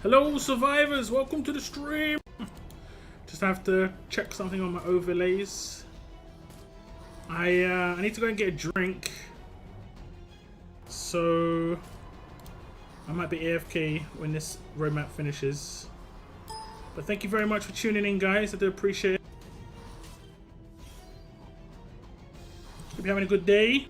Hello survivors, welcome to the stream. Just have to check something on my overlays. I need to go and get a drink. So I might be AFK when this roadmap finishes. But thank you very much for tuning in, guys. I do appreciate it. Hope you're having a good day.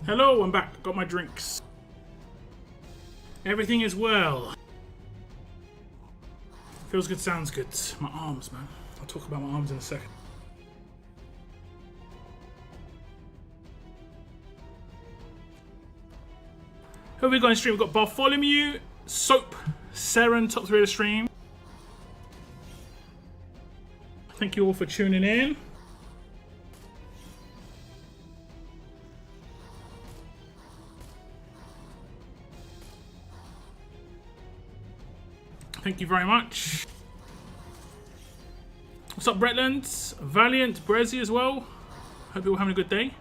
Hello, I'm back. Got my drinks. Everything is well. Feels good, sounds good. My arms, man. I'll talk about my arms in a second. Who have we got in stream? We've got Bartholomew, Soap, Seren, top 3 of the stream. Thank you all for tuning in. Thank you very much. What's up, Bretland? Valiant, Brezzy as well. Hope you're all having a good day.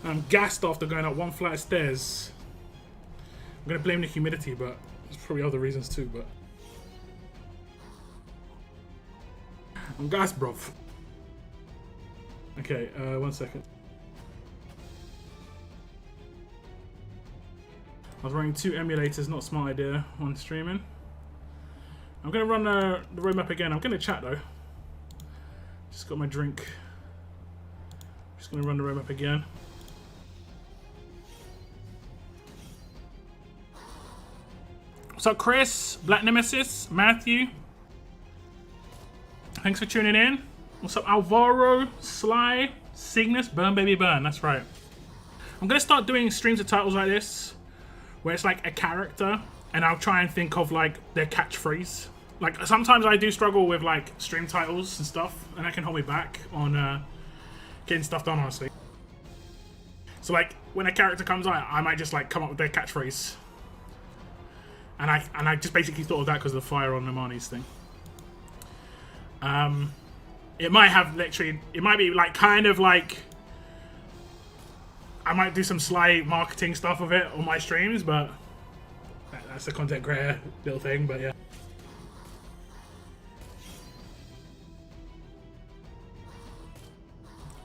I'm gassed after going up one flight of stairs. I'm going to blame the humidity, but there's probably other reasons too, but I'm gassed, bruv. Okay, 1 second. I was running 2 emulators, not a smart idea, when streaming. I'm going to run the roadmap again. I'm going to chat though. Just got my drink. Just going to run the roadmap again. What's up, Chris? Black Nemesis? Matthew? Thanks for tuning in. What's up, Alvaro? Sly? Cygnus? Burn Baby Burn, that's right. I'm going to start doing streams of titles like this, where it's like a character, and I'll try and think of like their catchphrase. Like sometimes I do struggle with like stream titles and stuff, and that can hold me back on getting stuff done, honestly. So like when a character comes out, I might just like come up with their catchphrase, and I just basically thought of that because of the fire on Namani's thing. It might have literally, it might be like kind of like, I might do some sly marketing stuff of it on my streams, but that's a content creator little thing, but yeah.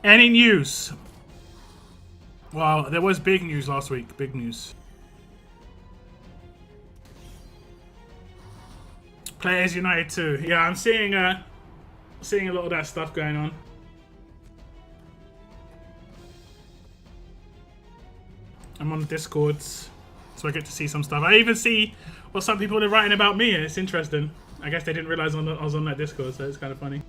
Any news? Well, there was big news last week, big news. Players United 2. Yeah, I'm seeing a lot of that stuff going on. I'm on the Discords, so I get to see some stuff. I even see what some people are writing about me, and it's interesting. I guess they didn't realize I was on that Discord, so it's kind of funny.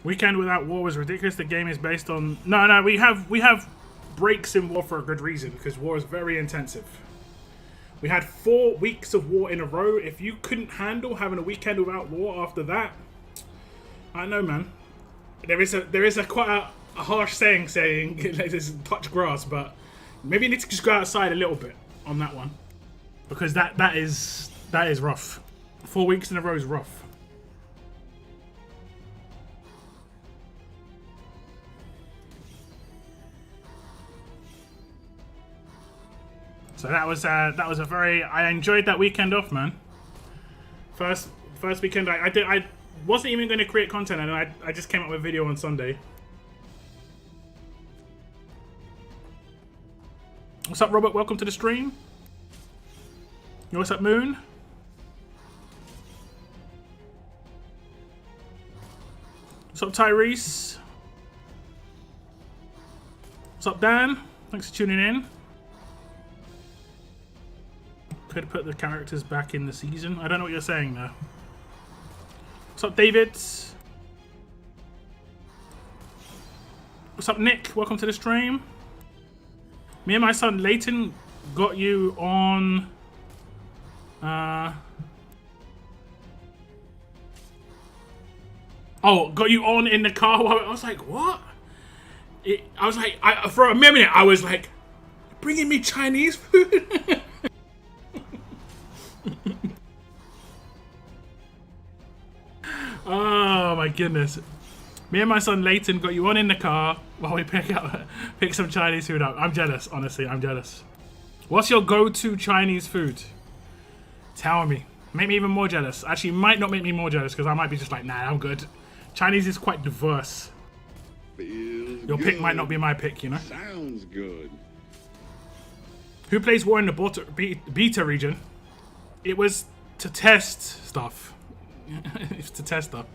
Weekend without war was ridiculous. The game is based on... No, we have breaks in war for a good reason, because war is very intensive. We had 4 weeks of war in a row. If you couldn't handle having a weekend without war after that, I don't know, man. There is a quite a harsh saying like, just touch grass, but maybe you need to just go outside a little bit on that one, because that is rough. 4 weeks in a row is rough. So that was a very, I enjoyed that weekend off, man. First weekend I wasn't even going to create content, and I just came up with a video on Sunday. What's up, Robert? Welcome to the stream. Yo, what's up, Moon? What's up, Tyrese? What's up, Dan? Thanks for tuning in. Could put the characters back in the season. I don't know what you're saying there. What's up, David? What's up, Nick? Welcome to the stream. Me and my son Leighton got you on. Oh, got you on in the car. I was like, what? I was like, for a minute, I was like, bringing me Chinese food. Oh my goodness. Me and my son Leighton got you on in the car while we pick some Chinese food up. I'm jealous, honestly, I'm jealous. What's your go-to Chinese food? Tell me. Make me even more jealous. Actually, might not make me more jealous, because I might be just like, nah, I'm good. Chinese is quite diverse. Your pick might not be my pick, you know? Sounds good. Who plays War in the beta region? It was to test stuff. It's to test stuff.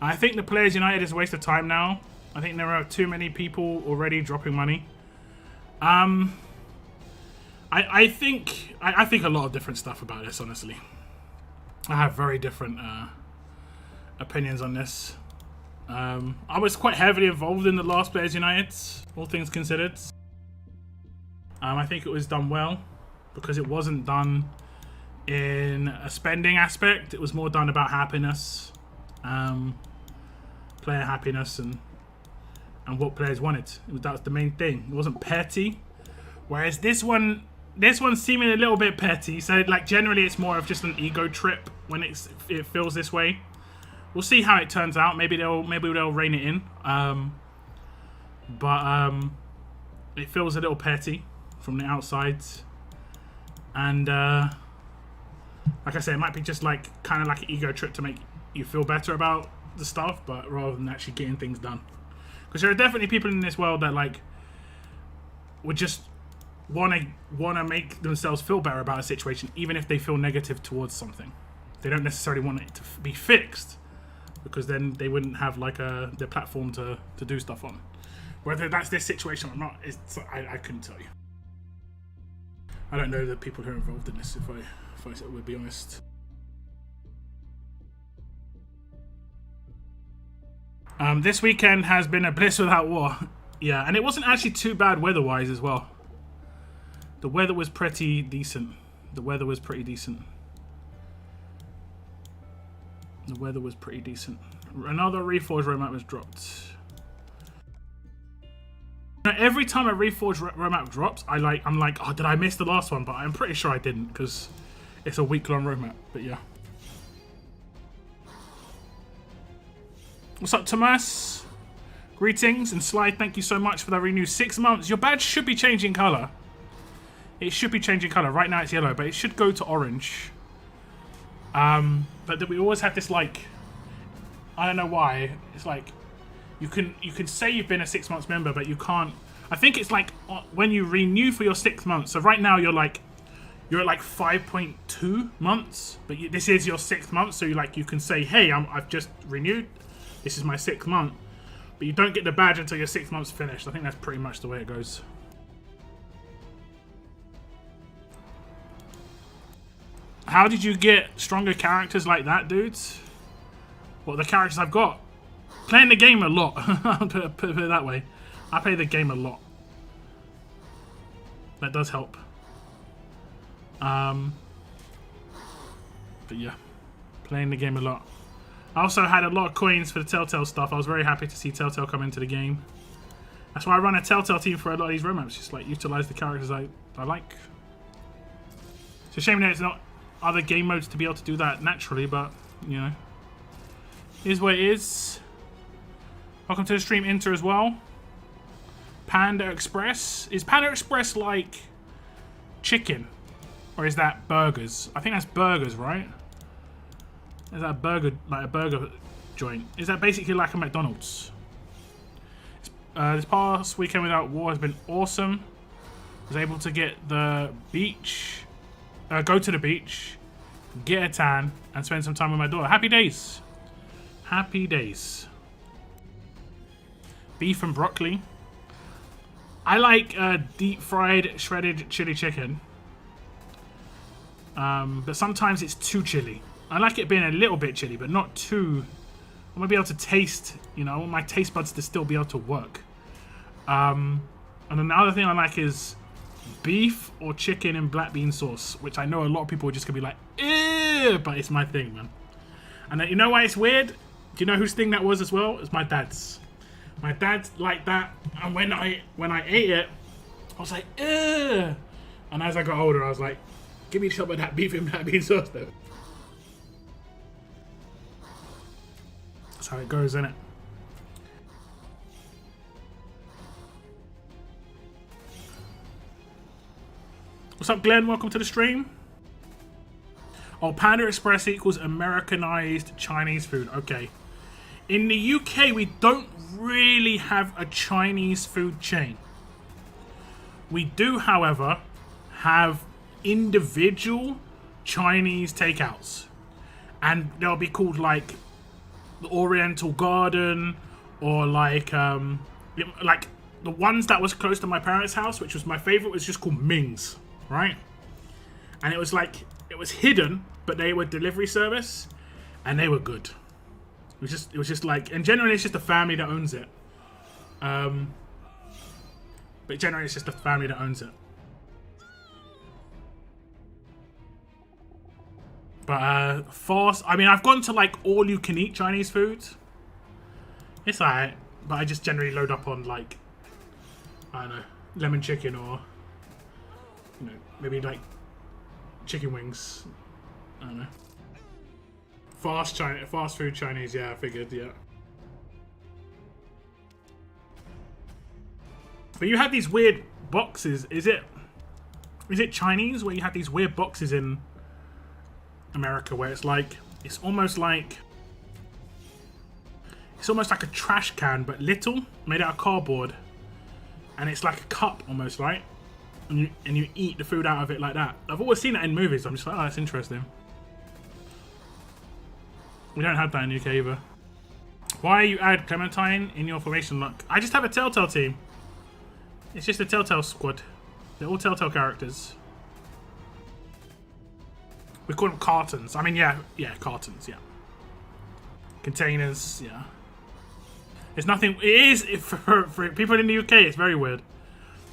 I think the Players United is a waste of time now. I think there are too many people already dropping money. I think a lot of different stuff about this, honestly. I have very different opinions on this. I was quite heavily involved in the last Players United, all things considered. I think it was done well, because it wasn't done in a spending aspect. It was more done about happiness, player happiness, and what players wanted. That was the main thing. It wasn't petty. Whereas this one's seeming a little bit petty. So like generally, it's more of just an ego trip when it feels this way. We'll see how it turns out. Maybe they'll rein it in. But it feels a little petty from the outside, and like I said, it might be just like kind of like an ego trip to make you feel better about the stuff, but rather than actually getting things done. Because there are definitely people in this world that like would just want to make themselves feel better about a situation, even if they feel negative towards something. They don't necessarily want it to be fixed, because then they wouldn't have like their platform to do stuff on. Whether that's this situation or not, I couldn't tell you. I don't know the people who are involved in this, if I would be honest. This weekend has been a bliss without war. Yeah, and it wasn't actually too bad weather-wise as well. The weather was pretty decent. The weather was pretty decent. Another Reforged Roadmap was dropped. Now, every time a Reforged Roadmap drops, I'm like, oh, did I miss the last one? But I'm pretty sure I didn't, because it's a week-long roadmap. But yeah. What's up, Tomas? Greetings, and Sly, thank you so much for that renew. 6 months. Your badge should be changing color. It should be changing color. Right now it's yellow, but it should go to orange. But we always have this, like, I don't know why. It's like you can say you've been a 6 months member, but you can't. I think it's like when you renew for your 6 months. So right now you're at like 5.2 months, but this is your 6 months. So you can say, hey, I've just renewed. This is my 6th month, but you don't get the badge until your 6 months finished. I think that's pretty much the way it goes. How did you get stronger characters like that, dudes? What, the characters I've got? Playing the game a lot. I'll put it that way. I play the game a lot. That does help. But yeah, playing the game a lot. I also had a lot of coins for the Telltale stuff. I was very happy to see Telltale come into the game. That's why I run a Telltale team for a lot of these roadmaps. Just like utilize the characters I like. It's a shame that it's not other game modes to be able to do that naturally, but you know, here's what it is. Welcome to the stream, Inter, as well. Panda Express. Is Panda Express like chicken, or is that burgers? I think that's burgers, right? Is that a burger, like a burger joint? Is that basically like a McDonald's? This past weekend without war has been awesome. Was able to get the beach, go to the beach, get a tan, and spend some time with my daughter. Happy days. Happy days. Beef and broccoli. I like deep fried shredded chili chicken. But sometimes it's too chilly. I like it being a little bit chilly, but not too. I want to be able to taste, you know, I want my taste buds to still be able to work. And then the other thing I like is beef or chicken in black bean sauce, which I know a lot of people are just going to be like, ew, but it's my thing, man. And you know why it's weird? Do you know whose thing that was as well? It's my dad's. My dad liked that, and when I ate it, I was like, ew. And as I got older, I was like, give me some of that beef in black bean sauce, though. That's how it goes, isn't it? What's up, Glenn? Welcome to the stream. Oh, Panda Express equals Americanized Chinese food. Okay. In the UK, we don't really have a Chinese food chain. We do, however, have individual Chinese takeouts. And they'll be called like the Oriental Garden, or like the ones that was close to my parents' house, which was my favorite, was just called Ming's, right? And it was like, it was hidden, but they were delivery service, and they were good. It was just like, and generally it's just a family that owns it. But generally it's just a family that owns it. But fast, I mean, I've gone to like all you can eat Chinese food. It's alright, but I just generally load up on like, I don't know, lemon chicken, or you know, maybe like chicken wings. I don't know. Fast food Chinese, yeah, I figured, yeah. But you have these weird boxes. Is it Chinese where you have these weird boxes in America where it's like, it's almost like a trash can, but little, made out of cardboard, and it's like a cup almost, right? And you eat the food out of it like that. I've always seen that in movies. I'm just like, oh, that's interesting. We don't have that in the UK either. Why you add Clementine in your formation look? I just have a Telltale team. It's just a Telltale squad. They're all Telltale characters. We call them cartons. I mean, yeah, cartons, yeah. Containers, yeah. It's nothing. It is, for people in the UK, it's very weird.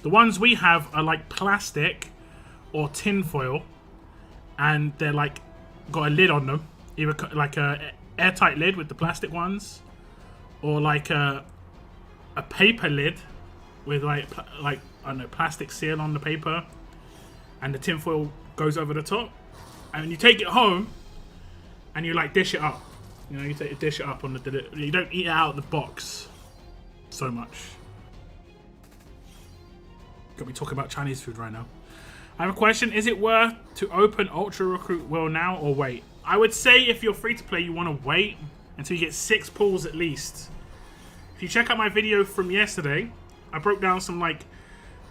The ones we have are like plastic or tin foil, and they're like got a lid on them. Either like a airtight lid with the plastic ones, or like a paper lid with like I don't know, plastic seal on the paper, and the tin foil goes over the top. And you take it home, and you like dish it up. You know, you dish it up on the. You don't eat it out of the box so much. Got me talking about Chinese food right now. I have a question. Is it worth to open Ultra Recruit Will now or wait? I would say if you're free to play, you want to wait until you get 6 pulls at least. If you check out my video from yesterday, I broke down some like,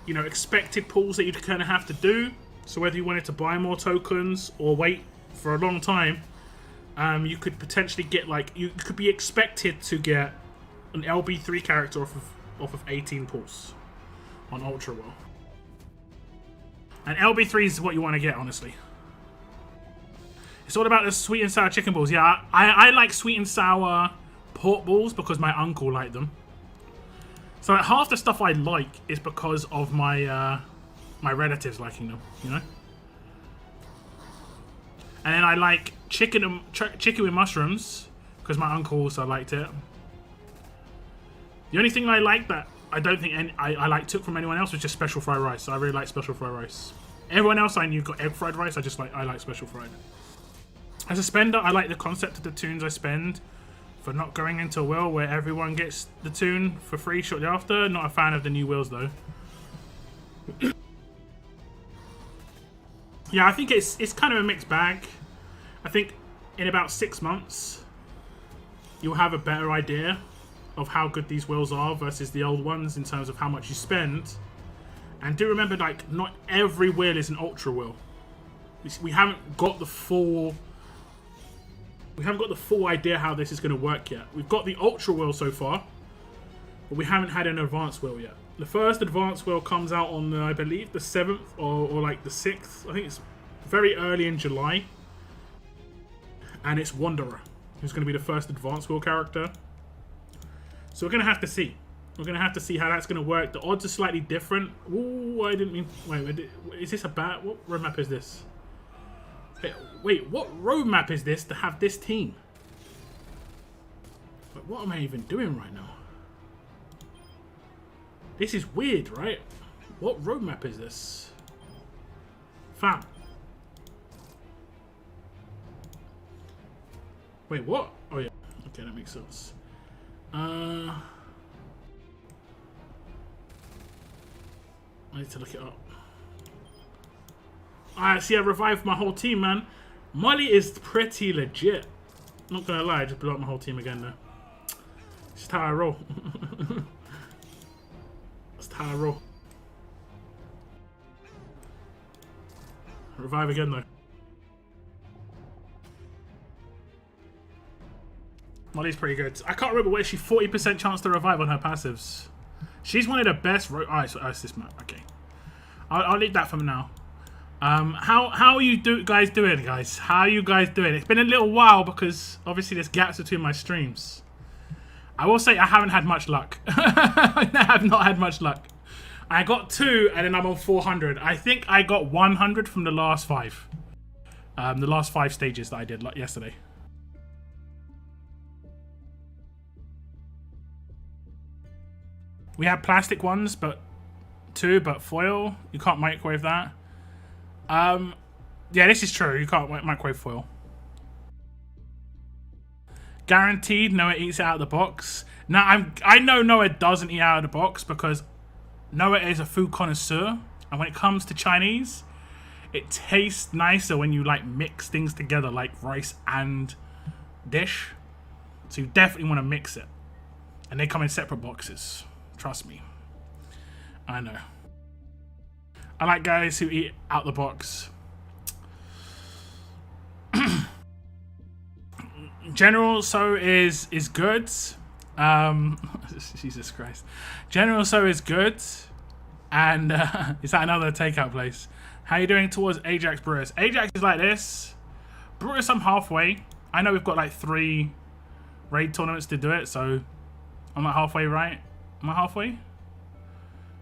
you know, expected pulls that you'd kind of have to do. So whether you wanted to buy more tokens or wait for a long time, you could potentially get like, you could be expected to get an LB3 character off of 18 pulls on Ultra Will. And LB3 is what you want to get, honestly. It's all about the sweet and sour chicken balls. Yeah, I like sweet and sour pork balls because my uncle liked them. So like, half the stuff I like is because of my my relatives liking them, you know. And then I like chicken with mushrooms because my uncle also liked it. The only thing I like that I don't think I like took from anyone else was just special fried rice. I really like special fried rice. Everyone else I knew got egg fried rice. I like special fried. As a spender, I like the concept of the tunes I spend for not going into a wheel where everyone gets the tune for free shortly after. Not a fan of the new wheels though. Yeah, I think it's kind of a mixed bag. I think in about 6 months, you'll have a better idea of how good these wheels are versus the old ones in terms of how much you spend. And do remember, like, not every wheel is an ultra wheel. We haven't got the full idea how this is going to work yet. We've got the ultra wheel so far, but we haven't had an advanced wheel yet. The first advanced wheel comes out on, I believe, the 7th or like the 6th. I think it's very early in July. And it's Wanderer, who's going to be the first advanced wheel character. So we're going to have to see. We're going to have to see how that's going to work. The odds are slightly different. Ooh, I didn't mean... Wait, is this a bad... What roadmap is this? Wait, what roadmap is this to have this team? But what am I even doing right now? This is weird, right? What roadmap is this? Fam. Wait, what? Oh, yeah. Okay, that makes sense. I need to look it up. Alright, see, I revived my whole team, man. Molly is pretty legit. Not gonna lie, I just blew up my whole team again, though. It's just how I roll. That's how I roll. Revive again, though. Molly's pretty good. I can't remember where she's 40% chance to revive on her passives. She's one of the best. Alright, so it's this map. Okay, I'll leave that for now. How are you guys doing, guys? How are you guys doing? It's been a little while because obviously there's gaps between my streams. I will say I haven't had much luck. I have not had much luck. I got 2 and then I'm on 400. I think I got 100 from the last 5. The last 5 stages that I did yesterday. We have plastic ones, but 2, but foil. You can't microwave that. Yeah, this is true. You can't microwave foil. Guaranteed Noah eats it out of the box. Now, I know Noah doesn't eat out of the box because Noah is a food connoisseur. And when it comes to Chinese, it tastes nicer when you like mix things together like rice and dish. So you definitely want to mix it. And they come in separate boxes. Trust me. I know. I like guys who eat out the box. General So is good. Jesus Christ. General So is good. And is that another takeout place? How you doing towards Ajax Brewers? Ajax is like this. Brewers, I'm halfway. I know we've got like 3 raid tournaments to do it, so I'm like halfway, right? Am I halfway?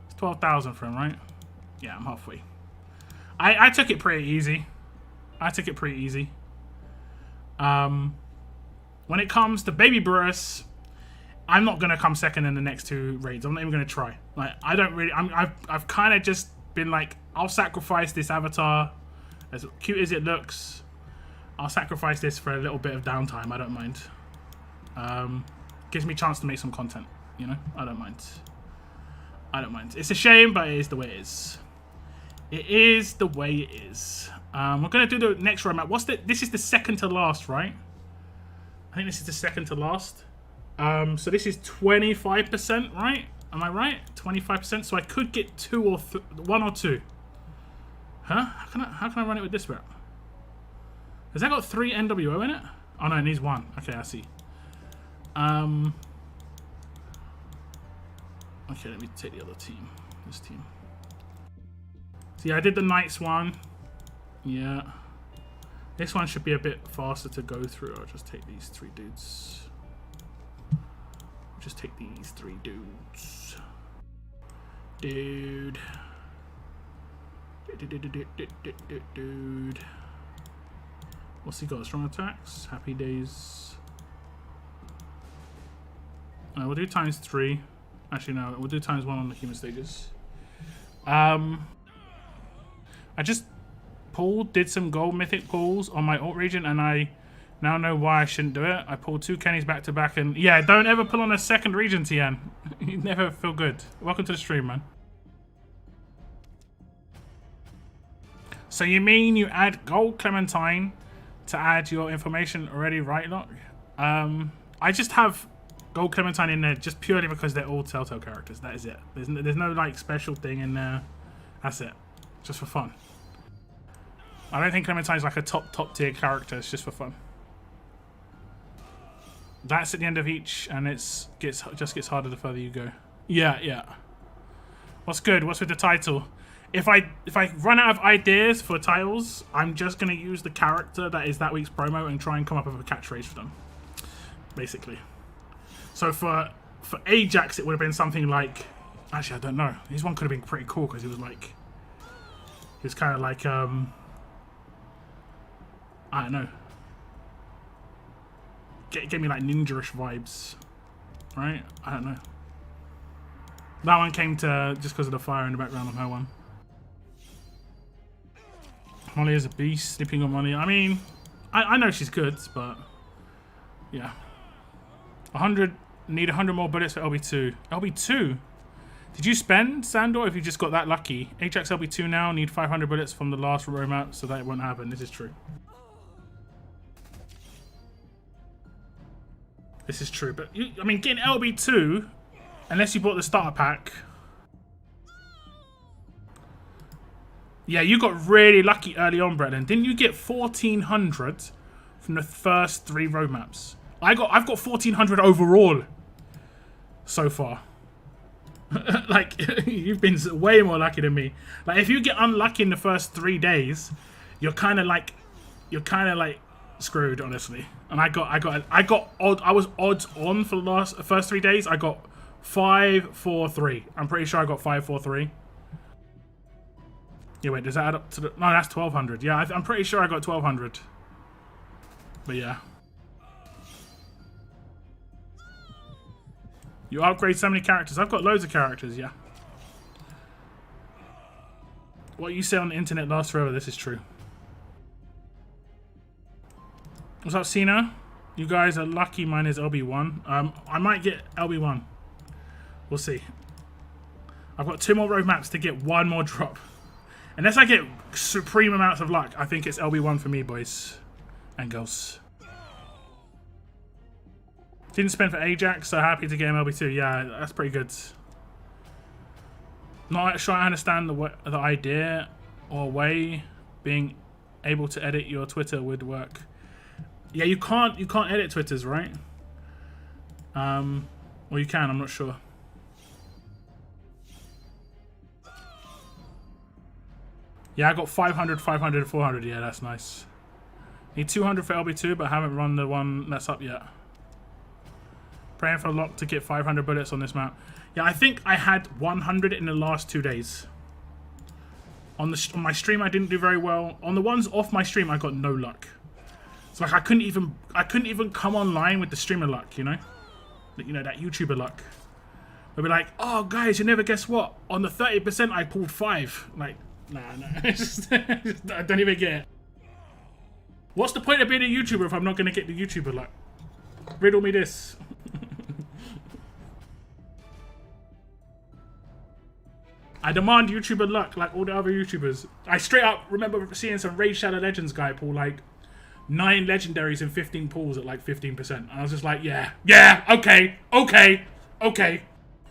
It's 12,000 for him, right? Yeah, I'm halfway. I took it pretty easy. When it comes to Baby Brewers, I'm not gonna come second in the next 2 raids. I'm not even gonna try. Like, I don't really. I've kind of just been like, I'll sacrifice this avatar, as cute as it looks. I'll sacrifice this for a little bit of downtime. I don't mind. Gives me a chance to make some content. You know, I don't mind. It's a shame, but it is the way it is. It is the way it is. We're gonna do the next roadmap. This is the second to last, right? I think this is the second to last. So this is 25%, right? Am I right? 25%. So I could get 2 or 1 or 2. Huh? How can I run it with this route? Has that got 3 NWO in it? Oh no, it needs 1. Okay, I see. Okay, let me take the other team. This team. See, I did the Knights one. Yeah. This one should be a bit faster to go through. I'll just take these 3 dudes. Dude. What's he got? Strong attacks? Happy days. We'll do ×3. Actually, no. We'll do ×1 on the human stages. I just did some gold mythic pulls on my alt region, and I now know why I shouldn't do it. I pulled 2 Kennys back to back, and yeah, don't ever pull on a second region, TN. You never feel good. Welcome to the stream, man. So you mean you add gold Clementine to add your information already, right, Lock? I just have gold Clementine in there just purely because they're all Telltale characters. That is it. There's no like special thing in there. That's it. Just for fun. I don't think Clementine's like a top tier character. It's just for fun. That's at the end of each, and just gets harder the further you go. Yeah. What's good? What's with the title? If I run out of ideas for titles, I'm just gonna use the character that is that week's promo and try and come up with a catchphrase for them. Basically. So for Ajax, it would have been something like, actually I don't know. His one could have been pretty cool because he was kind of like I don't know. Gave me like ninja-ish vibes, right? I don't know. That one came to just because of the fire in the background on her one. Molly is a beast, sleeping on Molly. I mean, I know she's good, but yeah. 100, need 100 more bullets for LB2. LB2? Did you spend, Sandor, if you just got that lucky? Ajax LB2 now, need 500 bullets from the last roadmap, so that it won't happen. This is true. This is true, but I mean, getting LB2, unless you bought the starter pack. Yeah, you got really lucky early on, Brendan. Didn't you get 1,400 from the first 3 roadmaps? I've got 1,400 overall so far. Like, you've been way more lucky than me. Like, if you get unlucky in the first 3 days, you're kind of like screwed, honestly. And I was odds on for the first 3 days. I got 543. I'm pretty sure I got 543. Yeah, wait, does that add up to the... No, that's 1,200. Yeah, I'm pretty sure I got 1,200. But yeah. You upgrade so many characters. I've got loads of characters, yeah. What you say on the internet lasts forever. This is true. What's up, Cena? You guys are lucky. Mine is LB1. I might get LB1. We'll see. I've got 2 more roadmaps to get 1 more drop. Unless I get supreme amounts of luck, I think it's LB1 for me, boys and girls. Didn't spend for Ajax, so happy to get him LB2. Yeah, that's pretty good. Not sure I understand the idea or way being able to edit your Twitter would work. Yeah, you can't edit Twitters, right? Or you can, I'm not sure. Yeah, I got 500, 500, 400. Yeah, that's nice. Need 200 for LB2, but haven't run the one that's up yet. Praying for luck to get 500 bullets on this map. Yeah, I think I had 100 in the last 2 days. On my stream, I didn't do very well. On the ones off my stream, I got no luck. So like, I couldn't even come online with the streamer luck, you know? You know, that YouTuber luck. They'll be like, oh guys, you never guess what? On the 30%, I pulled 5. Like, nah. I don't even get it. What's the point of being a YouTuber if I'm not going to get the YouTuber luck? Riddle me this. I demand YouTuber luck like all the other YouTubers. I straight up remember seeing some Raid Shadow Legends guy pull like 9 legendaries and 15 pulls at like 15%. And I was just like, yeah, okay.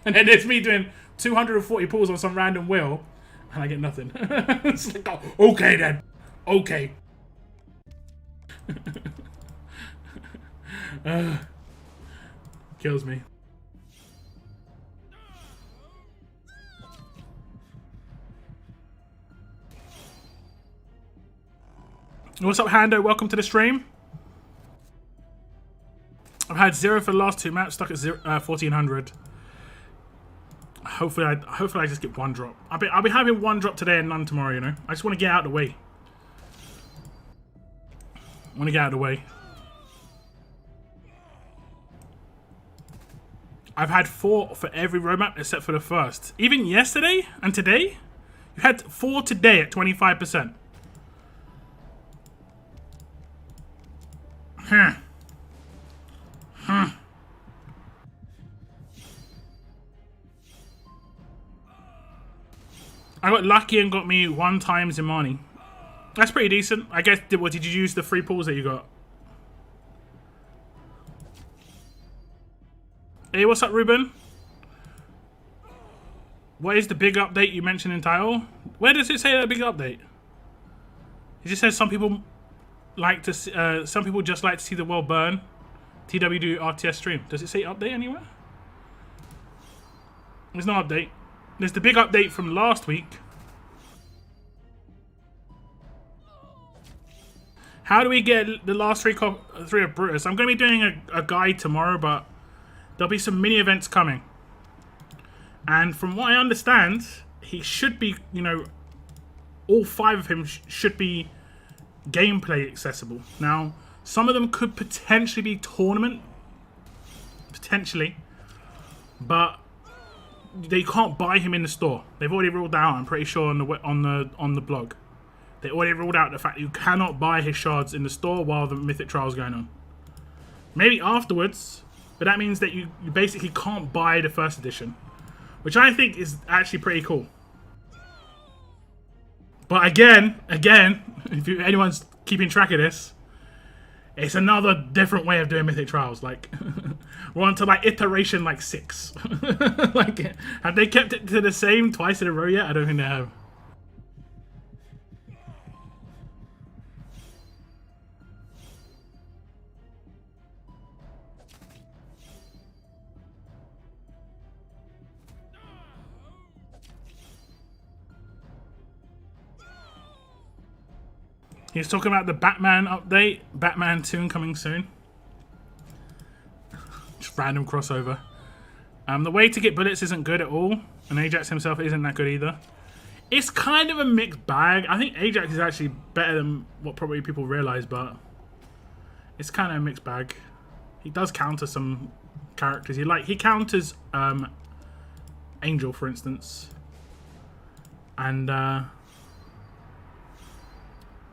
And then there's me doing 240 pulls on some random wheel and I get nothing. It's like, oh, okay then. Okay. Kills me. What's up, Hando? Welcome to the stream. I've had 0 for the last 2 maps, stuck at 1,400. Hopefully I just get 1 drop. I'll be having 1 drop today and none tomorrow, you know? I just want to get out of the way. I've had 4 for every roadmap except for the first. Even yesterday and today, you had 4 today at 25%. I got lucky and got me 1 time Zimani. That's pretty decent. I guess, what did you use the free pulls that you got? Hey, what's up, Ruben? What is the big update you mentioned in title? Where does it say that big update? It just says some people like to some people just like to see the world burn. TWD RTS stream. Does it say update anywhere? There's no update. There's the big update from last week. How do we get the last 3 of Brutus? I'm going to be doing a guide tomorrow, but there'll be some mini events coming. And from what I understand, he should be, you know, all 5 of him should be gameplay accessible. Now, some of them could potentially be tournament, potentially, but they can't buy him in the store. They've already ruled out. I'm pretty sure on the blog, they already ruled out the fact that you cannot buy his shards in the store while the Mythic Trial is going on. Maybe afterwards, but that means that you basically can't buy the first edition, which I think is actually pretty cool. But again, if anyone's keeping track of this, it's another different way of doing Mythic Trials. Like, we're on to like iteration like 6. Like, have they kept it to the same twice in a row yet? I don't think they have. He's talking about the Batman update. Batman 2 coming soon. Just random crossover. The way to get bullets isn't good at all. And Ajax himself isn't that good either. It's kind of a mixed bag. I think Ajax is actually better than what probably people realize, but it's kind of a mixed bag. He does counter some characters. He counters Angel, for instance. And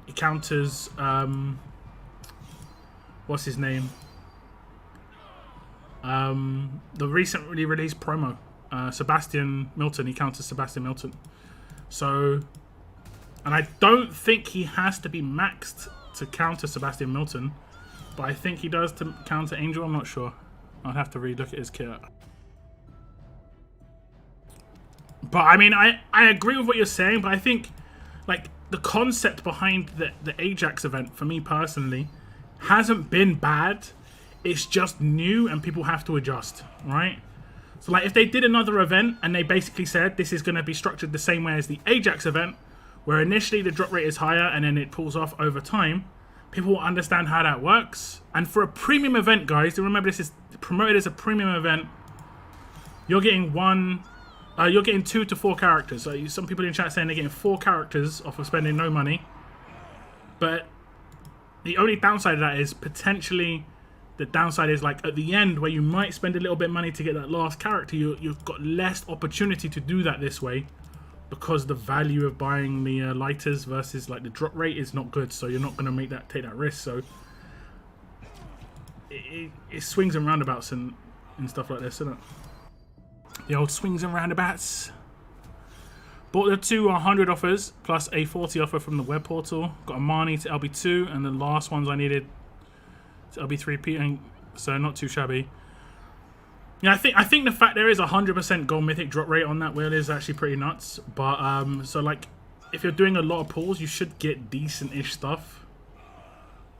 he counters what's his name? The recently released promo, Sebastian Milton. He counters Sebastian Milton. So, and I don't think he has to be maxed to counter Sebastian Milton, but I think he does to counter Angel. I'm not sure. I'll have to relook at his kit. But I mean, I agree with what you're saying, but I think like the concept behind the Ajax event, for me personally, hasn't been bad. It's just new and people have to adjust, right? So like if they did another event and they basically said this is going to be structured the same way as the Ajax event, where initially the drop rate is higher and then it pulls off over time, people will understand how that works. And for a premium event, guys, to remember this is promoted as a premium event, you're getting you're getting 2 to 4 characters. So some people in chat saying they're getting 4 characters off of spending no money. But the only downside of that is potentially the downside is like at the end where you might spend a little bit of money to get that last character, you've got less opportunity to do that this way because the value of buying the lighters versus like the drop rate is not good. So you're not going to take that risk. So it swings and roundabouts and stuff like this, isn't it? The old swings and roundabouts. Bought the 2 100 offers plus a 40 offer from the web portal. Got a Marnie to LB2 and the last ones I needed to LB3P, and so not too shabby. Yeah, I think the fact there is 100% gold mythic drop rate on that wheel is actually pretty nuts. But so like if you're doing a lot of pulls, you should get decent-ish stuff.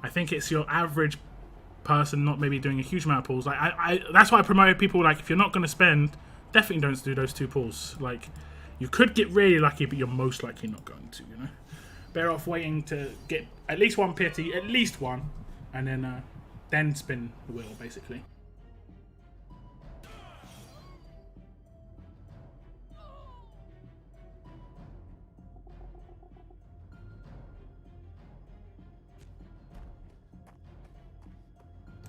I think it's your average person not maybe doing a huge amount of pulls. Like that's why I promoted people like if you're not going to spend, definitely don't do those 2 pulls. Like you could get really lucky, but you're most likely not going to. You know, better off waiting to get at least 1 pity, at least 1, and then spin the wheel basically.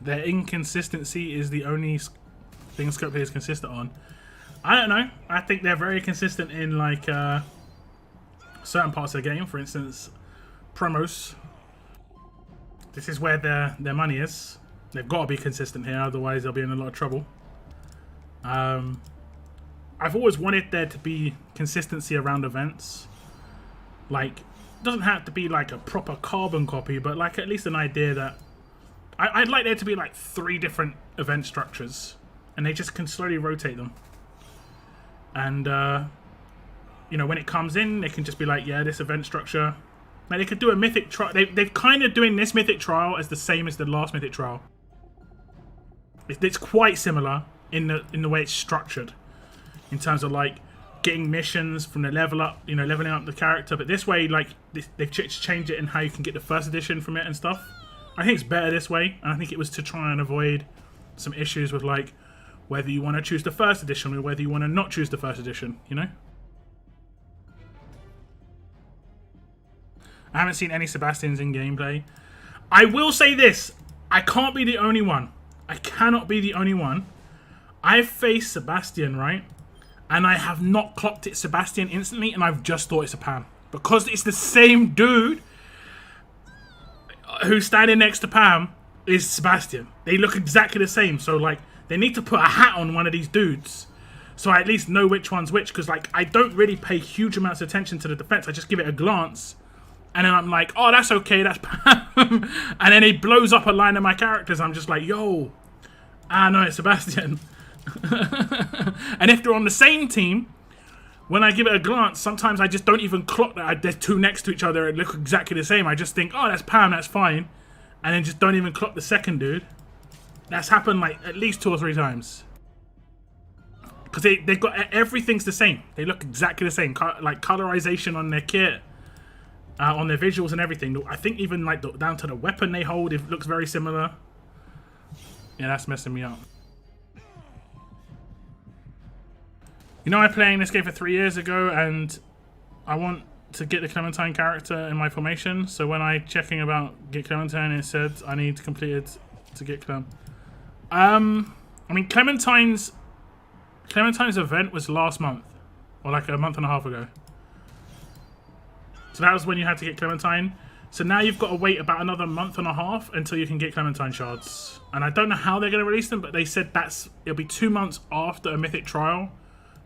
Their inconsistency is the only things Scope is consistent on. I don't know. I think they're very consistent in like certain parts of the game. For instance, promos. This is where their money is. They've got to be consistent here, otherwise they'll be in a lot of trouble. I've always wanted there to be consistency around events. Like, it doesn't have to be like a proper carbon copy, but like at least an idea that I'd like there to be like 3 different event structures, and they just can slowly rotate them. And you know, when it comes in, they can just be like, yeah, this event structure. Like they could do a mythic trial. They've kind of doing this mythic trial as the same as the last mythic trial. It's quite similar in the way it's structured, in terms of like getting missions from the level up, you know, leveling up the character. But this way, like they've changed it in how you can get the first edition from it and stuff. I think it's better this way, and I think it was to try and avoid some issues with like whether you want to choose the first edition or whether you want to not choose the first edition, you know? I haven't seen any Sebastians in gameplay. I will say this, I can't be the only one. I cannot be the only one. I've faced Sebastian, right? And I have not clocked it Sebastian instantly, and I've just thought it's a Pam. Because it's the same dude who's standing next to Pam is Sebastian. They look exactly the same, so like, they need to put a hat on one of these dudes so I at least know which one's which, because like, I don't really pay huge amounts of attention to the defense. I just give it a glance, and then I'm like, oh, that's okay, that's Pam. And then he blows up a line of my characters. I'm just like, yo, no, it's Sebastian. And if they're on the same team, when I give it a glance, sometimes I just don't even clock that there's 2 next to each other and look exactly the same. I just think, oh, that's Pam, that's fine. And then just don't even clock the second dude. That's happened like at least 2 or 3 times. Because they've got, everything's the same. They look exactly the same. Like colorization on their kit, on their visuals and everything. I think even like down to the weapon they hold, it looks very similar. Yeah, that's messing me up. You know, I'm playing this game for 3 years ago, and I want to get the Clementine character in my formation. So when I checking about get Clementine, it said I need to complete it to get Clem. I mean, Clementine's event was last month, or like a month and a half ago. So that was when you had to get Clementine. So now you've got to wait about another month and a half until you can get Clementine shards. And I don't know how they're going to release them, but they said it'll be 2 months after a mythic trial.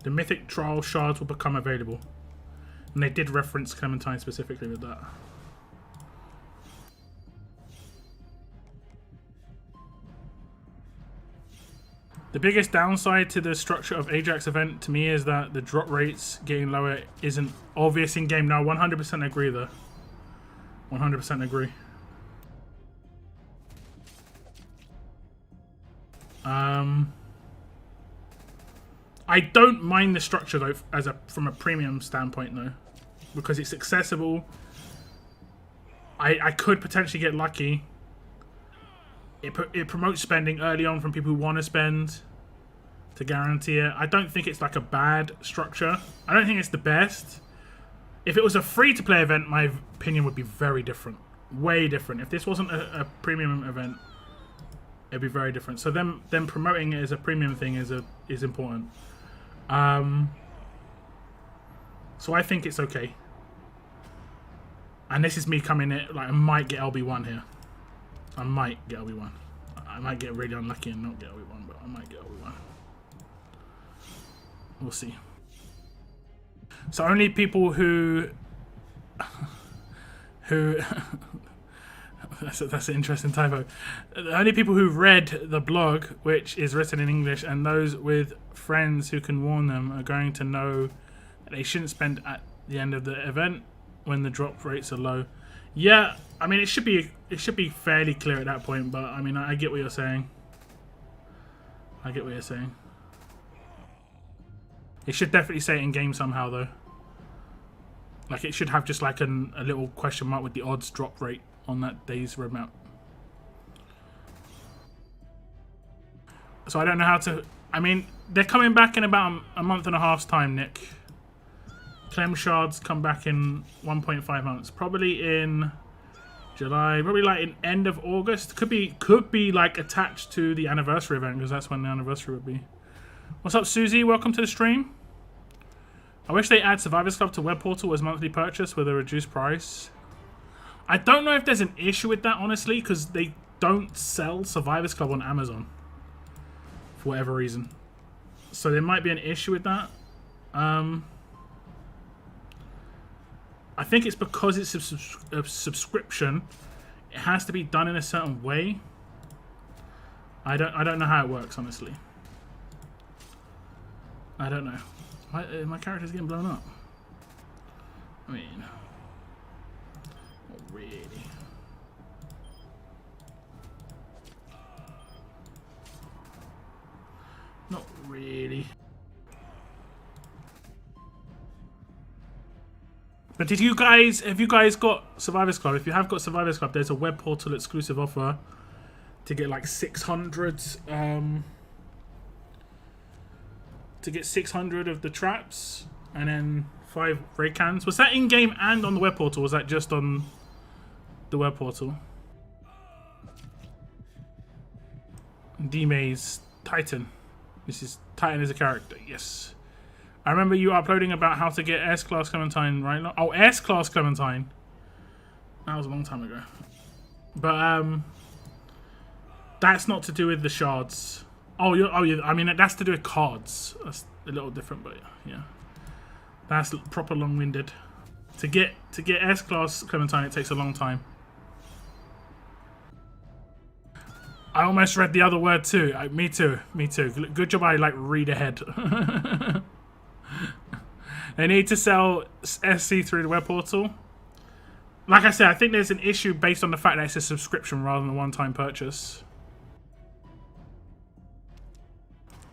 The mythic trial shards will become available. And they did reference Clementine specifically with that. The biggest downside to the structure of Ajax event to me is that the drop rates getting lower isn't obvious in game. Now, 100% agree though. 100% agree. I don't mind the structure though, from a premium standpoint though, because it's accessible. I could potentially get lucky. It promotes spending early on from people who want to spend to guarantee it. I don't think it's like a bad structure. I don't think it's the best. If it was a free-to-play event, my opinion would be very different. Way different. If this wasn't a premium event, it'd be very different. So them promoting it as a premium thing is important. So I think it's okay. And this is me coming in, like, I might get LB1 here. I might get LB1. I might get really unlucky and not get LB1, but I might get LB1. We'll see. So only people who that's an interesting typo. The only people who read the blog, which is written in English, and those with friends who can warn them, are going to know that they shouldn't spend at the end of the event when the drop rates are low. Yeah, I mean, it should be fairly clear at that point, but I mean, I get what you're saying. I get what you're saying. It should definitely say it in game somehow though. Like, it should have just like a little question mark with the odds drop rate on that day's roadmap. So I don't know how to... I mean, they're coming back in about a month and a half's time, Nick. Clem shards come back in 1.5 months. Probably in July. Probably like in end of August. Could be like attached to the anniversary event, because that's when the anniversary would be. What's up, Susie? Welcome to the stream. I wish they add Survivors Club to web portal as monthly purchase with a reduced price. I don't know if there's an issue with that, honestly, because they don't sell Survivors Club on Amazon for whatever reason. So there might be an issue with that. I think it's because it's a subscription. It has to be done in a certain way. I don't know how it works, honestly. I don't know. My character's getting blown up. I mean, not really. Not really. But have you guys got Survivors Club? If you have got Survivors Club, there's a web portal exclusive offer to get like 600 to get 600 of the traps and then 5 raid cans. Was that in game and on the web portal? Or was that just on the web portal? D-Maze Titan. This is Titan as a character. Yes. I remember you uploading about how to get S-Class Clementine, right? Oh, S-Class Clementine. That was a long time ago. But, that's not to do with the shards. Oh, I mean, that's to do with cards. That's a little different, but yeah. That's proper long-winded. To get S-Class Clementine, it takes a long time. I almost read the other word too. Me too. Good job I, like, read ahead. They need to sell SC through the web portal. Like I said, I think there's an issue based on the fact that it's a subscription rather than a one-time purchase.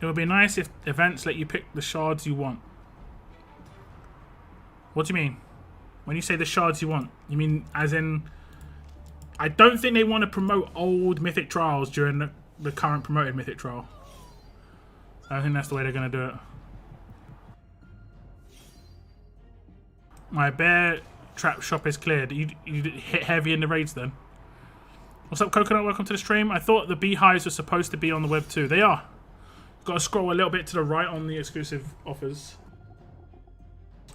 It would be nice if events let you pick the shards you want. What do you mean? When you say the shards you want, you mean as in... I don't think they want to promote old Mythic Trials during the current promoted Mythic Trial. I don't think that's the way they're going to do it. My bear trap shop is cleared. You hit heavy in the raids then. What's up, Coconut? Welcome to the stream. I thought the beehives were supposed to be on the web too. They are. Got to scroll a little bit to the right on the exclusive offers.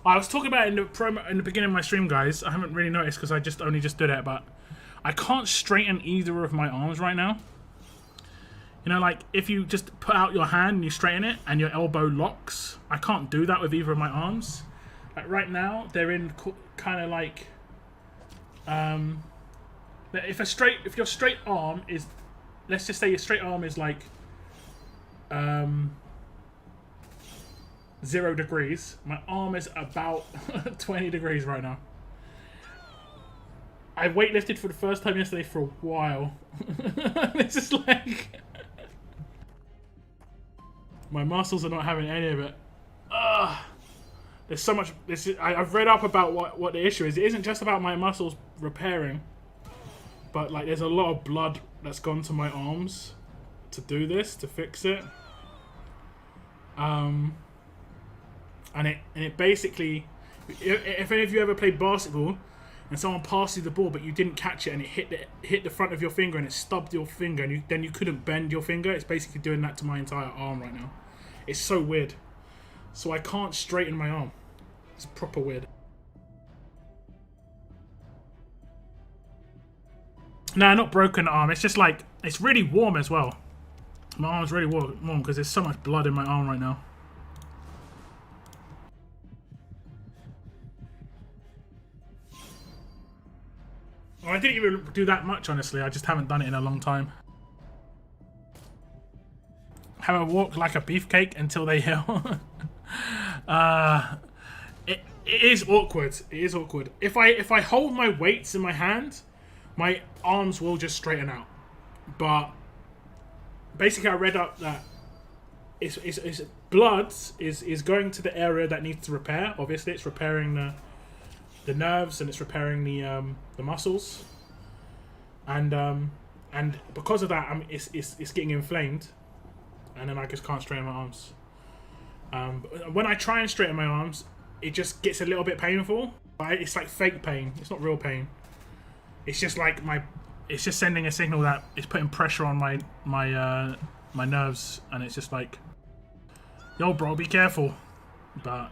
I was talking about it in the beginning of my stream, guys. I haven't really noticed because I only just did it, but I can't straighten either of my arms right now. You know, like if you just put out your hand and you straighten it and your elbow locks, I can't do that with either of my arms. Like right now, they're in kind of like, if your straight arm is, let's just say your straight arm is like 0 degrees. My arm is about 20 degrees right now. I weightlifted for the first time yesterday for a while. It's just like my muscles are not having any of it. Ugh. There's so much. I've read up about what the issue is. It isn't just about my muscles repairing, but like there's a lot of blood that's gone to my arms to do this, to fix it. And it basically, if any of you ever played basketball and someone passed you the ball but you didn't catch it and it hit the front of your finger and it stubbed your finger and then you couldn't bend your finger, it's basically doing that to my entire arm right now. It's so weird. So I can't straighten my arm. It's proper weird. Nah, not broken arm. It's just like, it's really warm as well. My arm's really warm because there's so much blood in my arm right now. Well, I didn't even do that much, honestly. I just haven't done it in a long time. Have a walk like a beefcake until they heal. It is awkward. It is awkward. If I hold my weights in my hand, my arms will just straighten out. But basically, I read up that it's blood is going to the area that needs to repair. Obviously, it's repairing the nerves and it's repairing the muscles. And because of that, it's getting inflamed, and then I just can't straighten my arms. But when I try and straighten my arms, it just gets a little bit painful. It's like fake pain. It's not real pain. It's just like it's just sending a signal that it's putting pressure on my nerves, and it's just like Yo, bro, be careful. But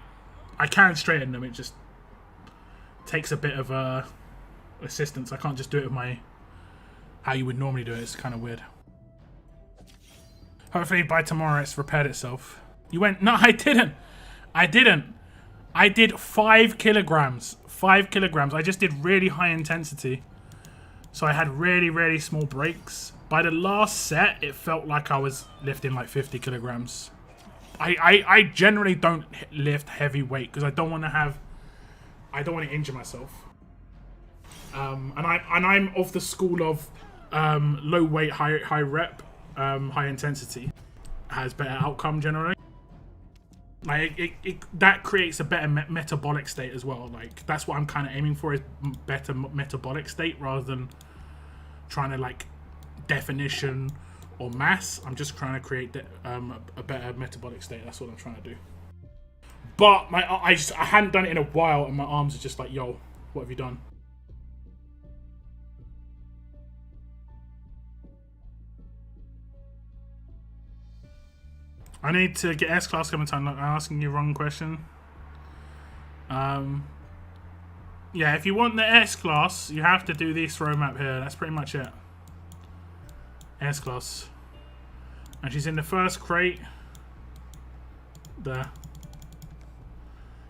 I can straighten them. It just takes a bit of assistance. I can't just do it with my how you would normally do it. It's kind of weird. Hopefully by tomorrow it's repaired itself. You went, no, I didn't. I didn't. I did 5 kilograms. 5 kilograms. I just did really high intensity. So I had really, really small breaks. By the last set, it felt like I was lifting like 50 kilograms. I generally don't lift heavy weight because I don't want to injure myself. And I'm of the school of low weight, high rep, high intensity has better outcome generally. Like that creates a better metabolic state as well. Like that's what I'm kind of aiming for, is better metabolic state rather than trying to like definition or mass. I'm just trying to create a better metabolic state. That's what I'm trying to do. But I hadn't done it in a while, and my arms are just like, yo, what have you done? I need to get S-Class Clementine. I'm asking you the wrong question. Yeah, if you want the S-Class, you have to do this roadmap here. That's pretty much it. S-Class. And she's in the first crate. There.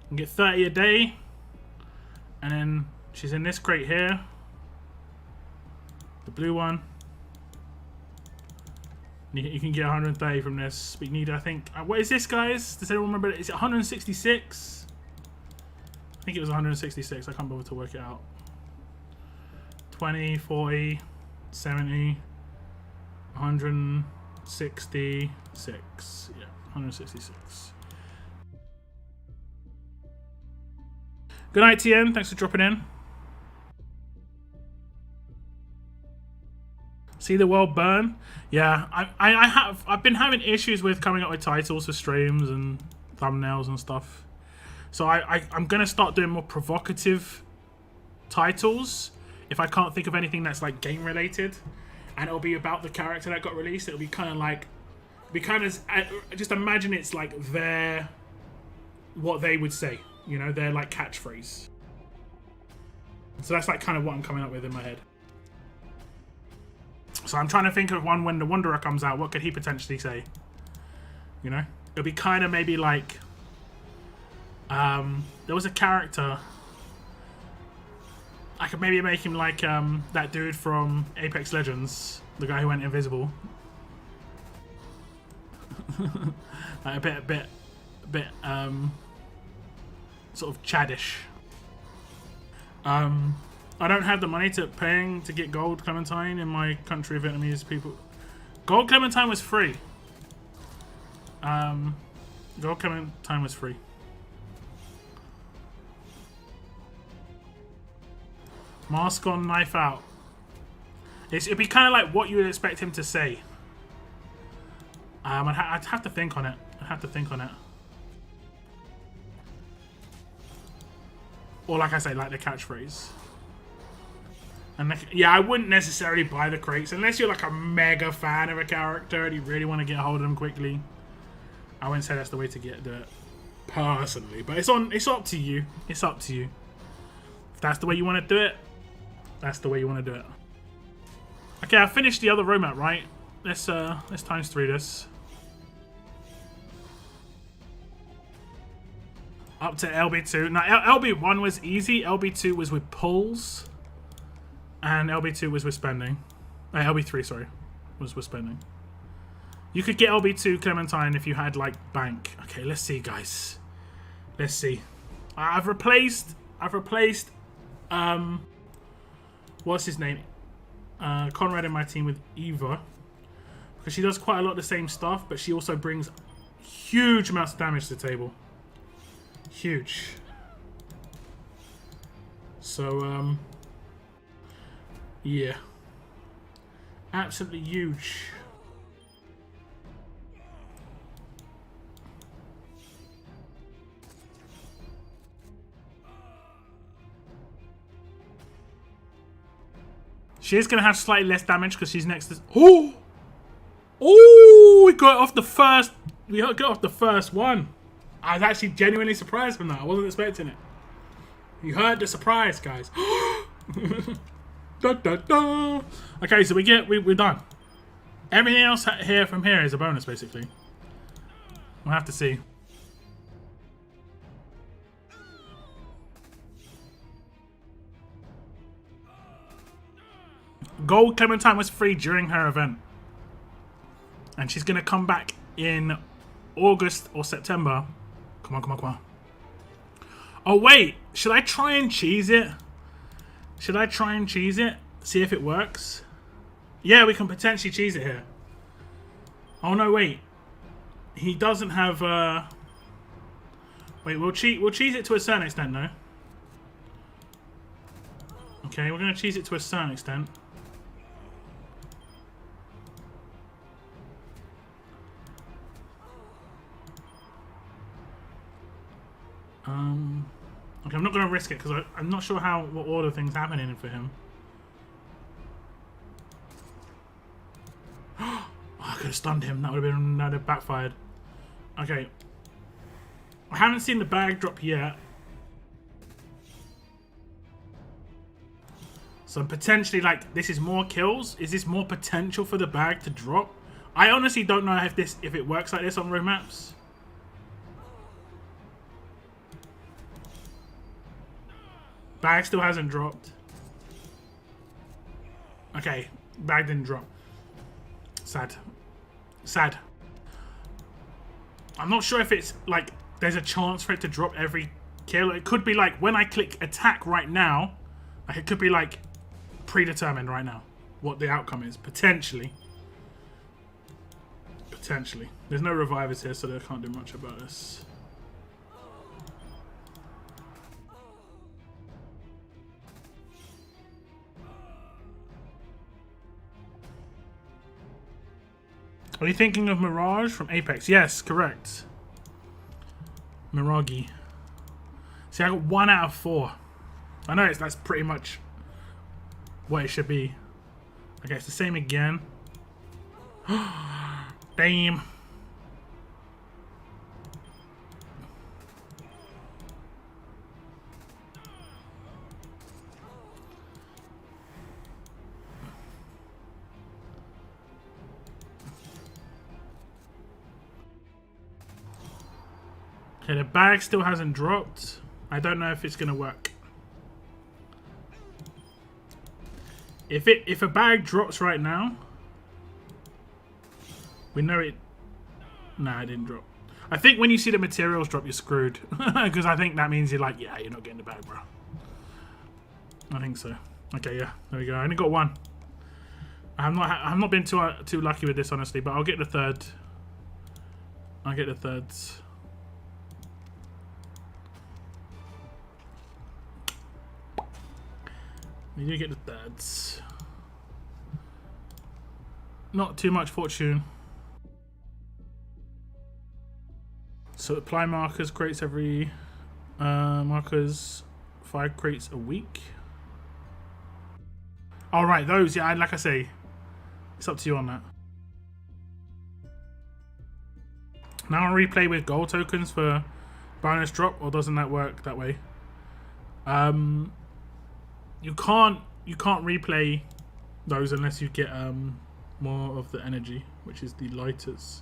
You can get 30 a day. And then she's in this crate here. The blue one. You can get 130 from this. But you need, I think... what is this, guys? Does anyone remember? Is it 166? I think it was 166. I can't bother to work it out. 20, 40, 70, 166. Yeah, 166. Good night, TN. Thanks for dropping in. See the world burn? Yeah, I've been having issues with coming up with titles for streams and thumbnails and stuff. So I'm gonna start doing more provocative titles if I can't think of anything that's like game related, and it'll be about the character that got released. It'll be kind of like, just imagine it's like what they would say, you know, their like catchphrase. So that's like kind of what I'm coming up with in my head. So I'm trying to think of one when the Wanderer comes out. What could he potentially say? You know, it'll be kind of maybe like, there was a character. I could maybe make him like that dude from Apex Legends, the guy who went invisible. Like a bit, sort of Chadish. I don't have the money to get gold Clementine in my country of Vietnamese people. Gold Clementine was free. Gold Clementine was free. Mask on, knife out. It'd be kind of like what you would expect him to say. I'd have to think on it. Or like I say, like the catchphrase. And yeah, I wouldn't necessarily buy the crates unless you're like a mega fan of a character and you really want to get a hold of them quickly. I wouldn't say that's the way to do it personally, but it's up to you. It's up to you. If that's the way you want to do it, that's the way you want to do it. Okay, I finished the other roadmap, right? Let's times 3 this. Up to LB2. Now LB1 was easy. LB2 was with pulls. And LB2 was with spending. LB3, sorry, was with spending. You could get LB2 Clementine if you had like bank. Okay, let's see, guys. Let's see. I've replaced what's his name? Conrad in my team with Eva, because she does quite a lot of the same stuff, but she also brings huge amounts of damage to the table. Huge. So yeah, absolutely huge. She is going to have slightly less damage because she's next to... Oh! Oh! We got it off the first We got off the first one. I was actually genuinely surprised from that. I wasn't expecting it. You heard the surprise, guys. Da, da, da. Okay, so we're done. Everything else here from here is a bonus, basically. We'll have to see. Gold Clementine was free during her event. And she's going to come back in August or September. Come on, come on, come on. Oh, wait. Should I try and cheese it? Should I try and cheese it? See if it works? Yeah, we can potentially cheese it here. Oh, no, wait. He doesn't have... Wait, we'll cheese it to a certain extent, though. Okay, we're going to cheese it to a certain extent. Okay, I'm not going to risk it because I'm not sure what order things happening for him. Oh, I could have stunned him. That would have backfired. Okay. I haven't seen the bag drop yet. So potentially, like, this is more kills. Is this more potential for the bag to drop? I honestly don't know if it works like this on road maps. Bag still hasn't dropped. Okay, bag didn't drop. Sad. Sad. I'm not sure if it's like there's a chance for it to drop every kill. It could be like when I click attack right now, like it could be like predetermined right now what the outcome is. Potentially. Potentially. There's no revivers here, so they can't do much about this. Are you thinking of Mirage from Apex? Yes, correct. Meraki. See, I got 1 out of 4. I know that's pretty much what it should be. Okay, it's the same again. Damn. Okay, the bag still hasn't dropped. I don't know if it's gonna work. If a bag drops right now, we know it. Nah, it didn't drop. I think when you see the materials drop, you're screwed because I think that means you're like, yeah, you're not getting the bag, bro. I think so. Okay, yeah, there we go. I only got 1. I've not been too lucky with this, honestly, but I'll get the third. I'll get the thirds. You do get the thirds. Not too much fortune. So apply markers, crates every markers, 5 crates a week. All right, those, yeah, like I say, it's up to you on that. Now I'll replay with gold tokens for bonus drop, or doesn't that work that way? You can't replay those unless you get more of the energy, which is the lighters.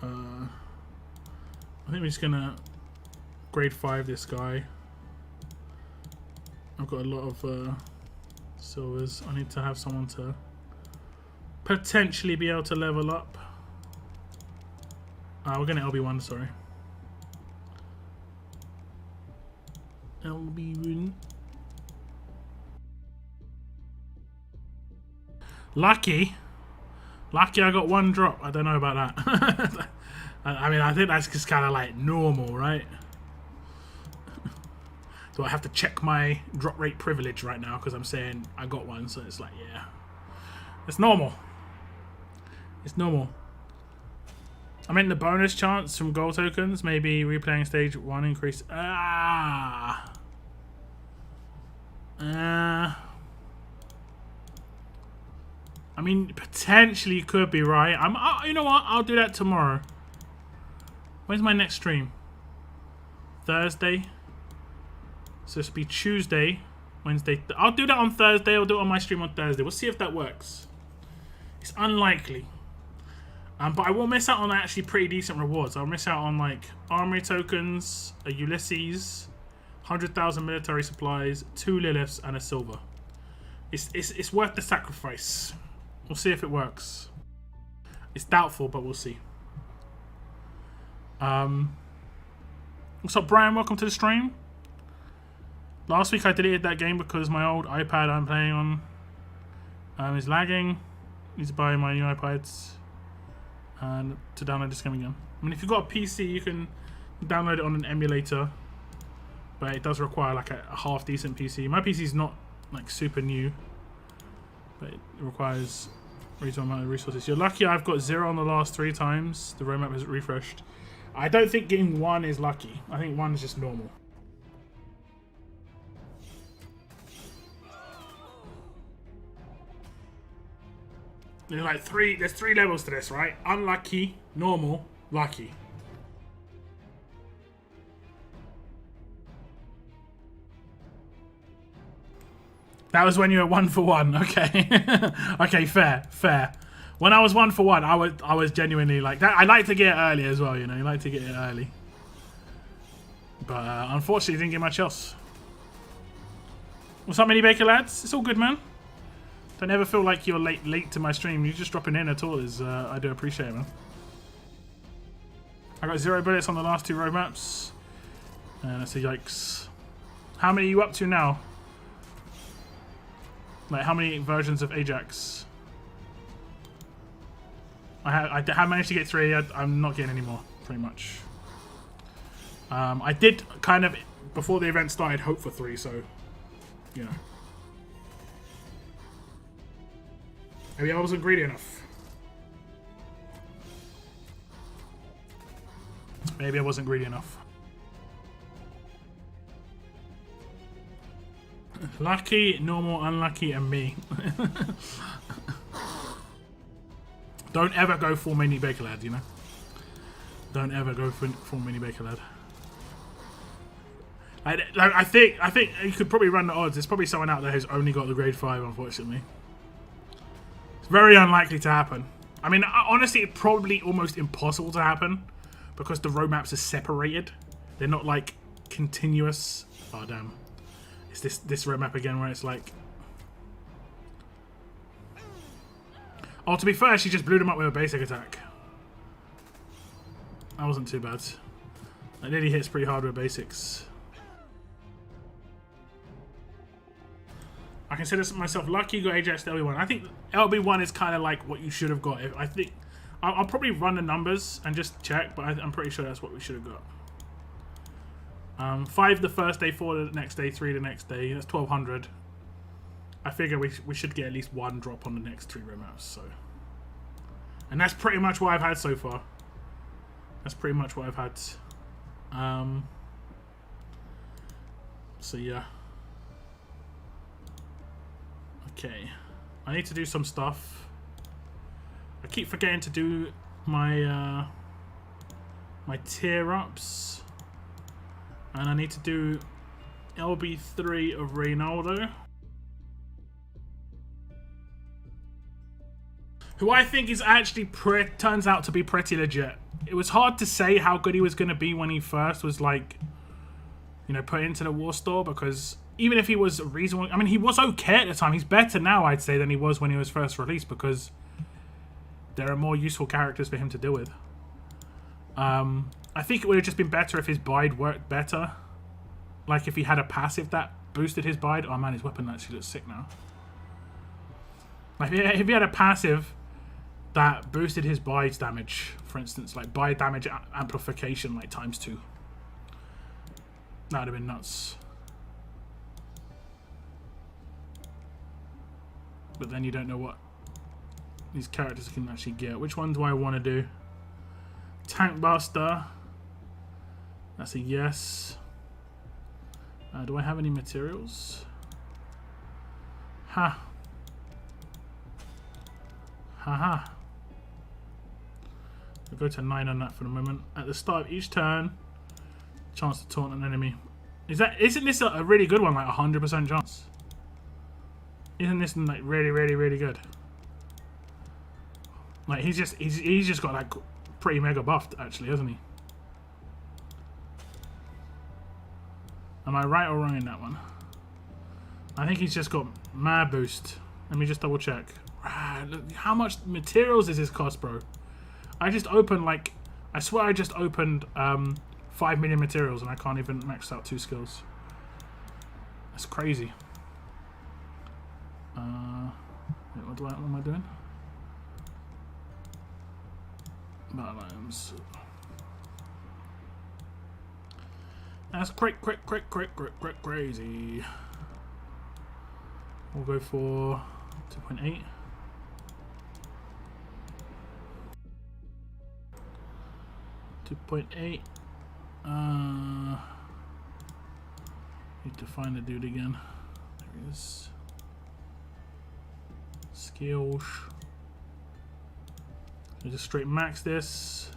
I think we're just gonna grade 5 this guy. I've got a lot of silvers. I need to have someone to potentially be able to level up. We're gonna LB1, sorry. LB1. Lucky I got 1 drop. I don't know about that. I mean, I think that's just kind of like normal, right? So I have to check my drop rate privilege right now because I'm saying I got 1, so it's like, yeah. It's normal. It's normal. I meant the bonus chance from gold tokens, maybe replaying stage 1 increase. I mean, potentially you could be right. You know what? I'll do that tomorrow. When's my next stream? Thursday. So this will be Tuesday, Wednesday. I'll do that on Thursday. I'll do it on my stream on Thursday. We'll see if that works. It's unlikely. But I will miss out on actually pretty decent rewards. I'll miss out on like armory tokens, a Ulysses, 100,000 military supplies, 2 Liliths, and a silver. It's worth the sacrifice. We'll see if it works. It's doubtful, but we'll see. What's up, Brian? Welcome to the stream. Last week I deleted that game because my old iPad I'm playing on is lagging. I need to buy my new iPads and to download this game again. I mean, if you've got a PC, you can download it on an emulator, but it does require like a half decent PC. My PC is not like super new, but it requires a reasonable amount of resources. You're lucky I've got 0 on the last 3 times the roadmap has refreshed. I don't think getting 1 is lucky. I think 1 is just normal. There's like there's 3 levels to this, right? Unlucky, normal, lucky. That was when you were 1 for 1. Okay. Okay, fair. When I was 1 for 1, I was genuinely like that. I like to get it early as well, you know. You like to get it early. But unfortunately, didn't get much else. What's up, Mini Baker lads? It's all good, man. Don't ever feel like you're late to my stream. You just dropping in at all is I do appreciate it, man. I got 0 bullets on the last 2 roadmaps. And that's a yikes. How many are you up to now? Like, how many versions of Ajax? I have managed to get 3. I'm not getting any more, pretty much. I did kind of, before the event started, hope for 3, so, you know. Maybe I wasn't greedy enough. Maybe I wasn't greedy enough. Lucky, normal, unlucky, and me. Don't ever go full Mini Baker lad, you know? Don't ever go full Mini Baker lad. I think you could probably run the odds. There's probably someone out there who's only got the grade 5, unfortunately. Very unlikely to happen. I mean, honestly, it's probably almost impossible to happen because the roadmaps are separated. They're not like continuous. Oh damn! It's this roadmap again where it's like. Oh, to be fair, she just blew them up with a basic attack. That wasn't too bad. That nearly hits pretty hard with basics. I consider myself lucky you got Ajax to LB1. I think LB1 is kind of like what you should have got. I think I'll probably run the numbers and just check, but I'm pretty sure that's what we should have got. 5 the first day, 4 the next day, 3 the next day. That's 1,200. I figure we should get at least 1 drop on the next 3 roadmaps. So, and that's pretty much what I've had so far. That's pretty much what I've had. So yeah. Okay, I need to do some stuff. I keep forgetting to do my my tier ups, and I need to do LB3 of Reynaldo, who I think is actually turns out to be pretty legit. It was hard to say how good he was going to be when he first was like, you know, put into the war store, because even if he was reasonable, I mean, he was okay at the time. He's better now, I'd say, than he was when he was first released, because there are more useful characters for him to deal with. I think it would have just been better if his bide worked better. Like if he had a passive that boosted his bide. Oh man, his weapon actually looks sick now. Like if he had a passive that boosted his bide's damage, for instance, like bide damage amplification like ×2. That would have been nuts. But then you don't know what these characters can actually get. Which one do I want to do? Tankbuster. That's a yes. Do I have any materials? Ha. Ha ha. We'll go to 9 on that for the moment. At the start of each turn, chance to taunt an enemy. Isn't this a really good one? Like 100% chance. Isn't this like really good? Like he's just got like pretty mega buffed actually, hasn't he? Am I right or wrong in that one? I think he's just got mad boost. Let me just double check. Look, how much materials does this cost, bro? I just opened like, I swear I just opened 5 million materials and I can't even max out 2 skills. That's crazy. Wait, what am I doing? Battle items. That's crazy. We'll go for 2.8. Need to find the dude again. There he is. Skills. I just straight max this.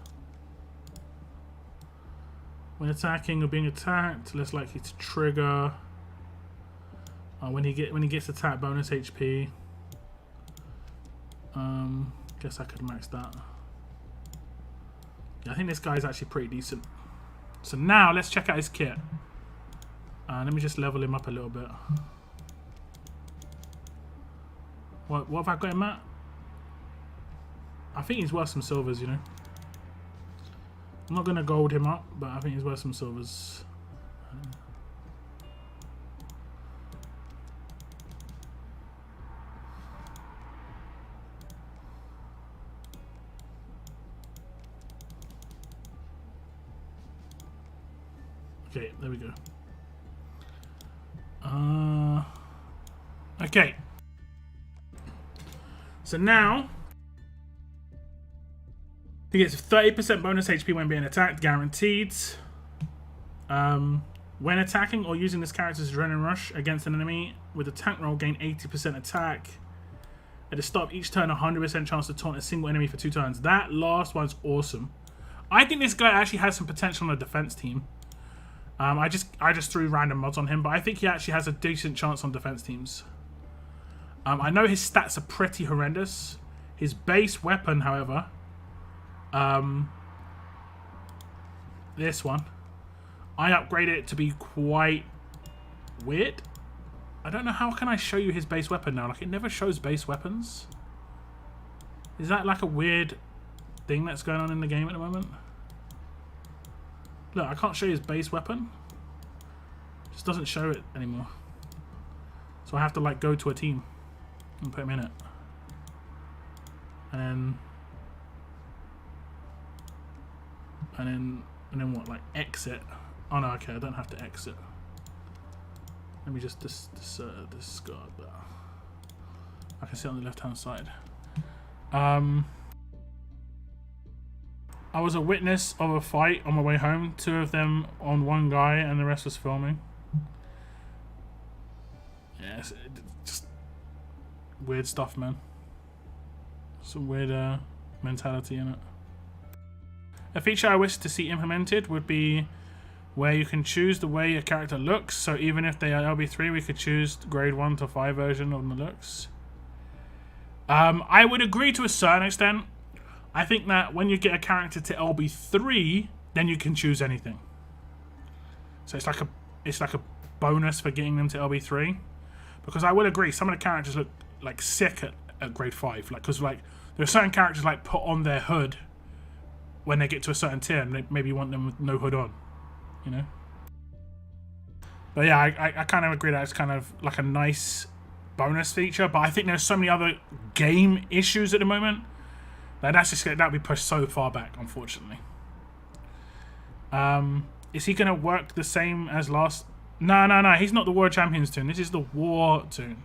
When attacking or being attacked, less likely to trigger. When he gets attacked, bonus HP. Guess I could max that. Yeah, I think this guy's actually pretty decent. So now let's check out his kit. Let me just level him up a little bit. What have I got him at? I think he's worth some silvers, you know. I'm not gonna gold him up, but I think he's worth some silvers. Okay, there we go. Okay. So now he gets 30% bonus HP when being attacked, guaranteed. When attacking or using this character's adrenaline rush against an enemy with a tank roll, gain 80% attack. At the start of each turn, 100% chance to taunt a single enemy for 2 turns. That last one's awesome. I think this guy actually has some potential on the defense team. I just threw random mods on him, but I think he actually has a decent chance on defense teams. I know his stats are pretty horrendous. His base weapon, however, this one, I upgraded it to be quite weird. I don't know, how can I show you his base weapon now? Like, it never shows base weapons. Is that like a weird thing that's going on in the game at the moment? Look, I can't show you his base weapon. It just doesn't show it anymore. So I have to like go to a team and put him in it. And then what, like exit? Oh no, okay, I don't have to exit. Let me just discard that. I can see on the left hand side. I was a witness of a fight on my way home. 2 of them on one guy and the rest was filming. Yeah, it's just weird stuff, man. Some weird mentality in it. A feature I wish to see implemented would be where you can choose the way your character looks. So even if they are LB3, we could choose grade 1 to 5 version of the looks. I would agree to a certain extent. I think that when you get a character to LB3, then you can choose anything. So it's like a bonus for getting them to LB3. Because I will agree, some of the characters look like sick at grade 5. Like, because like there are certain characters like put on their hood when they get to a certain tier, and they maybe want them with no hood on, you know. But yeah, I kind of agree that it's kind of like a nice bonus feature. But I think there's so many other game issues at the moment. That'll be pushed so far back, unfortunately. Is he gonna work the same as last? No. He's not the War Champions tune. This is the War tune.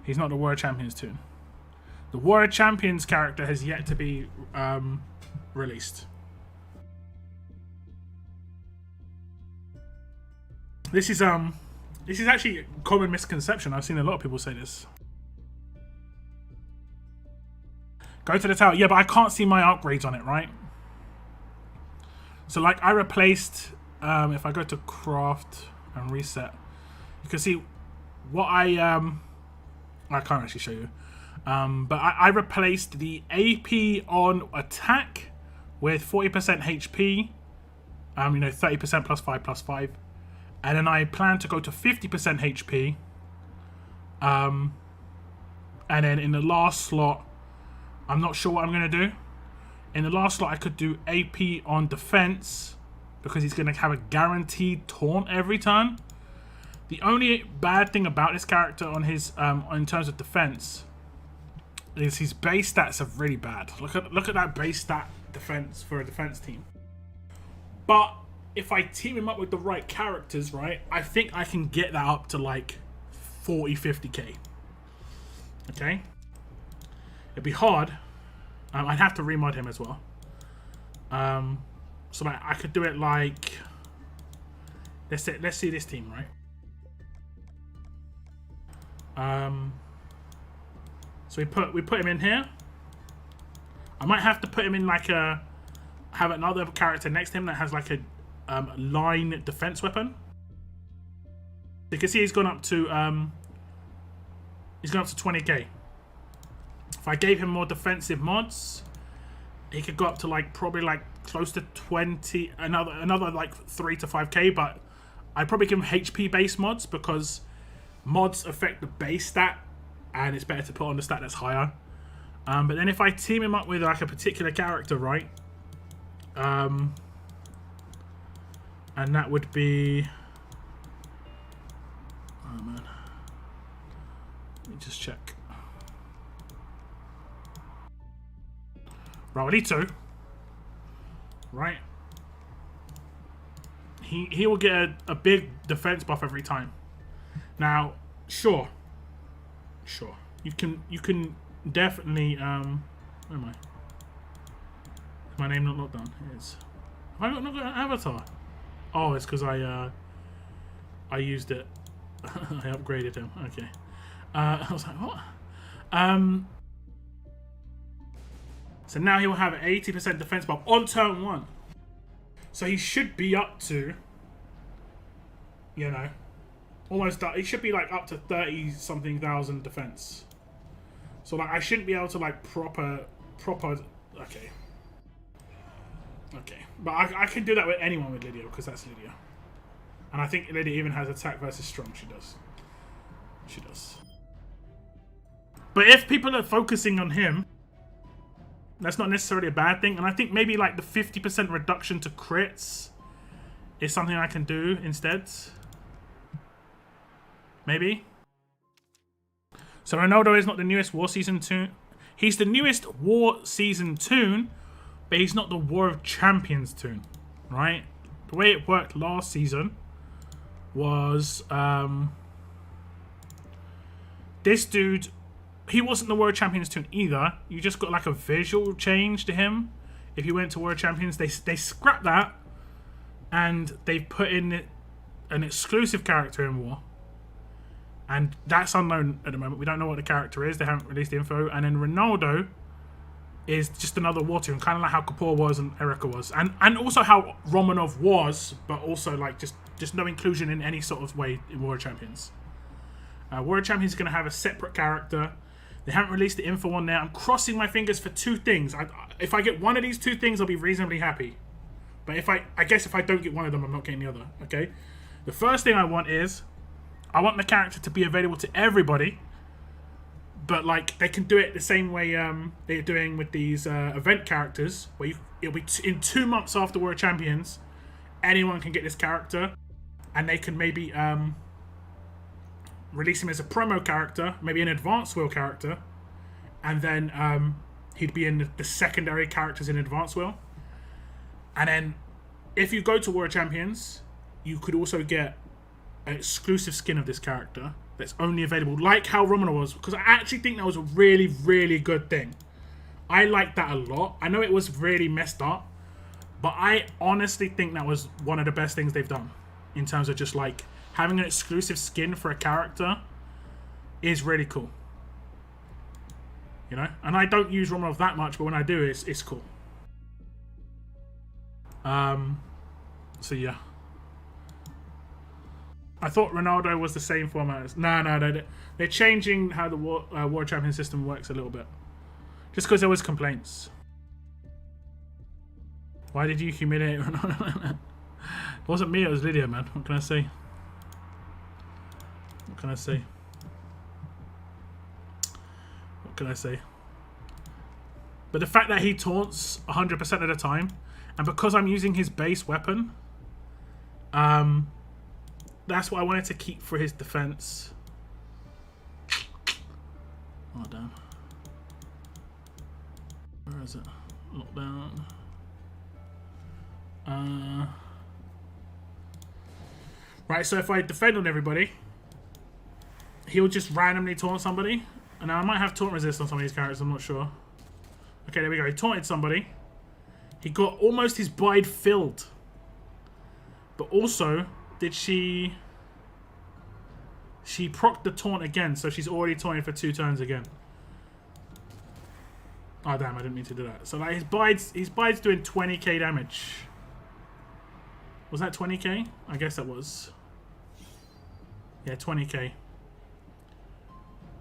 He's not the War Champions tune. The War Champions character has yet to be released. This is actually a common misconception. I've seen a lot of people say this. Go to the tower. Yeah, but I can't see my upgrades on it, right? So like I replaced, if I go to craft and reset, you can see what I can't actually show you. But I replaced the AP on attack with 40% HP. 30% +5 +5. And then I plan to go to 50% HP. And then in the last slot, I'm not sure what I'm going to do. In the last slot, I could do AP on defense because he's going to have a guaranteed taunt every turn. The only bad thing about this character on his in terms of defense is his base stats are really bad. Look at that base stat defense for a defense team. But if I team him up with the right characters, right, I think I can get that up to like 40, 50k. Okay? It'd be hard. I'd have to remod him as well. So like, I could do it like... Let's see this team, right? So we put him in here. I might have to put him in like have another character next to him that has like a line defense weapon. You can see he's gone up to 20k. If I gave him more defensive mods, he could go up to like probably like close to 20, another like 3 to 5k. But I'd probably give him HP based mods because mods affect the base stat, and it's better to put on the stat that's higher. But then if I team him up with like a particular character, right? And that would be... Oh man. Let me just check. Reynaldo, right? He will get a big defense buff every time. Now, sure. You can definitely where am I? Is my name not locked down? It is. Have I not got an avatar? Oh, it's because I used it. I upgraded him. Okay. I was like, what? So now he will have an 80% defense buff on turn 1. So he should be up to, you know, almost that. He should be like up to 30-something thousand defense. So like I shouldn't be able to like proper. Okay. But I can do that with anyone with Lydia because that's Lydia. And I think Lydia even has attack versus strong. She does. But if people are focusing on him, that's not necessarily a bad thing. And I think maybe like the 50% reduction to crits is something I can do instead. Maybe. So Reynaldo is not the newest War Season toon. He's the newest War Season toon, but he's not the War of Champions toon, right? The way it worked last season was this dude, he wasn't the War of Champions toon either. You just got like a visual change to him. If you went to War of Champions, they scrapped that and they put in an exclusive character in War. And that's unknown at the moment. We don't know what the character is. They haven't released the info. And then Reynaldo is just another War toon, kind of like how Kapoor was and Erica was. And also how Romanov was, but also like just no inclusion in any sort of way in War of Champions. War of Champions is going to have a separate character. They haven't released the info on there. I'm crossing my fingers for 2 things. If I get one of these 2 things, I'll be reasonably happy. But I guess if I don't get one of them, I'm not getting the other. Okay. The first thing I want is I want the character to be available to everybody, but like they can do it the same way they're doing with these event characters, where it'll be in 2 months after War of Champions, anyone can get this character, and they can maybe release him as a promo character, maybe an advanced wheel character, and then he'd be in the secondary characters in advanced wheel. And then if you go to War of Champions, you could also get an exclusive skin of this character that's only available, like how Romanov was, because I actually think that was a really, really good thing. I like that a lot. I know it was really messed up, but I honestly think that was one of the best things they've done in terms of just like having an exclusive skin for a character is really cool. You know? And I don't use Romanov that much, but when I do, it's cool. So yeah. I thought Reynaldo was the same format as... No, they're changing how the War Champion system works a little bit. Just because there was complaints. Why did you humiliate Reynaldo? It wasn't me, it was Lydia, man. What can I say? What can I say? What can I say? But the fact that he taunts 100% of the time, and because I'm using his base weapon, that's what I wanted to keep for his defense. Oh, damn. Where is it? Lockdown. Right, so if I defend on everybody, he'll just randomly taunt somebody. And I might have taunt resist on some of these characters, I'm not sure. Okay, there we go. He taunted somebody. He got almost his bide filled. But also, did she procced the taunt again, so she's already taunting for 2 turns again. Oh damn, I didn't mean to do that. So like his bide's doing 20k damage. Was that 20k? I guess that was. Yeah, 20k.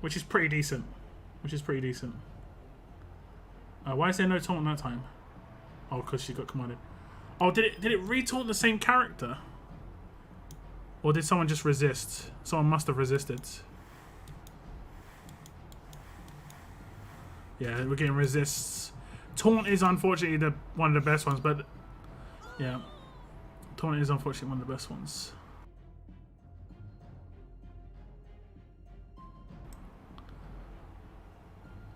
Which is pretty decent. Why is there no taunt that time? Oh, because she got commanded. Oh, did it re-taunt the same character? Or did someone just resist? Someone must have resisted. Yeah, we're getting resists. Taunt is unfortunately one of the best ones, but yeah. Taunt is unfortunately one of the best ones.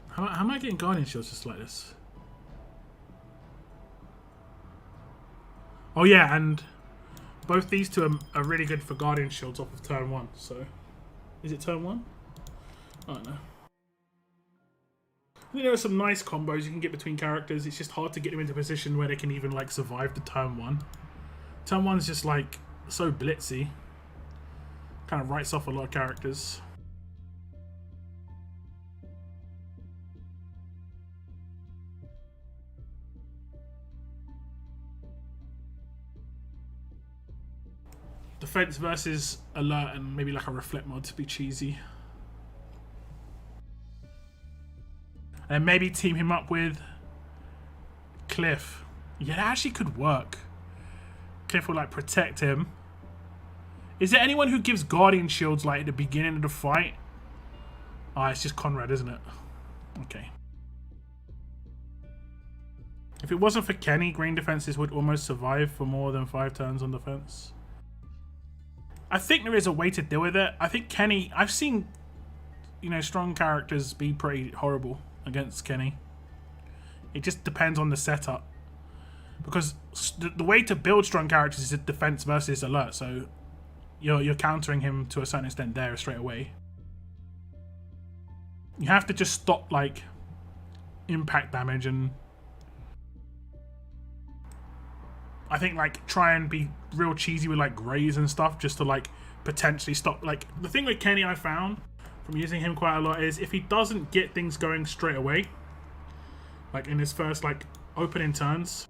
How am I getting Guardian Shields just like this? Oh yeah, and both these two are really good for Guardian Shields off of turn 1, so... Is it turn 1? I don't know. I think there are some nice combos you can get between characters. It's just hard to get them into a position where they can even like survive the turn 1. Turn 1's just like so blitzy. Kind of writes off a lot of characters. Defense versus alert and maybe like a reflect mod to be cheesy. And maybe team him up with Cliff. Yeah, that actually could work. Cliff will like protect him. Is there anyone who gives Guardian Shields like at the beginning of the fight? Oh, it's just Conrad, isn't it? Okay. If it wasn't for Kenny, green defenses would almost survive for more than 5 turns on defense. I think there is a way to deal with it. I think Kenny... I've seen, you know, strong characters be pretty horrible against Kenny. It just depends on the setup. Because the way to build strong characters is defense versus alert. So you're countering him to a certain extent there straight away. You have to just stop, like, impact damage and... I think, like, try and be real cheesy with, like, grays and stuff just to, like, potentially stop. Like, the thing with Kenny I found from using him quite a lot is if he doesn't get things going straight away, like, in his first, like, opening turns,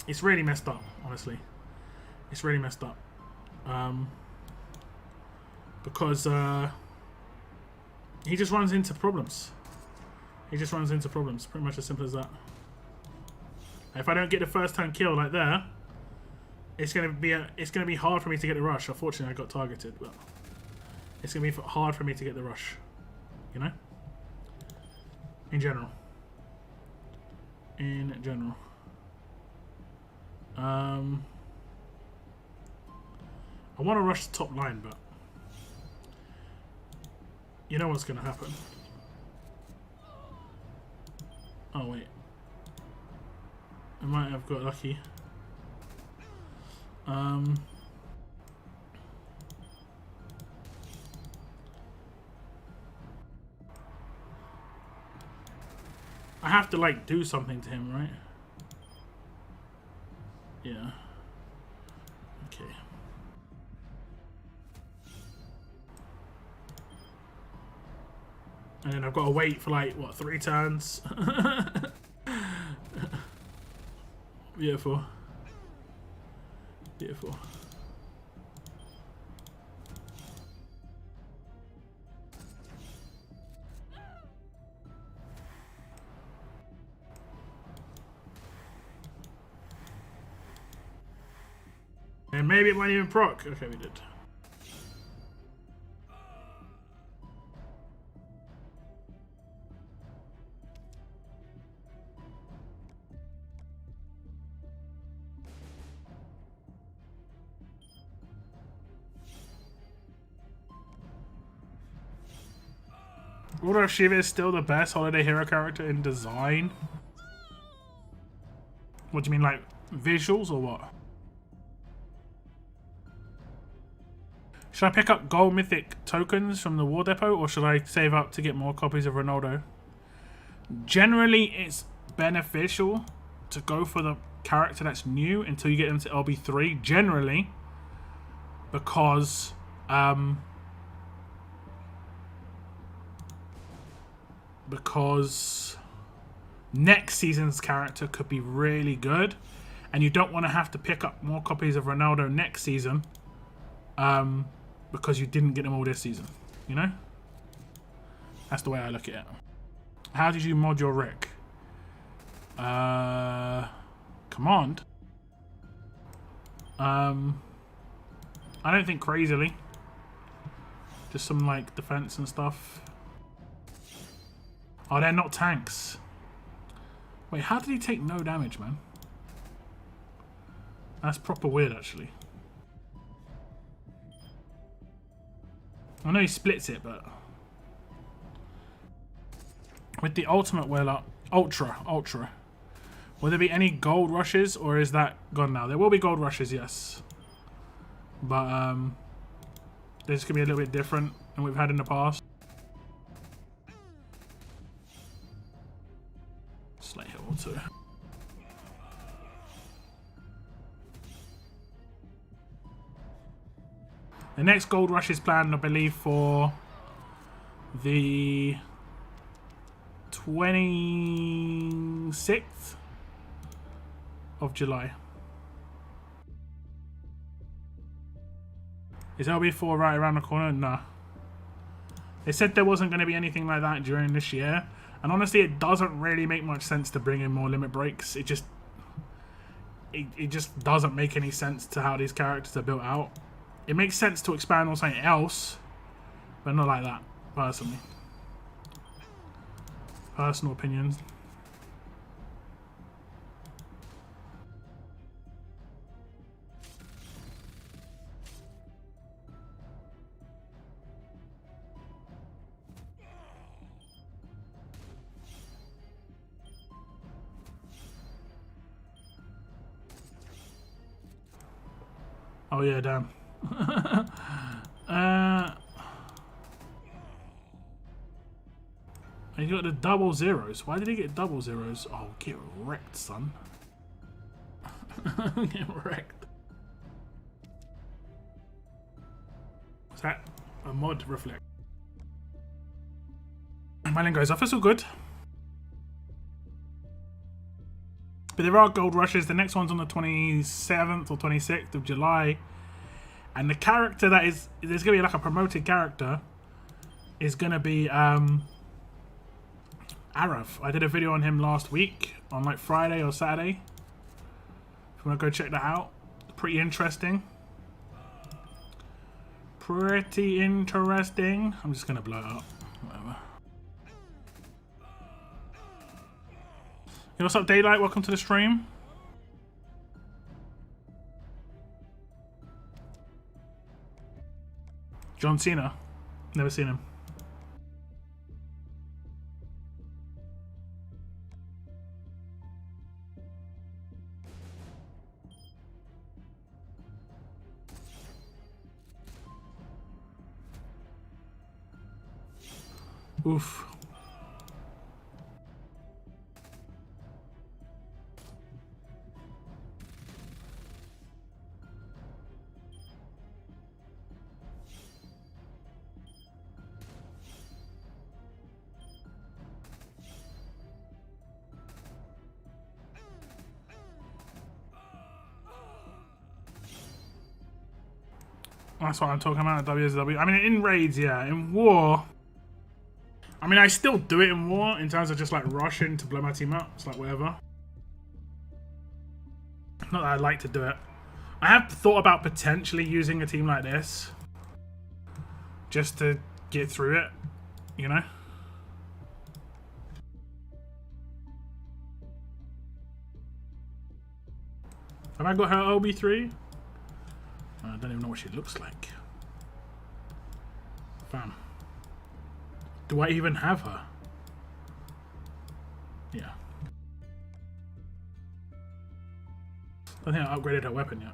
it's really messed up, honestly. It's really messed up. Because, he just runs into problems. He just runs into problems. Pretty much as simple as that. If I don't get the first turn kill like there, it's gonna be hard for me to get the rush. Unfortunately, I got targeted, but it's gonna be hard for me to get the rush. You know, in general. I want to rush the top line, but you know what's gonna happen. Oh wait. I might have got lucky. I have to like do something to him, right? Yeah. Okay. And then I've got to wait for like, what, 3 turns? Beautiful. Beautiful. And maybe it won't even proc. Okay, we did. Although Shiva is still the best holiday hero character in design. What do you mean, like visuals or what? Should I pick up gold mythic tokens from the war depot, or should I save up to get more copies of Reynaldo? Generally, it's beneficial to go for the character that's new until you get them to LB3. Generally, because next season's character could be really good, and you don't want to have to pick up more copies of Reynaldo next season. Because you didn't get them all this season, you know? That's the way I look at it. How did you mod your Rick? Command? I don't think crazily. Just some like defense and stuff. Oh, they're not tanks. Wait, how did he take no damage, man? That's proper weird, actually. I know he splits it, but with the ultimate wheel ultra, will there be any gold rushes, or is that gone now? There will be gold rushes, yes, but this could be a little bit different than we've had in the past. Slate Hill too. The next gold rush is planned, I believe, for the 26th of July. Is LB4 right around the corner? Nah. They said there wasn't going to be anything like that during this year. And honestly, it doesn't really make much sense to bring in more limit breaks. It just doesn't make any sense to how these characters are built out. It makes sense to expand on something else, but not like that, personally. Personal opinions. Oh yeah, damn. He got the double zeros. Why did he get double zeros? Oh, get wrecked, son. Get wrecked. What's that? A mod reflect. Mine goes off. It's all good. But there are gold rushes. The next one's on the 27th or 26th of July. And the character that is... There's going to be like a promoted character. Is going to be... Arav. I did a video on him last week. On like Friday or Saturday. If you want to go check that out. Pretty interesting. Pretty interesting. I'm just going to blow it up. Whatever. Yo, what's up, Daylight? Welcome to the stream. John Cena. Never seen him. Oof. That's what I'm talking about at WSW. I mean, in raids, yeah. In war, I mean, I still do it in war in terms of just like rushing to blow my team up. It's like whatever. Not that I'd like to do it. I have thought about potentially using a team like this just to get through it, you know? Have I got her OB3? I don't even know what she looks like. Fam. Do I even have her? Yeah. I don't think I upgraded her weapon yet.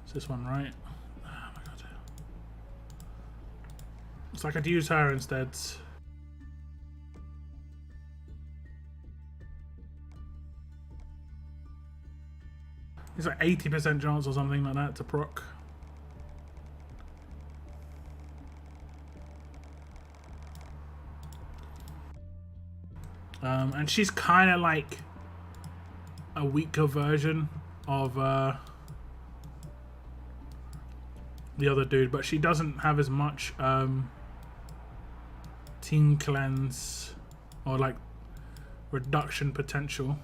Is this one right? Oh my god. It's like I'd use her instead. It's like 80% chance or something like that to proc. And she's kind of like a weaker version of the other dude, but she doesn't have as much team cleanse or like reduction potential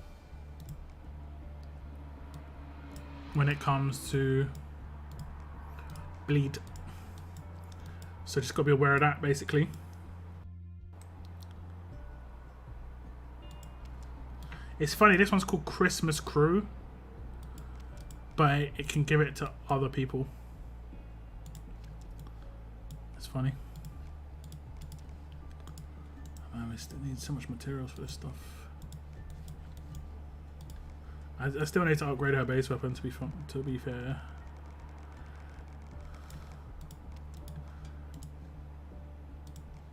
when it comes to bleed. So just gotta be aware of that basically. It's funny, this one's called Christmas Crew, but it can give it to other people. It's funny. Man, we still need so much materials for this stuff. I still need to upgrade her base weapon to be fair.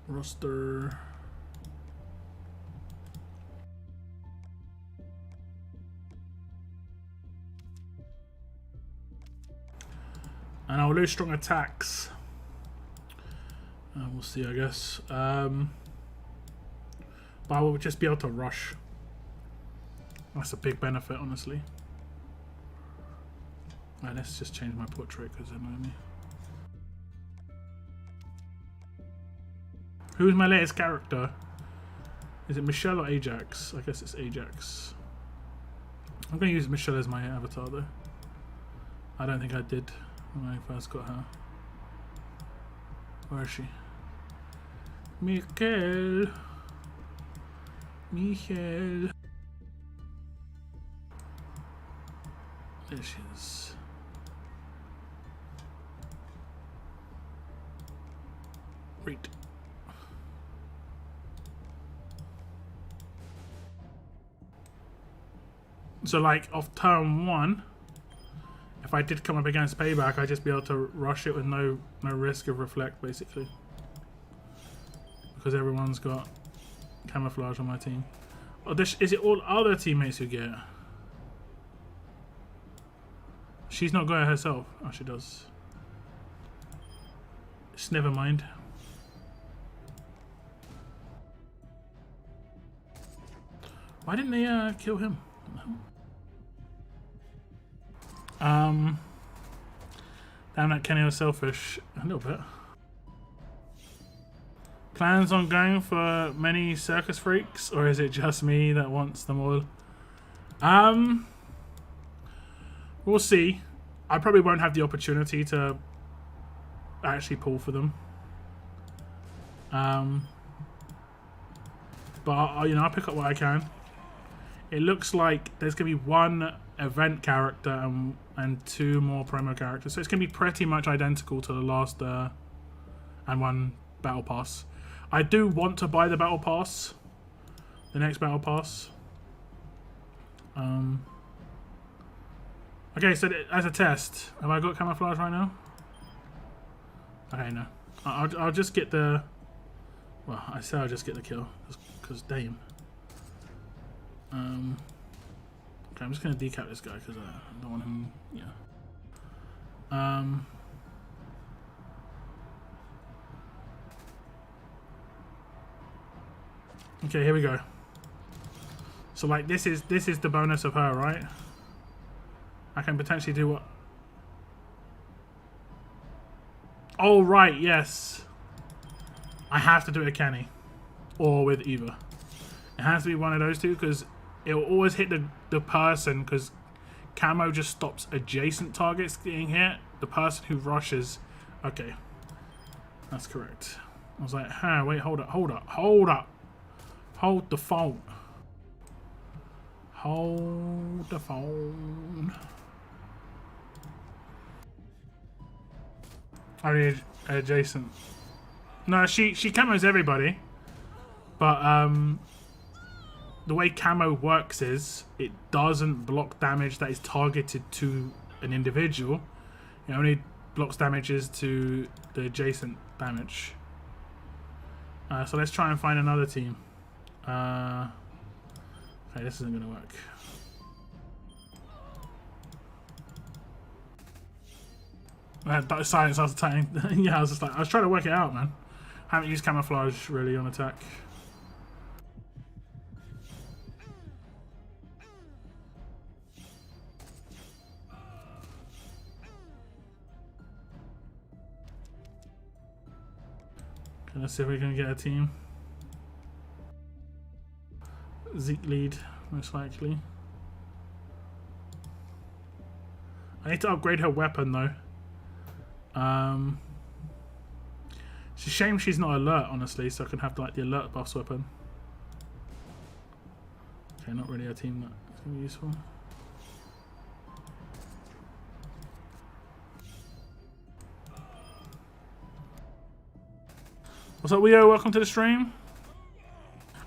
Roster. And I'll lose strong attacks. We'll see, I guess. But I will just be able to rush. That's a big benefit, honestly. Right, let's just change my portrait because they annoy me. Who's my latest character? Is it Michelle or Ajax? I guess it's Ajax. I'm going to use Michelle as my avatar though. I don't think I did when I first got her. Where is she? Michelle. Michelle. There she is. Right. So like off turn 1, if I did come up against Payback, I'd just be able to rush it with no risk of reflect basically. Because everyone's got camouflage on my team. Oh, is it all other teammates who get it? She's not got it herself. Oh, she does. Just never mind. Why didn't they kill him? Damn, that Kenny was selfish. A little bit. Plans on going for many circus freaks, or is it just me that wants them all? We'll see. I probably won't have the opportunity to actually pull for them. But I'll pick up what I can. It looks like there's gonna be one event character and 2 more promo characters, so it's gonna be pretty much identical to the last and one battle pass. I do want to buy the battle pass, the next battle pass. Okay, so as a test, have I got camouflage right now? Okay, no. I'll just get the. Well, I say I'll just get the kill, because damn. Okay, I'm just gonna decap this guy because I don't want him. Yeah. Okay, here we go. So like this is the bonus of her, right? I can potentially do what? Oh right, yes. I have to do it with Kenny or with Eva. It has to be one of those two because it will always hit the person because camo just stops adjacent targets getting hit. The person who rushes. Okay, that's correct. I was like, huh, wait, hold up. Hold the phone. Hold the phone. I need adjacent. No, she camos everybody. But the way camo works is it doesn't block damage that is targeted to an individual. It only blocks damages to the adjacent damage. So let's try and find another team. Okay, this isn't going to work. That silence after time. Yeah, I was trying to work it out, man. Haven't used camouflage really on attack. Okay, let's see if we can get a team. Zeke lead, most likely. I need to upgrade her weapon though. It's a shame she's not alert, honestly, so I can have like the alert buffs weapon. Okay, not really a team that's gonna be useful. What's up, Leo? Welcome to the stream.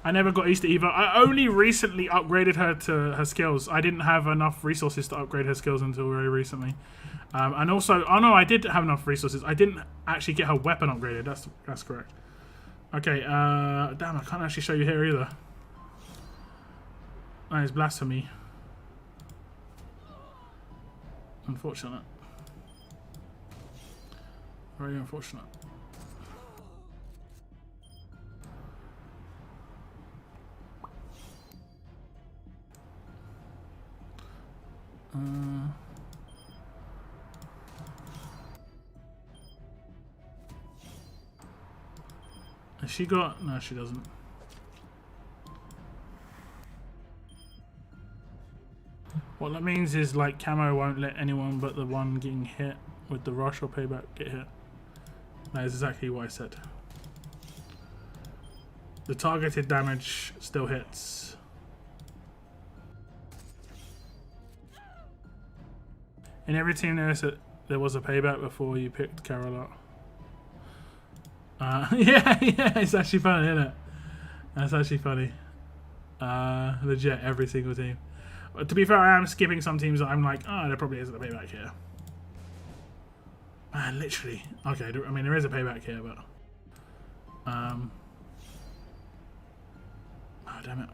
I never got used to Eva. I only recently upgraded her to her skills. I didn't have enough resources to upgrade her skills until very recently. And also, oh no, I did have enough resources. I didn't actually get her weapon upgraded. That's correct. Okay, damn, I can't actually show you here either. That is blasphemy. Unfortunate. Very unfortunate. Has she got... No, she doesn't. What that means is like camo won't let anyone but the one getting hit with the rush or payback get hit. That is exactly what I said. The targeted damage still hits. In every team there was a payback before you picked Carol up. Yeah, it's actually funny, isn't it? That's actually funny. Legit, every single team. But to be fair, I am skipping some teams that I'm like, oh, there probably isn't a payback here. Man, literally. Okay, I mean, there is a payback here, but... Oh, damn it.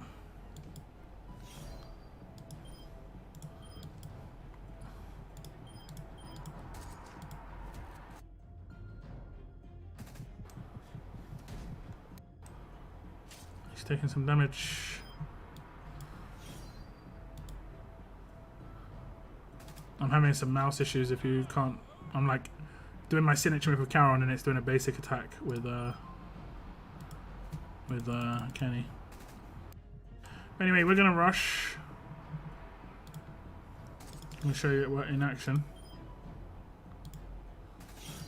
He's taking some damage. I'm having some mouse issues if you can't... I'm like doing my signature move with Carol and it's doing a basic attack with Kenny. Anyway, we're gonna rush. Let me show you it in action.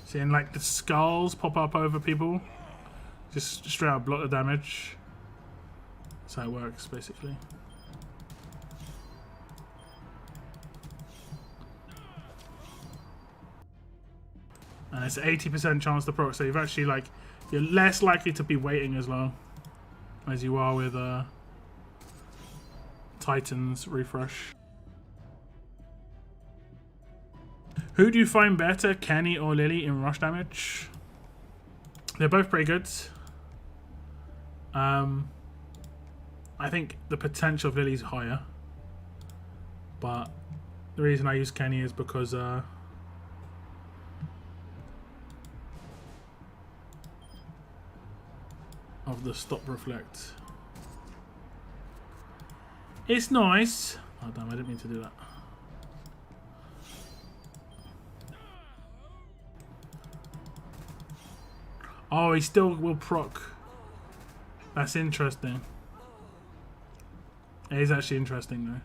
Seeing like the skulls pop up over people. Just straight out block the damage. That's how it works, basically. And it's 80% chance to proc, so you've actually like, you're less likely to be waiting as long as you are with Titan's refresh. Who do you find better, Kenny or Lily, in rush damage? They're both pretty good. I think the potential of Lily's higher, but the reason I use Kenny is because of the stop reflect. It's nice. Oh damn, I didn't mean to do that. Oh, he still will proc. That's interesting. It is actually interesting though.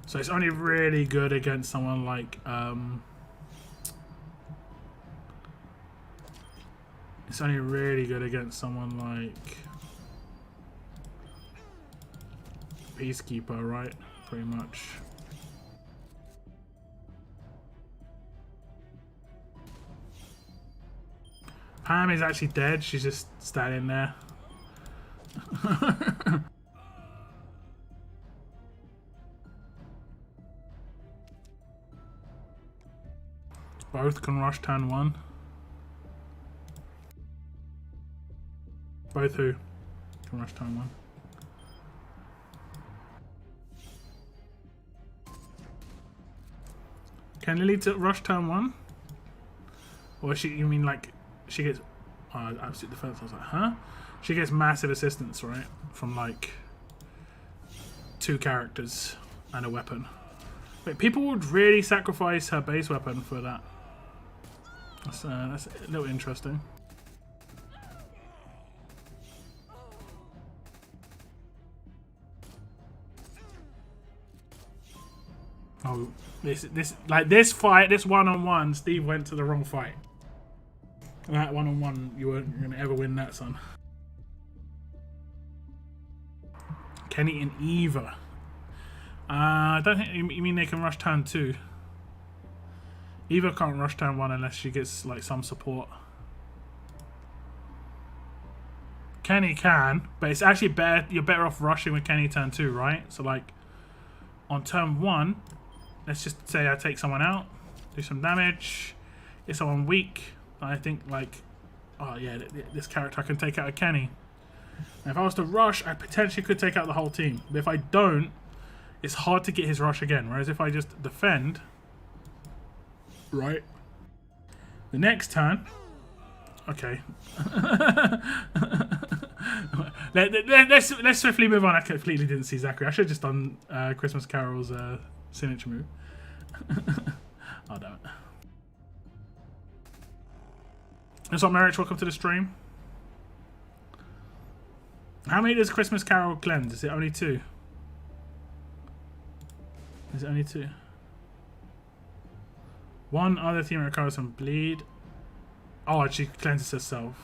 So it's only really good against someone like it's only really good against someone like Peacekeeper, right? Pretty much. Pam is actually dead. She's just standing there. Both can rush turn 1. Both who can rush turn 1. Can Lily rush turn 1? Or she? You mean like she gets absolute defense? I was like, huh? She gets massive assistance, right? From like 2 characters and a weapon. But people would really sacrifice her base weapon for that. That's a little interesting. Oh, this fight, this one-on-one, Steve went to the wrong fight. That one-on-one, you weren't gonna ever win that, son. Kenny and Eva. I don't think you mean they can rush turn 2. Eva can't rush turn 1 unless she gets like some support. Kenny can, but it's actually better. You're better off rushing with Kenny turn 2, right? So like on turn 1, let's just say I take someone out, do some damage, get someone weak. I think like, oh yeah, this character I can take out a Kenny. And if I was to rush, I potentially could take out the whole team. But if I don't, it's hard to get his rush again. Whereas if I just defend, right, the next turn, okay. let's swiftly move on. I completely didn't see Zachary. I should have just done Christmas Carol's signature move. Oh damn it. What's up, Mirage? Welcome to the stream. How many does Christmas Carol cleanse? Is it only 2? Is it only 2? One other team recovers from bleed. Oh, she cleanses herself.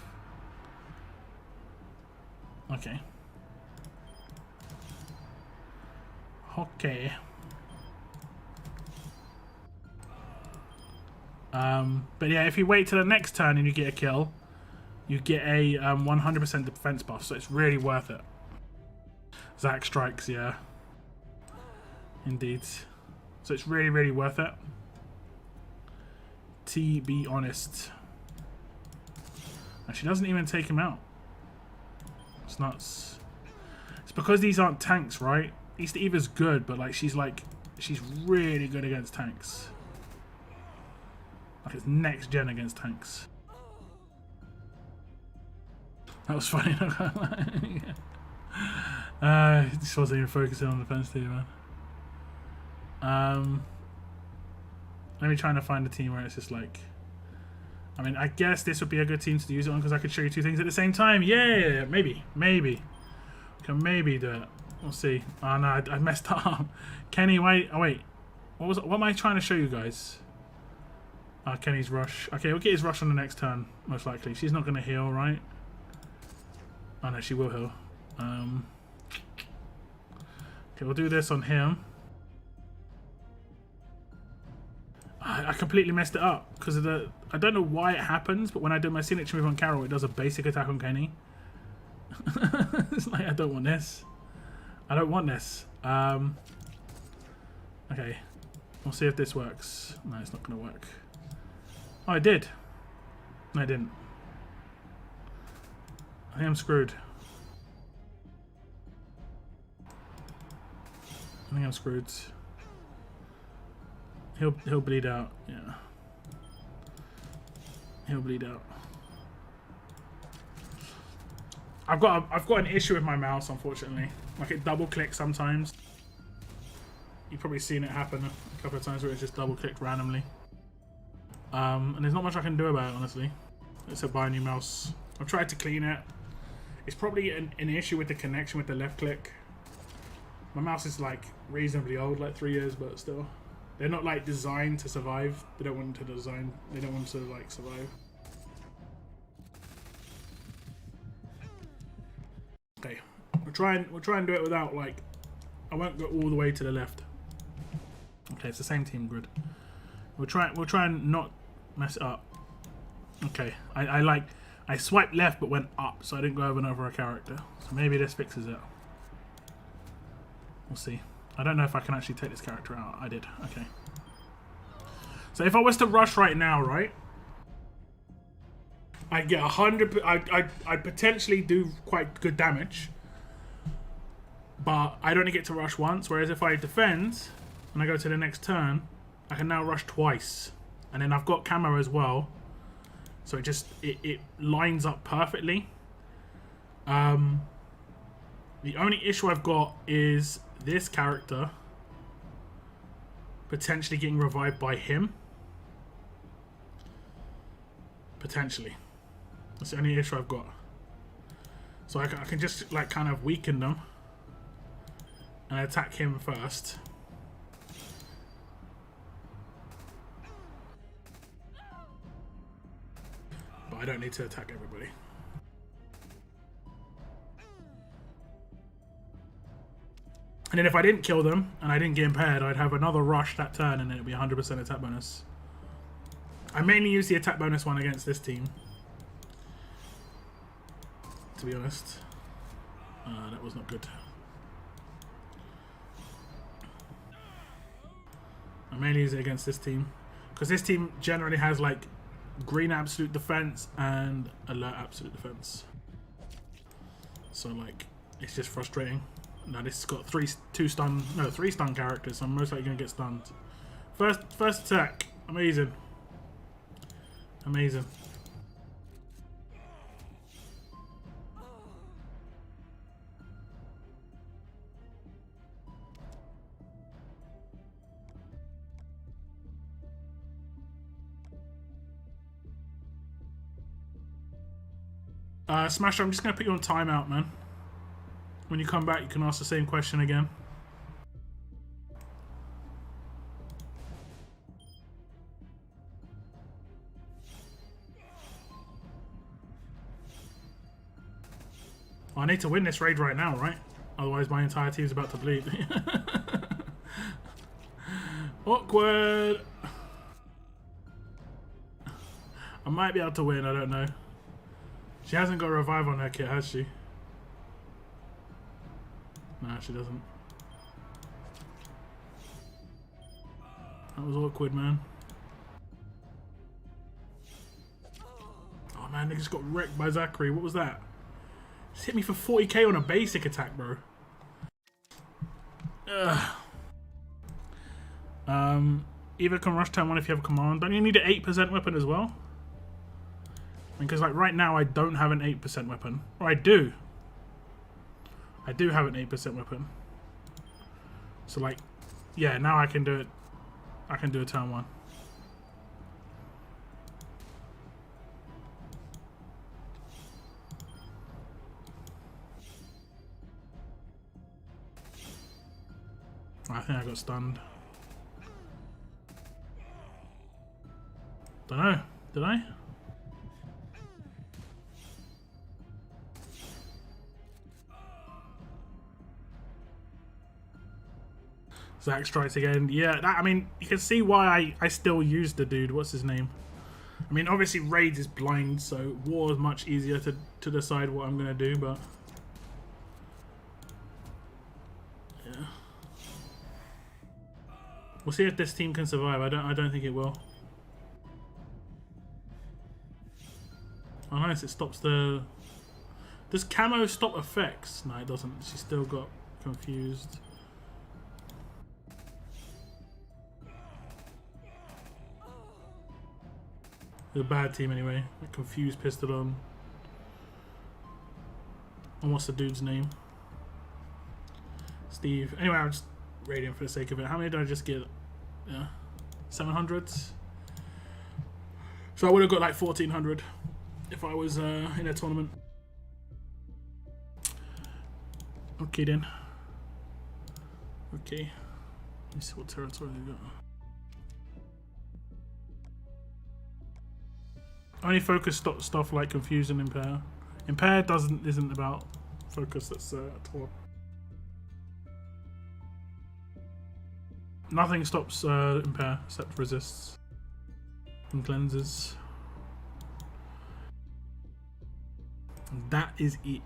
Okay. Okay. But yeah, if you wait till the next turn and you get a kill, you get a 100% defense buff, so it's really worth it. Zach strikes, yeah. Indeed. So it's really, really worth it. To be honest. And she doesn't even take him out. It's nuts. It's because these aren't tanks, right? East Eva's good, but like she's really good against tanks. Like it's next gen against tanks. That was funny. Just wasn't even focusing on the defense team, man. Let me try and find a team where it's just like, I mean, I guess this would be a good team to use it on because I could show you 2 things at the same time. Yeah, maybe. We can maybe do it. We'll see. Oh no, I messed up. Kenny, wait. Oh wait. What am I trying to show you guys? Kenny's rush. Okay, we'll get his rush on the next turn, most likely. She's not going to heal, right? Oh no, she will heal. Okay, we'll do this on him. I completely messed it up because of the. I don't know why it happens, but when I do my signature move on Carol, it does a basic attack on Kenny. It's like I don't want this. I don't want this. Okay, we'll see if this works. No, it's not going to work. Oh, it did. No, it didn't. I think I'm screwed. I think I'm screwed. He'll bleed out. Yeah. He'll bleed out. I've got an issue with my mouse, unfortunately. Like it double clicks sometimes. You've probably seen it happen a couple of times where it's just double clicked randomly. And there's not much I can do about it, honestly. Except buy a new mouse. I've tried to clean it. It's probably an issue with the connection with the left click. My mouse is like reasonably old, like 3 years, but still. They're not like designed to survive. They don't want to design. They don't want to like survive. Okay, we'll try and do it without like. I won't go all the way to the left. Okay, it's the same team grid. We'll try and not mess it up. Okay, I swiped left but went up, so I didn't go over and over a character. So maybe this fixes it. We'll see. I don't know if I can actually take this character out. I did. Okay. So if I was to rush right now, right? I'd get 100. I'd potentially do quite good damage, but I'd only get to rush once. Whereas if I defend and I go to the next turn, I can now rush twice, and then I've got camo as well, so it lines up perfectly. The only issue I've got is this character potentially getting revived by him. Potentially. That's the only issue I've got. So I can just like kind of weaken them and attack him first. But I don't need to attack everybody. And then if I didn't kill them and I didn't get impaired, I'd have another rush that turn and then it'd be 100% attack bonus. I mainly use the attack bonus one against this team, to be honest. That was not good. I mainly use it against this team because this team generally has like green absolute defense and alert absolute defense. So like it's just frustrating. Now this has got three stun characters, so I'm most likely gonna get stunned. First attack, amazing. Amazing. Smasher, I'm just gonna put you on timeout, man. When you come back, you can ask the same question again. I need to win this raid right now, right? Otherwise my entire team's about to bleed. Awkward. I might be able to win, I don't know. She hasn't got a revive on her kit, has she? Nah, she doesn't. That was awkward, man. Oh man, they just got wrecked by Zachary. What was that? Just hit me for 40k on a basic attack, bro. Ugh. Either can rush turn 1 if you have a command. Don't you need an 8% weapon as well? Because like right now I don't have an 8% weapon. Or I do. I do have an 8% weapon. So like, yeah, now I can do it. I can do a turn 1. I think I got stunned. Don't know. Did I? Zach strikes again. Yeah, I mean, you can see why I still use the dude. What's his name? I mean, obviously Raids is blind, so War is much easier to decide what I'm going to do, but... yeah. We'll see if this team can survive. I don't think it will. Oh nice, it stops the... Does camo stop effects? No, it doesn't. She still got confused. It's a bad team anyway. A confused pistol on. And what's the dude's name? Steve. Anyway, I'm just raiding for the sake of it. How many did I just get? Yeah, 700. So I would have got like 1400 if I was in a tournament. Okay then. Okay. Let me see what territory they got. Only focus stuff like confuse and impair. Impair isn't about focus. That's at all. Nothing stops impair except resists and cleanses. And that is it.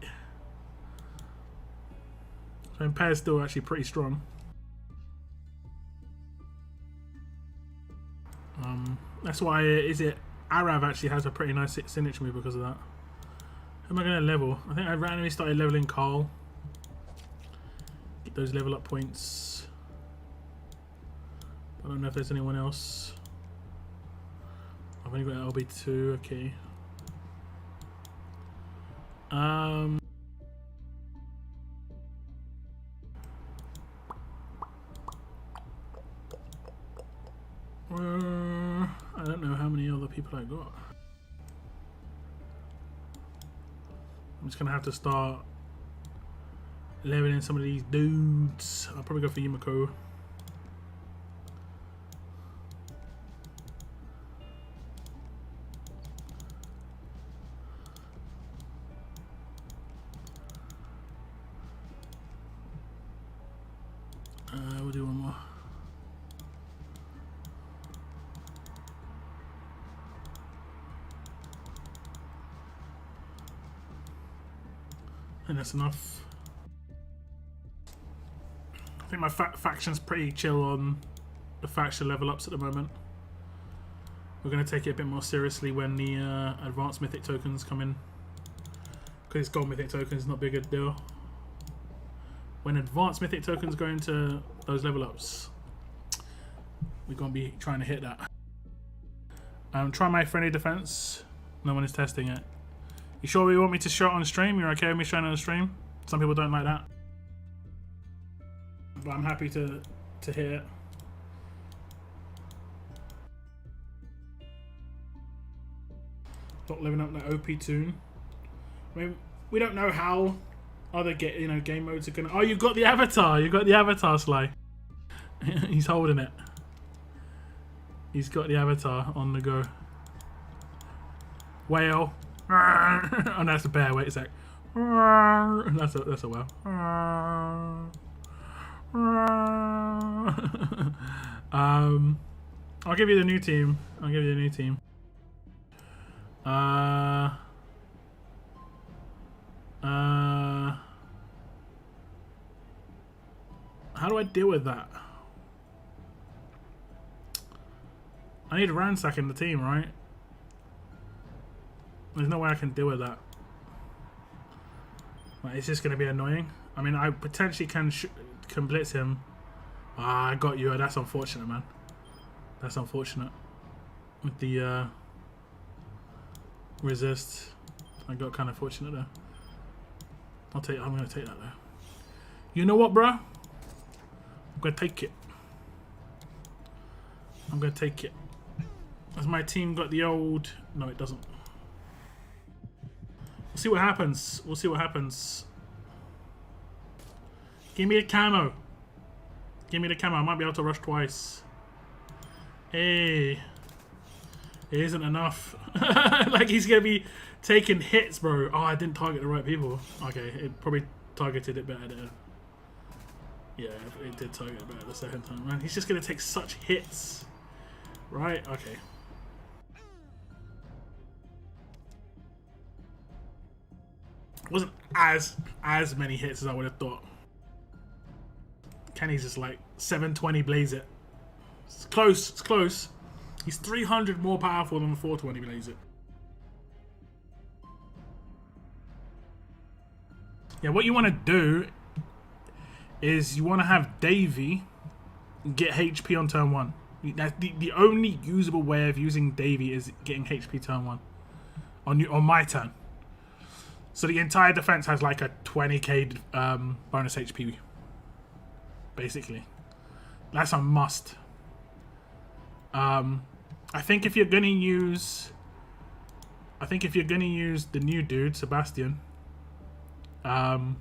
So impair is still actually pretty strong. That's why Arav actually has a pretty nice signature move because of that. Who am I going to level? I think I randomly started leveling Carl. Get those level up points. I don't know if there's anyone else. I've only got LB2, okay. I don't know how many other people I got. I'm just gonna have to start leveling some of these dudes. I'll probably go for Yumiko. We'll do one more. And that's enough. I think my faction's pretty chill on the faction level ups at the moment. We're going to take it a bit more seriously when the advanced mythic tokens come in. Because it's gold mythic tokens, not big a deal. When advanced mythic tokens go into those level ups, we're going to be trying to hit that. Try my friendly defense. No one is testing it. You sure you want me to show it on stream? You're okay with me showing it on stream? Some people don't like that. But I'm happy to hit it. Not living up that OP tune. I mean, we don't know how other game modes are gonna. Oh, you've got the avatar. You've got the avatar, Sly. He's holding it. He's got the avatar on the go. Whale. Oh, that's a bear. Wait a sec. That's a whale. I'll give you the new team. I'll give you the new team. How do I deal with that? I need a ransack in the team, right? There's no way I can deal with that. Like, it's just going to be annoying. I mean, I potentially can blitz him. Ah, I got you. That's unfortunate, man. That's unfortunate. With the resist, I got kind of fortunate there. I'm going to take that there. You know what, bruh? I'm going to take it. I'm going to take it. Has my team got the old... No, it doesn't. We'll see what happens. We'll see what happens. Give me the camo. Give me the camo. I might be able to rush twice. Hey. It isn't enough. Like, he's going to be taking hits, bro. Oh, I didn't target the right people. Okay, it probably targeted it better there. Yeah, it did target it better the second time. Man, he's just going to take such hits. Right? Okay. Wasn't as many hits as I would have thought. Kenny's just like 720 blaze it. It's close. It's close. He's 300 more powerful than the 420 blaze it. Yeah, what you want to do is you want to have Davey get HP on turn 1. That's the only usable way of using Davey is getting HP turn 1 on my turn. So the entire defense has like a 20k bonus HP. Basically. That's a must. I think if you're gonna use the new dude, Sebastian, the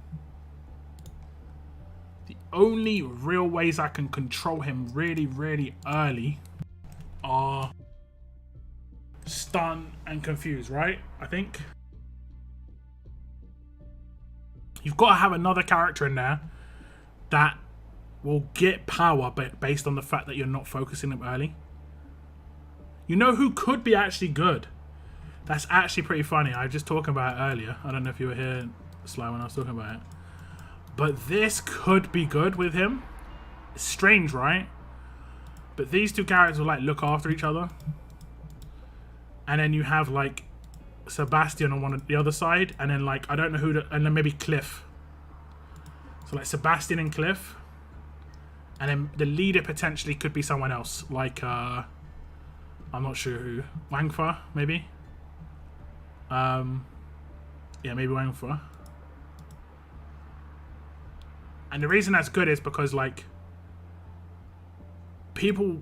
only real ways I can control him really, really early are stun and confuse, right? I think. You've got to have another character in there that will get power but based on the fact that you're not focusing them early. You know who could be actually good? That's actually pretty funny. I was just talking about it earlier. I don't know if you were here, Sly, when I was talking about it. But this could be good with him. It's strange, right? But these two characters will like look after each other. And then you have like Sebastian on one of the other side, and then like I don't know who to, and then maybe Cliff. So like Sebastian and Cliff. And then the leader potentially could be someone else. Like I'm not sure who. Wangfa, maybe? Yeah, maybe Wangfa. And the reason that's good is because like people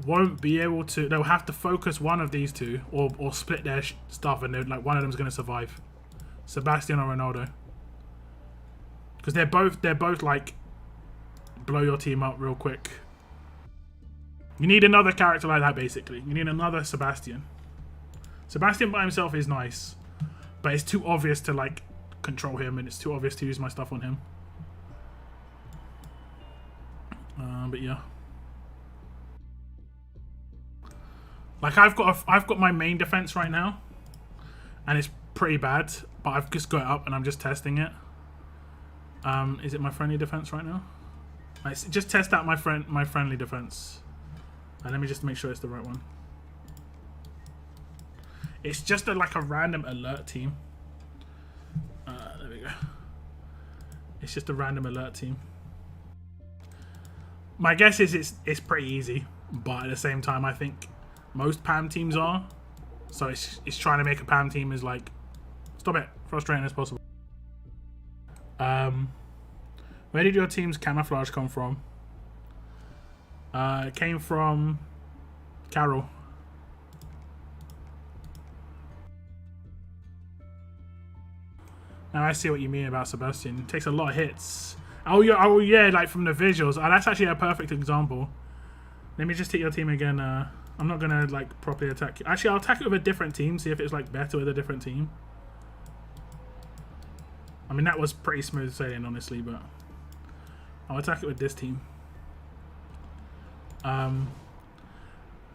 won't be able to, they'll have to focus one of these two or split their stuff, and like one of them's going to survive. Sebastian or Reynaldo. Because they're both like blow your team up real quick. You need another character like that, basically. You need another Sebastian. Sebastian by himself is nice, but it's too obvious to like control him, and it's too obvious to use my stuff on him. But yeah. Like I've got my main defense right now, and it's pretty bad, but I've just got it up and I'm just testing it. Is it my friendly defense right now? Right, just test out my friendly defense. Let me just make sure it's the right one. It's just like a random alert team. There we go. It's just a random alert team. My guess is it's pretty easy, but at the same time, I think most PAM teams are. So it's trying to make a PAM team as like, stop it, frustrating as possible. Where did your team's camouflage come from? It came from Carol. Now I see what you mean about Sebastian. It takes a lot of hits. Oh yeah, like from the visuals. Oh, that's actually a perfect example. Let me just hit your team again. I'm not gonna like properly attack you. Actually, I'll attack it with a different team. See if it's like better with a different team. I mean, that was pretty smooth sailing, honestly, but I'll attack it with this team.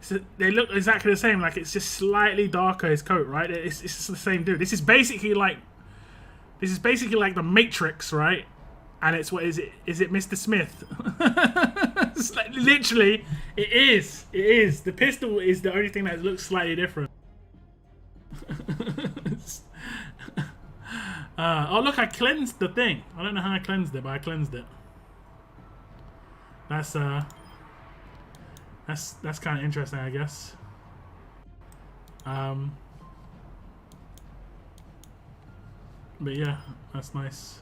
So they look exactly the same. Like it's just slightly darker his coat, right? It's just the same dude. This is basically like the Matrix, right? And it's what is it? Is it Mr. Smith? It's like, literally, it is. It is. The pistol is the only thing that looks slightly different. Oh look, I cleansed the thing. I don't know how I cleansed it, but I cleansed it. That's kind of interesting, I guess. But yeah, that's nice.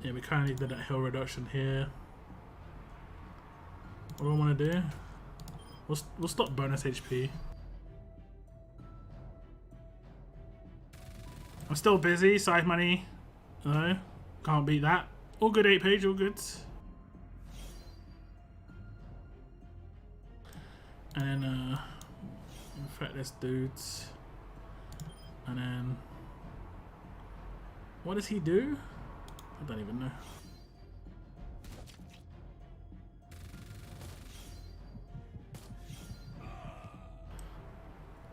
Yeah, we kind of did that hill reduction here. What do I want to do? We'll stop bonus HP. I'm still busy. Side money. No, can't beat that. All good, 8 page. All good. And then infect this dudes. And then what does he do? I don't even know.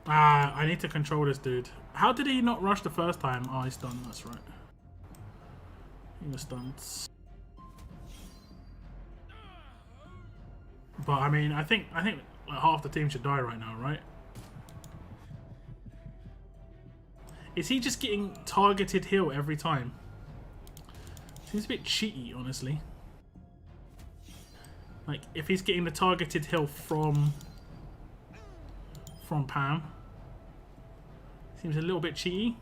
I need to control this dude. How did he not rush the first time? Oh, he's stunned. That's right. He was stunned. But I mean, I think like half the team should die right now, right? Is he just getting targeted heal every time? Seems a bit cheaty, honestly. Like, if he's getting the targeted heal from Pam, seems a little bit cheaty.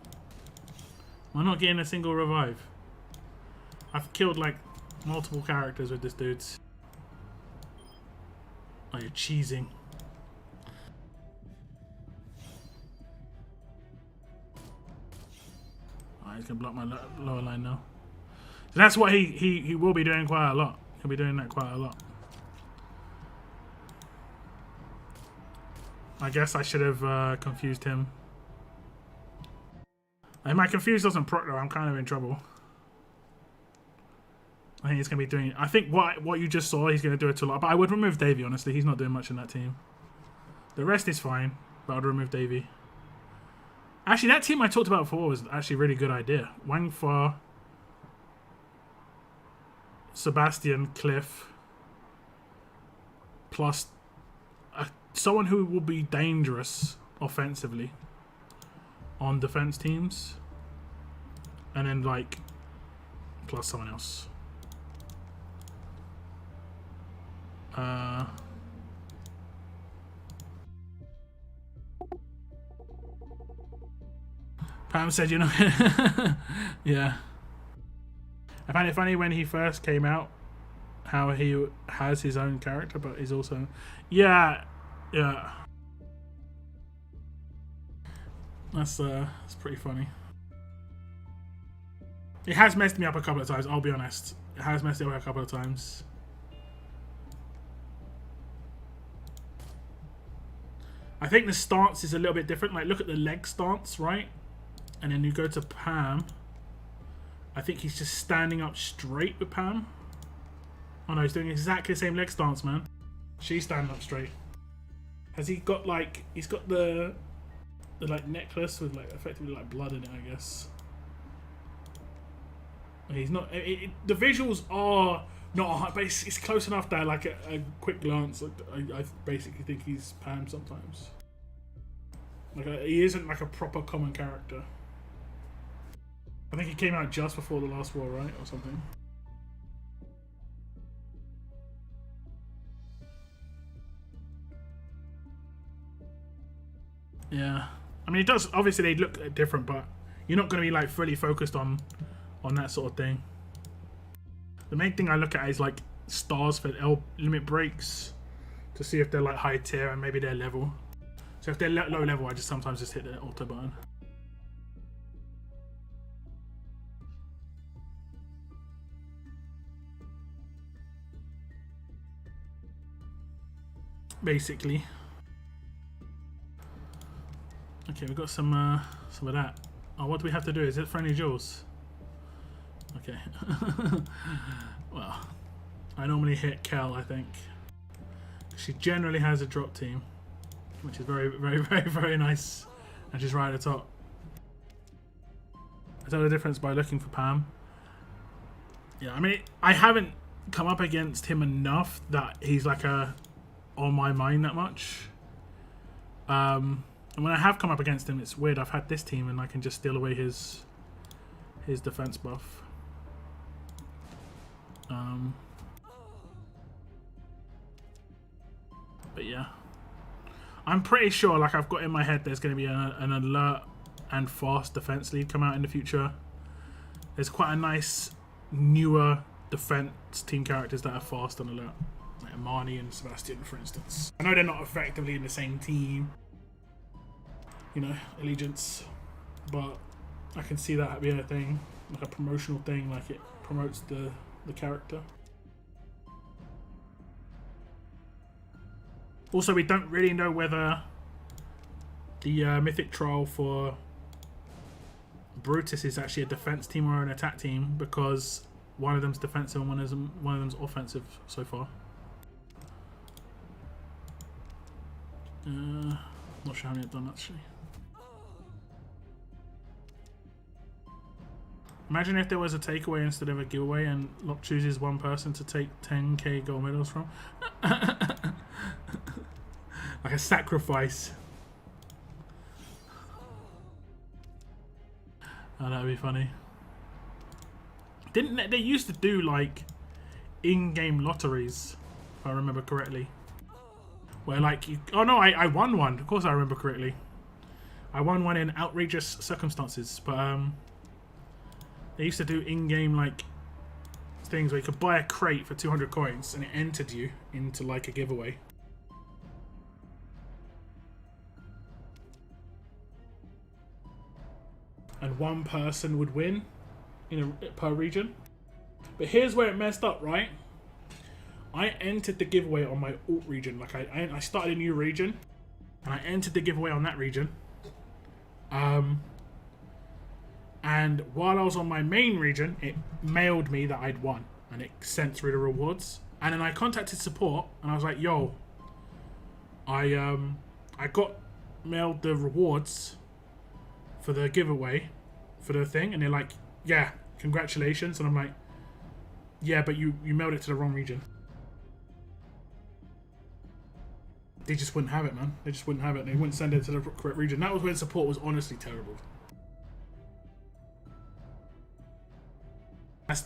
I'm not getting a single revive. I've killed like multiple characters with this dude. Oh, you're cheesing. Oh, he's gonna block my lower line now. So that's what he will be doing quite a lot. He'll be doing that quite a lot. I guess I should have confused him. If my confuse doesn't proc though, I'm kind of in trouble. I think he's going to be doing... I think what you just saw, he's going to do it to a lot. But I would remove Davey, honestly. He's not doing much in that team. The rest is fine, but I'd remove Davey. Actually, that team I talked about before was actually a really good idea. Wang Fa, Sebastian, Cliff, plus someone who will be dangerous offensively on defense teams, and then like plus someone else. Pam said, you know, yeah. I find it funny when he first came out, how he has his own character, but he's also, yeah. That's pretty funny. It has messed me up a couple of times, I'll be honest. It has messed me up a couple of times. I think the stance is a little bit different. Like, look at the leg stance, right? And then you go to Pam. I think he's just standing up straight with Pam. Oh no, he's doing exactly the same leg stance, man. She's standing up straight. Has he got like, he's got the like necklace with like effectively like blood in it, I guess. He's not, the visuals are not, but it's close enough that like a quick glance, I basically think he's Pam sometimes. Like he isn't like a proper common character. I think he came out just before the last war, right, or something. Yeah, I mean it does. Obviously they look different, but you're not going to be like fully focused on that sort of thing. The main thing I look at is like stars for L limit breaks to see if they're like high tier and maybe they're level. So if they're low level, I just sometimes just hit the auto button. Basically. Okay, we've got some of that. Oh, what do we have to do? Is it friendly jewels? Okay. Well, I normally hit Kel, I think. She generally has a drop team, which is very, very, very, very nice. And she's right at the top. I tell the difference by looking for Pam. Yeah, I mean, I haven't come up against him enough that he's like on my mind that much. And when I have come up against him, it's weird. I've had this team and I can just steal away his defense buff. But yeah, I'm pretty sure, like I've got in my head, there's going to be an alert and fast defense lead come out in the future. There's quite a nice newer defense team characters that are fast and alert, like Marnie and Sebastian, for instance. I know they're not effectively in the same team, you know, allegiance, but I can see that being a thing, like a promotional thing, like it promotes the character. Also, we don't really know whether the mythic trial for Brutus is actually a defense team or an attack team, because one of them's defensive and one of them's offensive so far. Not sure how many I've done actually. Imagine if there was a takeaway instead of a giveaway and Locke chooses one person to take 10k gold medals from. Like a sacrifice. Oh, that would be funny. Didn't they used to do like in-game lotteries if I remember correctly. Where like you, oh no, I won one. Of course I remember correctly. I won one in outrageous circumstances, but they used to do in-game like things where you could buy a crate for 200 coins and it entered you into like a giveaway. And one person would win per region. But here's where it messed up, right? I entered the giveaway on my alt region. Like I started a new region and I entered the giveaway on that region. And while I was on my main region, it mailed me that I'd won and it sent through the rewards. And then I contacted support and I was like, yo, I got mailed the rewards for the giveaway for the thing, and they're like, yeah, congratulations. And I'm like, yeah, but you mailed it to the wrong region. They just wouldn't have it, man. They just wouldn't have it. They wouldn't send it to the correct region. That was when support was honestly terrible.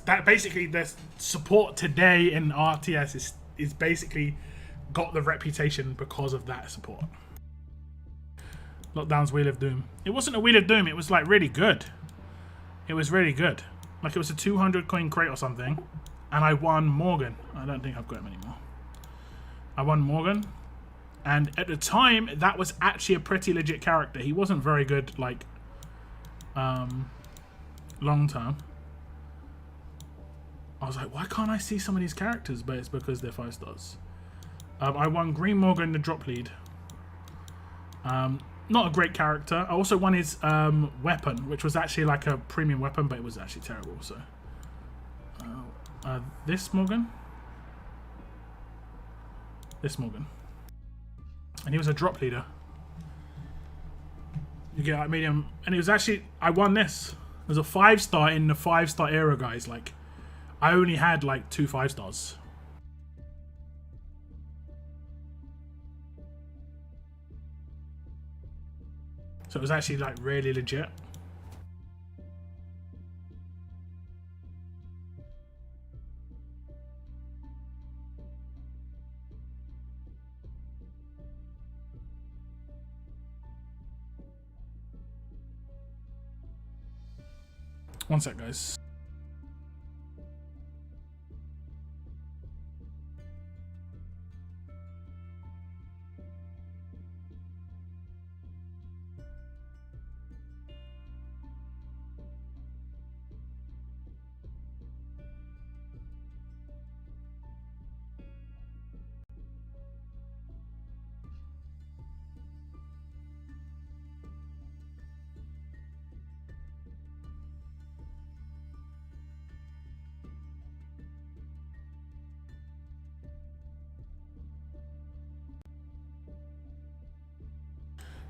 That basically, the support today in RTS is basically got the reputation because of that support. Lockdown's Wheel of Doom. It wasn't a Wheel of Doom. It was like really good. It was really good. Like it was a 200 coin crate or something, and I won Morgan. I don't think I've got him anymore. I won Morgan, and at the time that was actually a pretty legit character. He wasn't very good like long term. I was like, why can't I see some of these characters? But it's because they're 5 stars. I won Green Morgan, the drop lead. Not a great character. I also won his weapon, which was actually like a premium weapon, but it was actually terrible. So, this Morgan, and he was a drop leader. You get like medium, and it was actually I won this. It was a 5-star in the 5-star era, guys. Like, I only had like 2 5 stars. So it was actually like really legit. One sec, guys.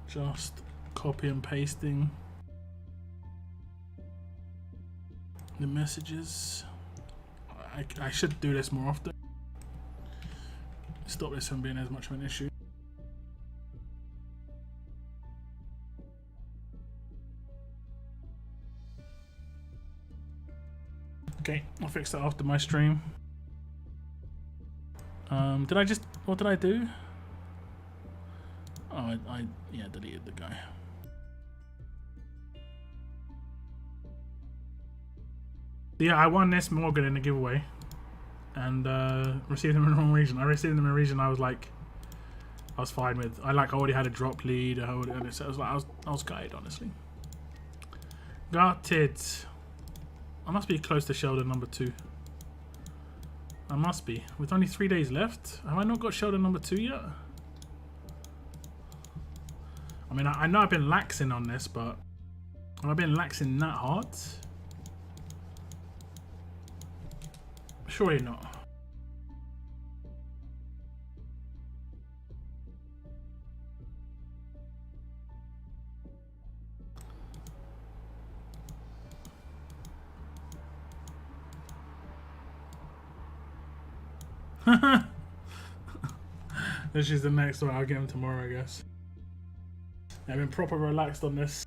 Just copy and pasting the messages. I should do this more often. Stop this from being as much of an issue. Okay, I'll fix that after my stream. What did I do? Oh, I deleted the guy. Yeah, I won this Morgan in the giveaway, and received them in the wrong region. I received them in a region I was fine with. I already had a drop lead. I was gutted, honestly. Gutted. I must be close to Sheldon number 2. I must be. With only 3 days left, have I not got Sheldon number 2 yet? I mean, I know I've been laxing on this, but have I been laxing that hard? Surely not. This is the next one. I'll get him tomorrow, I guess. I've been proper relaxed on this.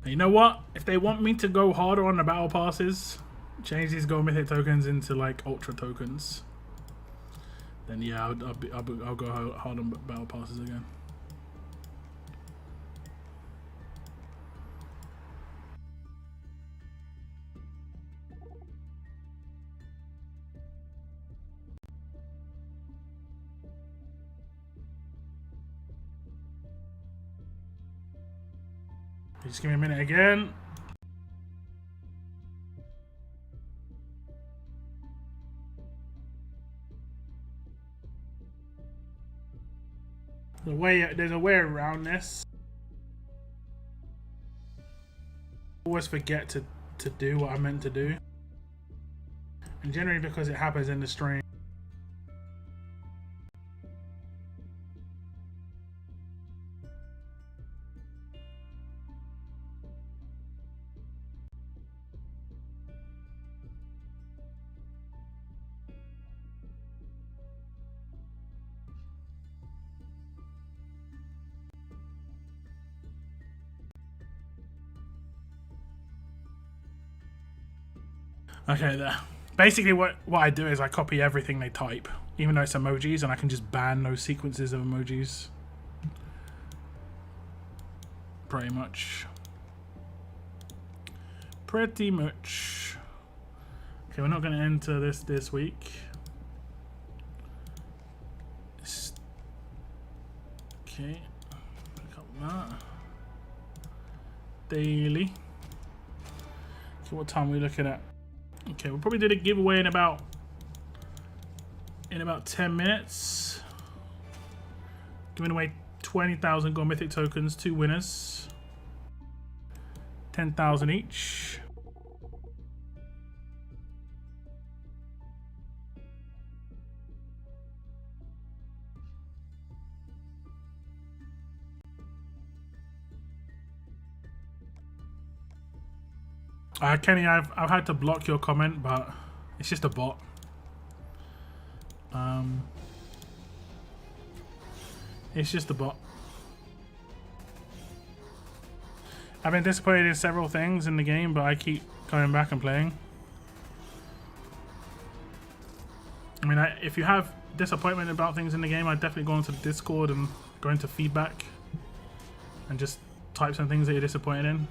And you know what? If they want me to go harder on the battle passes, change these gold mythic tokens into like ultra tokens, then yeah, I'll go hard on battle passes again. Just give me a minute again. There's a way around this. Always forget to do what I meant to do, and generally because it happens in the stream. Okay, there. Basically what I do is I copy everything they type, even though it's emojis, and I can just ban those sequences of emojis. Pretty much. Pretty much. Okay, we're not going to enter this week. Okay. Pick up that. Daily. Okay, what time are we looking at? Okay, we'll probably do the giveaway in about 10 minutes. Giving away 20,000 gold mythic tokens, 2 winners. 10,000 each. Kenny, I've had to block your comment, but it's just a bot. It's just a bot. I've been disappointed in several things in the game, but I keep coming back and playing. I mean, if you have disappointment about things in the game, I'd definitely go onto the Discord and go into feedback and just type some things that you're disappointed in.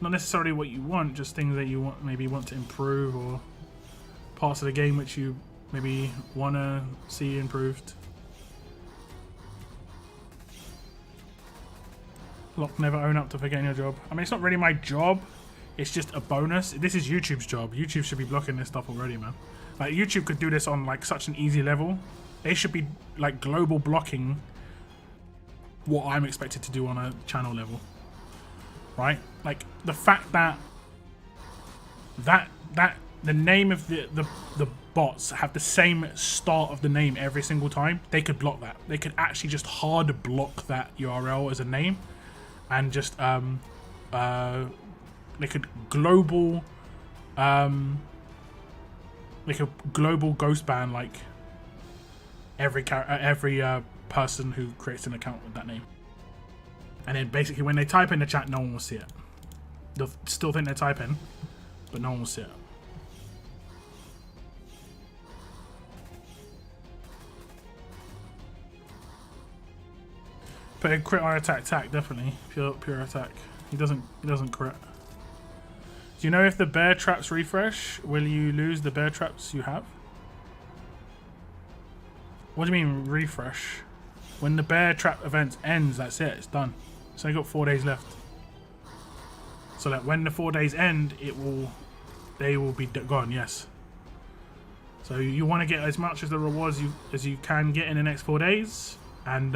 Not necessarily what you want, just things that you maybe want to improve, or parts of the game which you maybe want to see improved. Lock, never own up to forgetting your job. I mean, it's not really my job, it's just a bonus. This is YouTube's job. YouTube should be blocking this stuff already, man. Like, YouTube could do this on like such an easy level. They should be like global blocking what I'm expected to do on a channel level. Right? Like, the fact that the name of the bots have the same start of the name every single time, they could block that. They could actually just hard block that URL as a name, and just they could global ghost ban like every person who creates an account with that name. And then basically when they type in the chat, no one will see it. They'll still think they're typing, but no one will see it. But a crit or attack, definitely. Pure attack. He doesn't crit. Do you know if the bear traps refresh, will you lose the bear traps you have? What do you mean refresh? When the bear trap event ends, that's it, it's done. So I got 4 days left. So that when the 4 days end, they will be gone, yes. So you want to get as much of the rewards as you can get in the next 4 days, and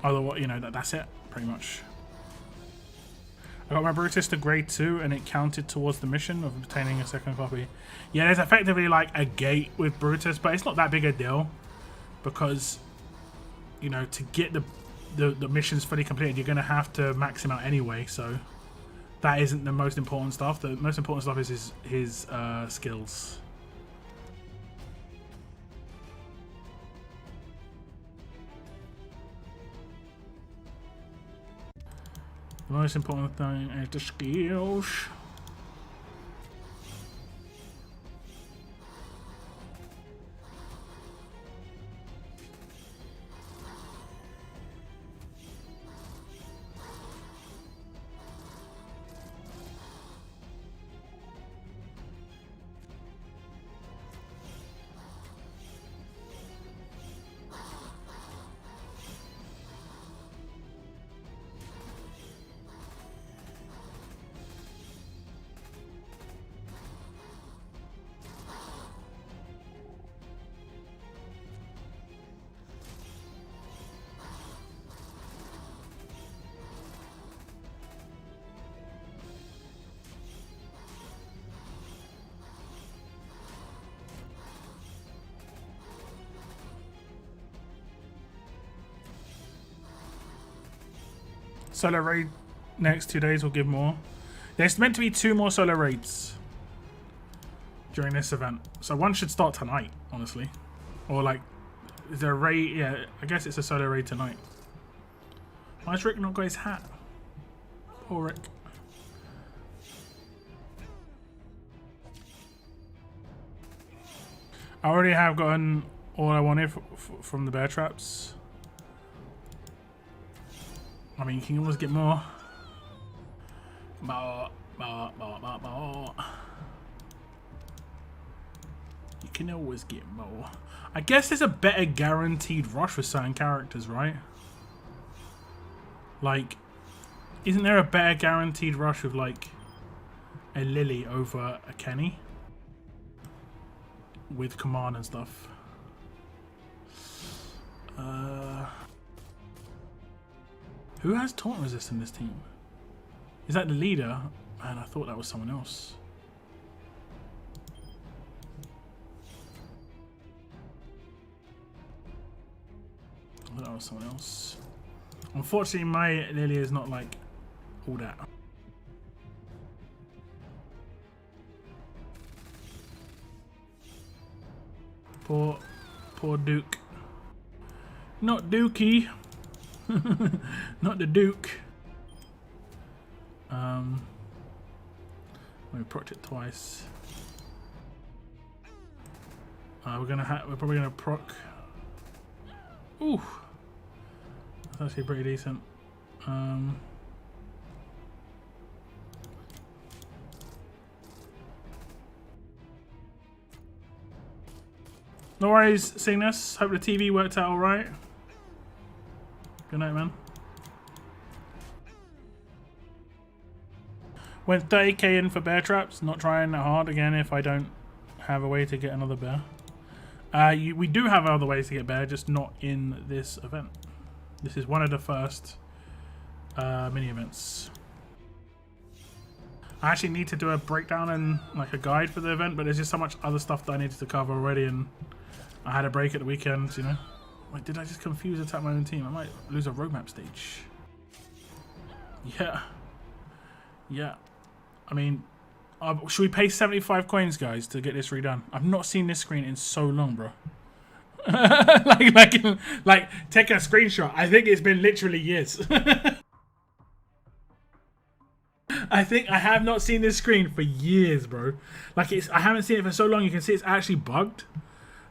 otherwise, you know, that's it, pretty much. I got my Brutus to grade 2 and it counted towards the mission of obtaining a second copy. Yeah, there's effectively like a gate with Brutus, but it's not that big a deal, because, you know, to get the missions fully completed, you're going to have to max him out anyway, so that isn't the most important stuff. The most important stuff is his skills. The most important thing is the skills. Solo raid next 2 days will give more. There's meant to be 2 more solo raids during this event. So one should start tonight, honestly. Or like, is there a raid? Yeah, I guess it's a solo raid tonight. Why's Rick not got his hat? Poor Rick. I already have gotten all I wanted from the bear traps. I mean, you can always get more. More. You can always get more. I guess there's a better guaranteed rush for certain characters, right? Like, isn't there a better guaranteed rush with like a Lily over a Kenny? With command and stuff. Who has taunt resist in this team? Is that the leader? Man, I thought that was someone else. I thought that was someone else. Unfortunately, my Lily is not like all that. Poor Duke. Not Dookie. Not the Duke. We procced it twice. We're probably gonna proc. Ooh, that's actually pretty decent. No worries, Cygnus. Hope the TV worked out alright. Good night, man. Went 30k in for bear traps. Not trying that hard again if I don't have a way to get another bear. We do have other ways to get bear, just not in this event. This is one of the first mini events. I actually need to do a breakdown and like a guide for the event, but there's just so much other stuff that I needed to cover already, and I had a break at the weekend, you know. Wait, did I just confuse attack my own team? I might lose a roadmap stage. Yeah. Yeah. I mean, should we pay 75 coins, guys, to get this redone? I've not seen this screen in so long, bro. like, take a screenshot. I think it's been literally years. I think I have not seen this screen for years, bro. Like, I haven't seen it for so long. You can see it's actually bugged.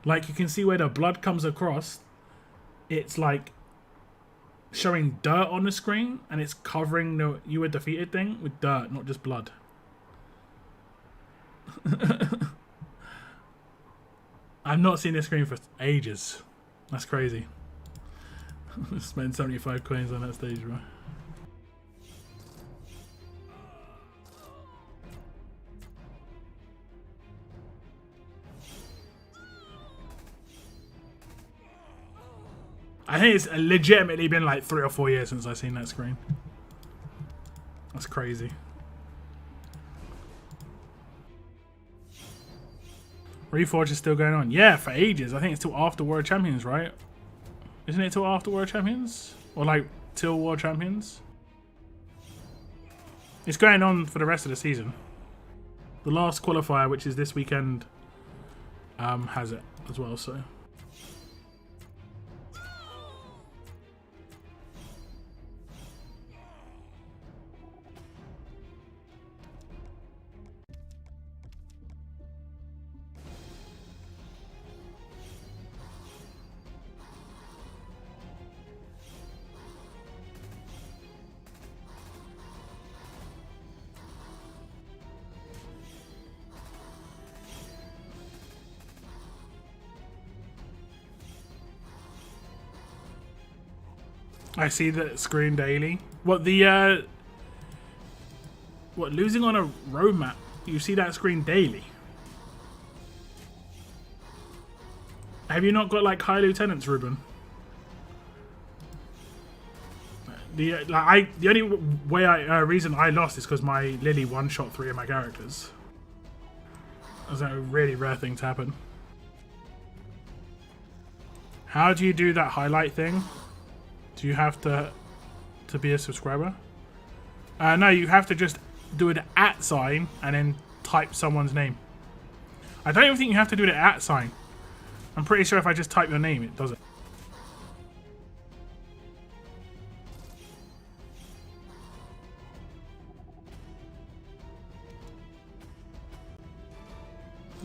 Like, you can see where the blood comes across. It's like showing dirt on the screen, and it's covering the "you were defeated" thing with dirt, not just blood. I've not seen this screen for ages. That's crazy. Spend 75 coins on that stage, bro. I think it's legitimately been like 3 or 4 years since I've seen that screen. That's crazy. Reforged is still going on. Yeah, for ages. I think it's till after World Champions, right? Isn't it till after World Champions? Or like till World Champions? It's going on for the rest of the season. The last qualifier, which is this weekend, has it as well, so. I see the screen daily. What the what, losing on a roadmap? You see that screen daily? Have you not got like high lieutenants, Ruben? The only way reason I lost is because my Lily one-shot 3 of my characters. That's a really rare thing to happen. How do you do that highlight thing? Do you have to to be a subscriber? No, you have to just do an @ sign and then type someone's name. I don't even think you have to do the @ sign. I'm pretty sure if I just type your name, it does it.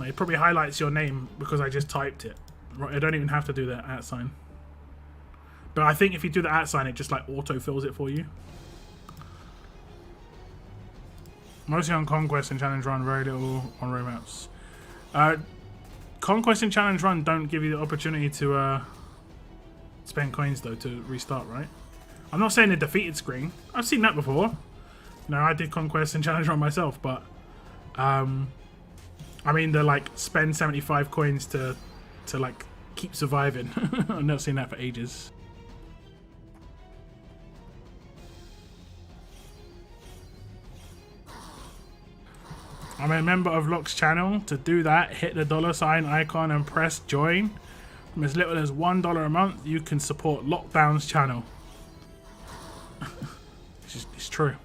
It probably highlights your name because I just typed it. I don't even have to do the @ sign. But I think if you do the @ sign, it just like auto-fills it for you. Mostly on Conquest and Challenge Run, very little on roadmaps. Conquest and Challenge Run don't give you the opportunity to spend coins though to restart, right? I'm not saying the defeated screen. I've seen that before. No, I did Conquest and Challenge Run myself, but I mean the like spend 75 coins to like keep surviving. I've not seen that for ages. I'm a member of Locke's channel. To do that, hit the $ icon and press join. From as little as $1 a month, you can support Lockdown's channel. It's true.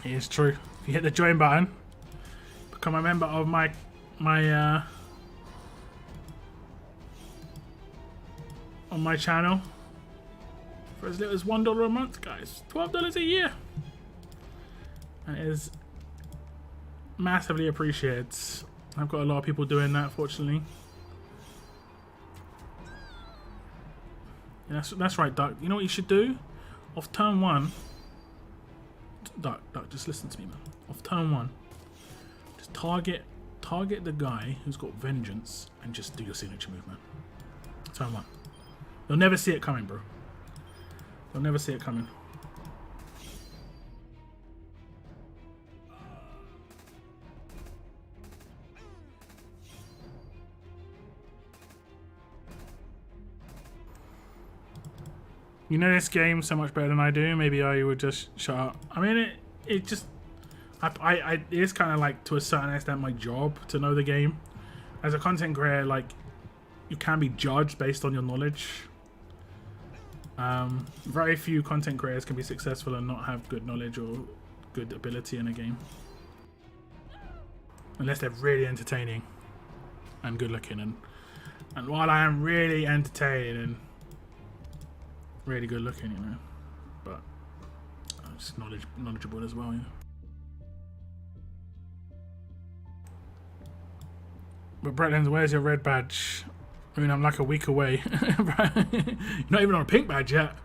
It is true. If you hit the join button, become a member of my on my channel for as little as $1 a month, guys. $12 a year. And it is massively appreciated. I've got a lot of people doing that, fortunately. Yeah, that's right, Duck. You know what you should do? Off turn 1. Duck, just listen to me, man. Off turn 1, just target the guy who's got vengeance and just do your signature move, man. Turn 1. You'll never see it coming, bro. You'll never see it coming. You know this game so much better than I do. Maybe I would just shut up. I mean, it just... it is kind of like, to a certain extent, my job to know the game. As a content creator, like, you can be judged based on your knowledge. Very few content creators can be successful and not have good knowledge or good ability in a game. Unless they're really entertaining and good looking. And while I am really entertaining and really good looking, you know, but I'm just knowledgeable as well, you know. But Bretland, where's your red badge? I mean, I'm like a week away. You're not even on a pink badge yet.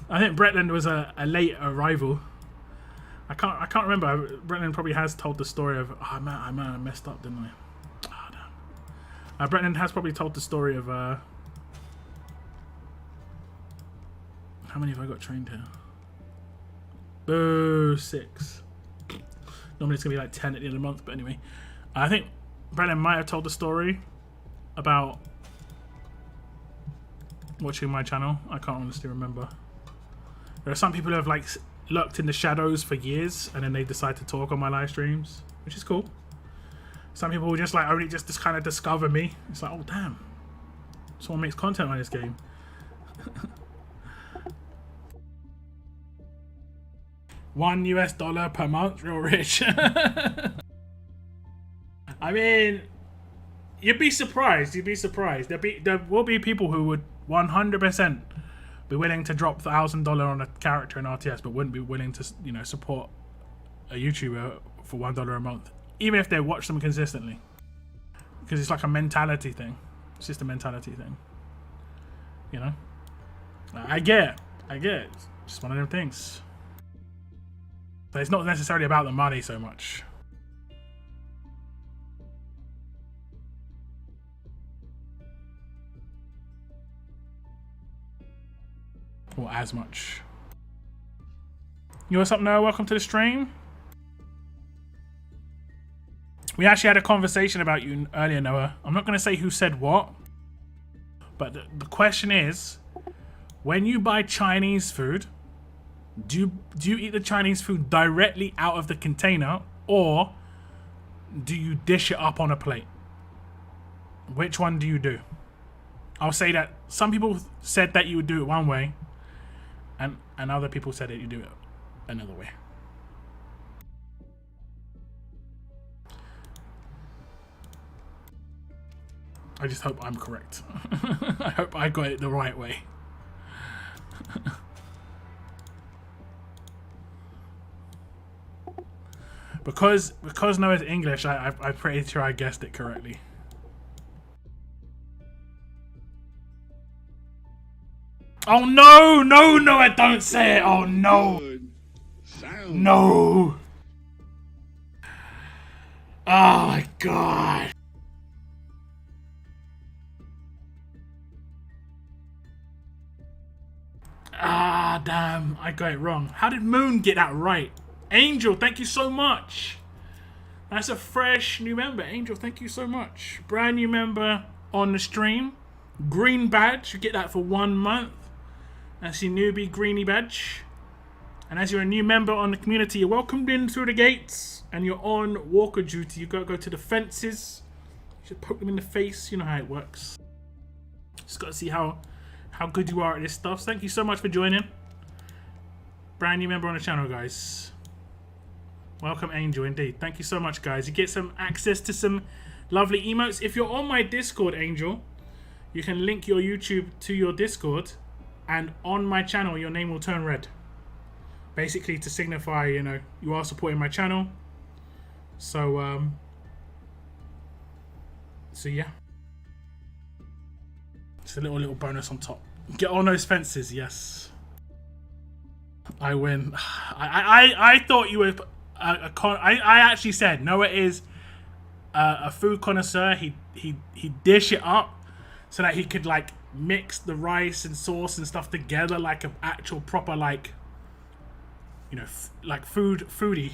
I think Bretland was a late arrival. I can't remember. Bretland probably has told the story of, oh man, I messed up, didn't I? Oh damn. Bretland has probably told the story of how many have I got trained here? Boo, 6. Normally it's gonna be like 10 at the end of the month, but anyway. I think Brennan might have told the story about watching my channel. I can't honestly remember. There are some people who have like lurked in the shadows for years and then they decide to talk on my live streams, which is cool. Some people will just like only just kind of discover me. It's like, oh damn, someone makes content on this game. $1 per month, real rich. I mean, you'd be surprised. You'd be surprised. There will be people who would 100% be willing to drop $1,000 on a character in RTS, but wouldn't be willing to, you know, support a YouTuber for $1 a month, even if they watch them consistently. Because it's like a mentality thing. It's just a mentality thing. You know, I get it. It's just one of them things. But it's not necessarily about the money so much. Or as much. You what's up, Noah? Welcome to the stream. We actually had a conversation about you earlier, Noah. I'm not going to say who said what, but the question is, when you buy Chinese food, do you eat the Chinese food directly out of the container, or do you dish it up on a plate? Which one do you do? I'll say that some people said that you would do it one way, and other people said that you do it another way. I just hope I'm correct. I hope I got it the right way. Because Noah's English, I'm pretty sure I guessed it correctly. Oh no, Noah, don't say it. Oh no. No. Oh my god. Ah, damn, I got it wrong. How did Moon get that right? Angel, thank you so much. That's a fresh new member. Angel, thank you so much. Brand new member on the stream. Green badge, you get that for 1 month. That's your newbie greenie badge. And as you're a new member on the community, you're welcomed in through the gates. And you're on walker duty. You gotta go to the fences. You should poke them in the face. You know how it works. Just gotta see how good you are at this stuff. Thank you so much for joining. Brand new member on the channel, guys. Welcome, Angel, indeed. Thank you so much, guys. You get some access to some lovely emotes. If you're on my Discord, Angel, you can link your YouTube to your Discord, and on my channel, your name will turn red. Basically to signify, you know, you are supporting my channel. So, yeah. It's a little bonus on top. Get on those fences, yes. I win. I thought you were I actually said Noah is a food connoisseur. He'd dish it up so that he could like mix the rice and sauce and stuff together like an actual proper like, you know, like foodie.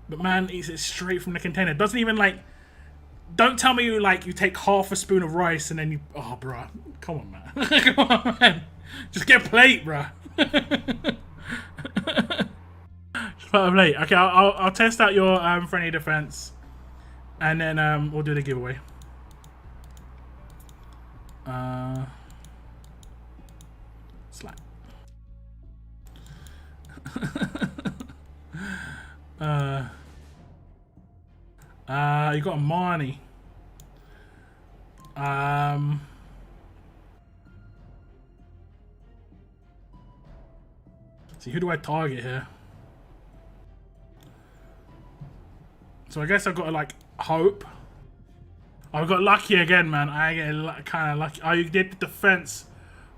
But man eats it straight from the container. Doesn't even like. Don't tell me you like you take half a spoon of rice and then you. Oh, bruh. Come on, man. Come on, man. Just get a plate, bruh. Just put a plate. Okay, I'll test out your friendly defense, and then we'll do the giveaway. Slap. You got a Marnie. See, who do I target here? So I guess I've got to like hope. I got lucky again, man. I get kind of lucky. Oh, you did the defense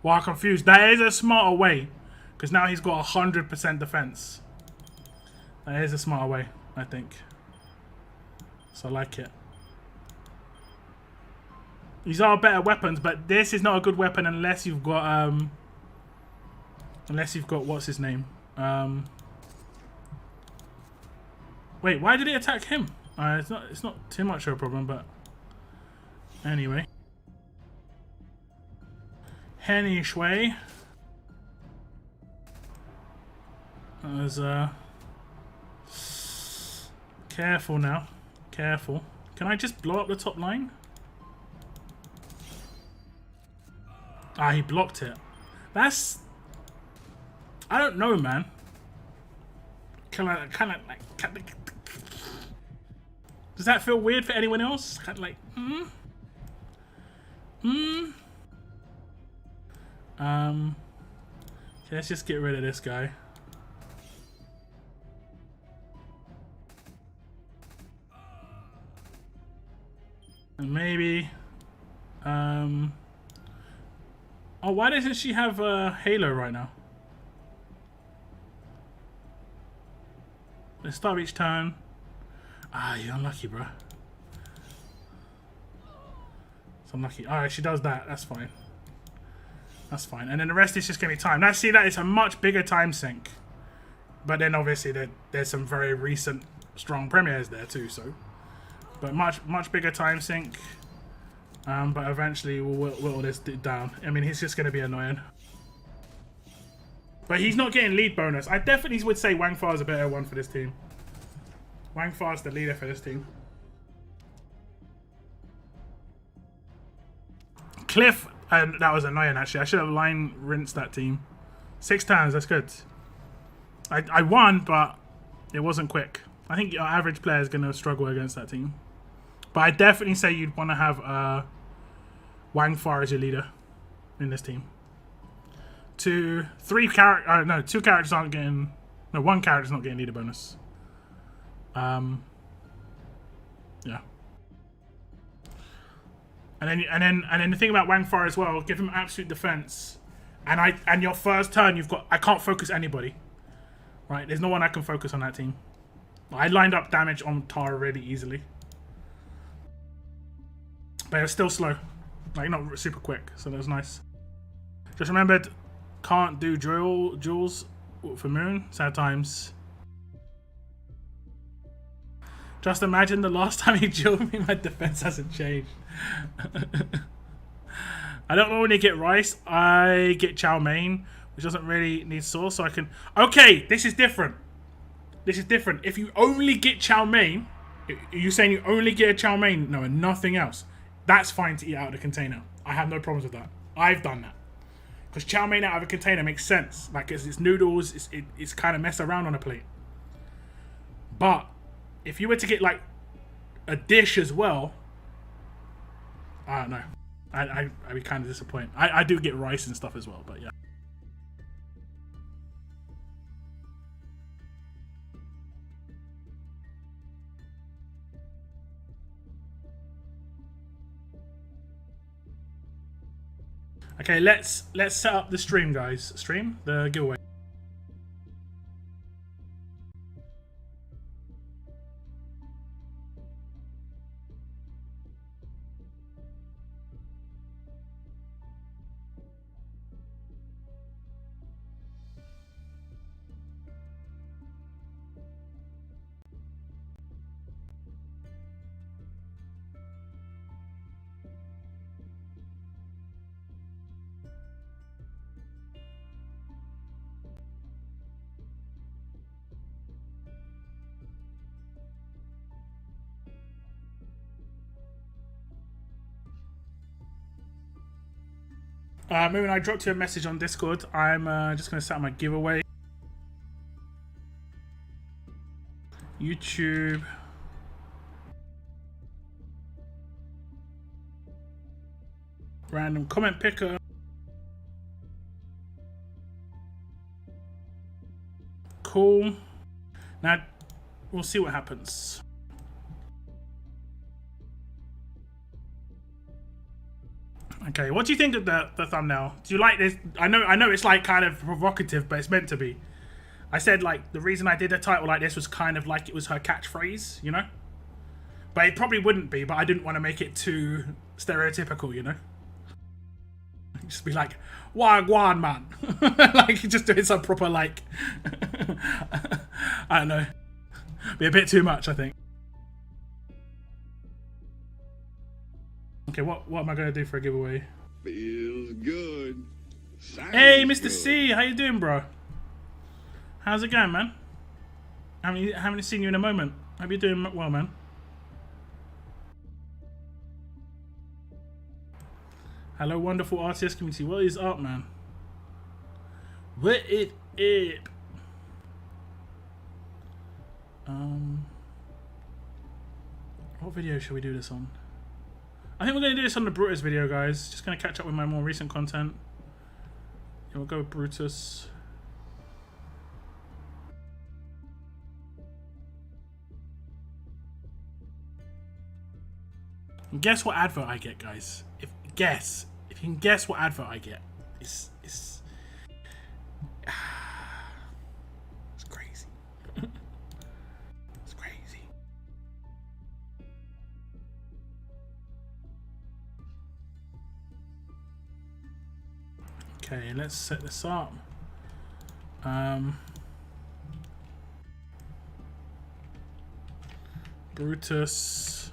while confused. That is a smarter way, because now he's got 100% defense. That is a smarter way, I think. So I like it. These are better weapons, but this is not a good weapon unless you've got what's his name? Wait, why did it attack him? It's not too much of a problem, but anyway. Henny Shui. There's careful now. Careful. Can I just blow up the top line? Ah, he blocked it. That's... I don't know, man. Kind of like... Does that feel weird for anyone else? Kind of like... Okay, let's just get rid of this guy. And maybe... Oh, why doesn't she have a Halo right now? Let's start each turn. Ah, you're unlucky, bro. It's unlucky. Alright, she does that. That's fine. That's fine. And then the rest is just going to be time. Now, see, that is a much bigger time sink. But then, obviously, there's some very recent strong premieres there, too, so... But much bigger time sink. But eventually we'll whittle this down. I mean, he's just going to be annoying. But he's not getting lead bonus. I definitely would say Wang Fa is a better one for this team. Wang Fa is the leader for this team. Cliff, and that was annoying actually. I should have line rinsed that team. 6 times, that's good. I won, but it wasn't quick. I think your average player is going to struggle against that team. But I definitely say you'd want to have Wang Fa as your leader in this team. 2 characters aren't getting... No, 1 character's not getting leader bonus. Yeah. And then the thing about Wang Fa as well, give him absolute defense. And your first turn, you've got... I can't focus anybody. Right, there's no one I can focus on that team. I lined up damage on Tara really easily. But it was still slow. Like, not super quick, so that was nice. Just remembered, can't do duels for Moon. Sad times. Just imagine the last time he dueled me, my defense hasn't changed. I don't normally get Rice. I get Chow Mein, which doesn't really need Sauce, so I can... Okay, this is different. This is different. If you only get Chow Mein, you're saying you only get a Chow Mein, no, and nothing else. That's fine to eat out of the container. I have no problems with that. I've done that. Because Chow Mein out of a container makes sense. Like, it's noodles, it's kind of mess around on a plate. But, if you were to get, like, a dish as well, I don't know. I'd be kind of disappointed. I do get rice and stuff as well, but yeah. Okay, let's set up the stream, guys. Stream the giveaway. Moon, I dropped you a message on Discord. I'm just going to set up my giveaway. YouTube. Random comment picker. Cool. Now, we'll see what happens. Okay, what do you think of the thumbnail? Do you like this? I know it's like kind of provocative, but it's meant to be. I said like the reason I did a title like this was kind of like it was her catchphrase, you know? But it probably wouldn't be, but I didn't want to make it too stereotypical, you know? Just be like, Wagwan, man. Like, just doing some proper, like... I don't know. Be a bit too much, I think. Okay, what am I going to do for a giveaway? Feels good. Sounds hey, Mr. good. C, how you doing, bro? How's it going, man? Haven't seen you in a moment. Hope you're doing well, man. Hello, wonderful RTS community. What is up, man? What it is? What video should we do this on? I think we're going to do this on the Brutus video, guys. Just going to catch up with my more recent content. Yeah, we'll go with Brutus. And guess what advert I get, guys? If you can guess what advert I get, it's crazy. It's crazy. Okay, let's set this up. Brutus.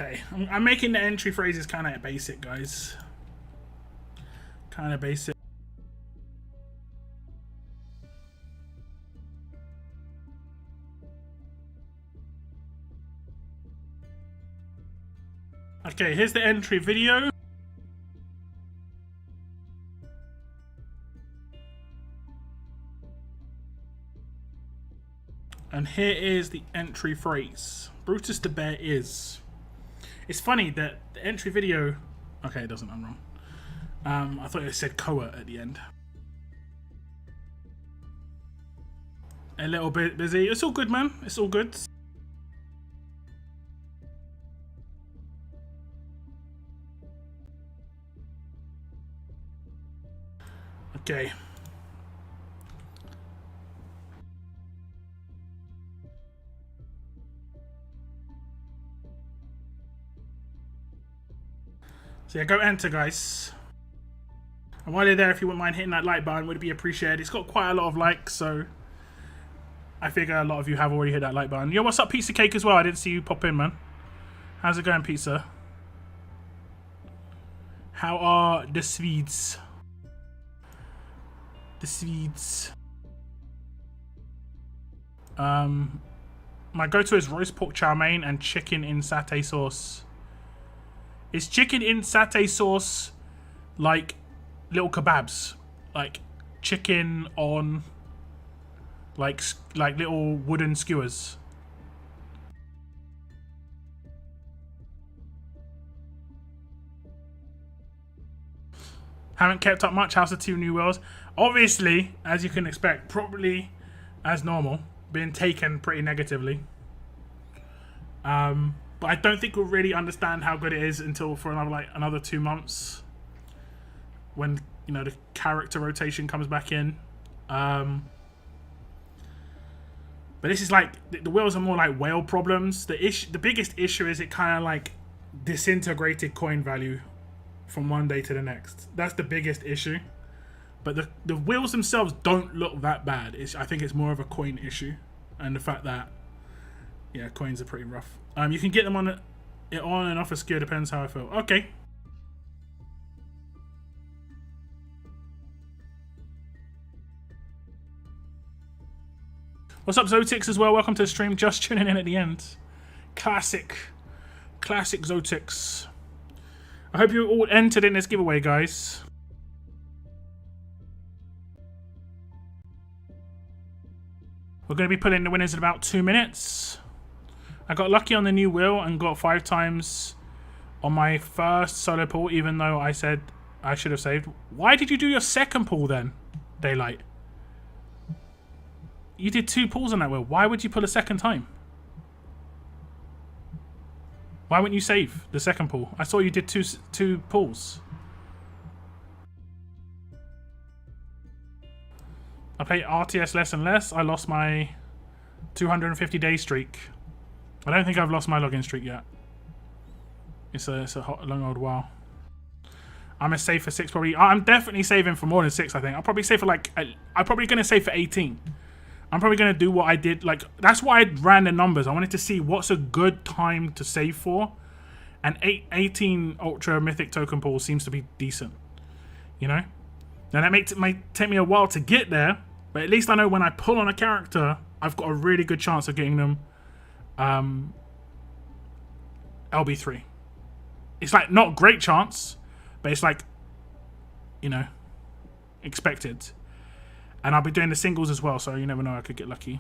Okay, I'm making the entry phrases kind of basic, guys. Kind of basic. Okay, here's the entry video. And here is the entry phrase. Brutus the Bear is. It's funny that the entry video... Okay, it doesn't, I'm wrong. I thought it said Koa at the end. A little bit busy. It's all good, man. It's all good. Okay. So yeah, go enter, guys. And while you're there, if you wouldn't mind hitting that like button, would be appreciated. It's got quite a lot of likes, so I figure a lot of you have already hit that like button. Yo, what's up, Pizza Cake as well? I didn't see you pop in, man. How's it going, Pizza? How are the Swedes? The Swedes. My go-to is roast pork chow mein and chicken in satay sauce. Is chicken in satay sauce like little kebabs? Like chicken on like little wooden skewers? Haven't kept up much. House of Two New Worlds. Obviously, as you can expect, probably as normal, being taken pretty negatively. But I don't think we'll really understand how good it is until for another 2 months, when the character rotation comes back in. But this is like the whales are more like whale problems. The biggest issue is it kind of like disintegrated coin value from one day to the next. That's the biggest issue. But the wheels themselves don't look that bad. I think it's more of a coin issue, and the fact that coins are pretty rough. You can get them on and off a skewer, depends how I feel. Okay. What's up, Zotix as well? Welcome to the stream. Just tuning in at the end. Classic Zotix. I hope you all entered in this giveaway, guys. We're going to be pulling the winners in about 2 minutes. I got lucky on the new wheel and got 5 times on my first solo pull, even though I said I should have saved. Why did you do your second pull then, Daylight? You did 2 pulls on that wheel. Why would you pull a second time? Why wouldn't you save the second pull? I saw you did two pulls. I play RTS less and less. I lost my 250-day streak. I don't think I've lost my login streak yet. It's a long old while. I'm a save for 6 probably. I'm definitely saving for more than 6. I think I'll probably save for I'm probably gonna save for 18. I'm probably gonna do what I did. That's why I ran the numbers. I wanted to see what's a good time to save for, and 18 ultra mythic token pools seems to be decent. Now that might take me a while to get there, but at least I know when I pull on a character, I've got a really good chance of getting them LB3. It's not great chance, but it's expected. And I'll be doing the singles as well, so you never know, I could get lucky.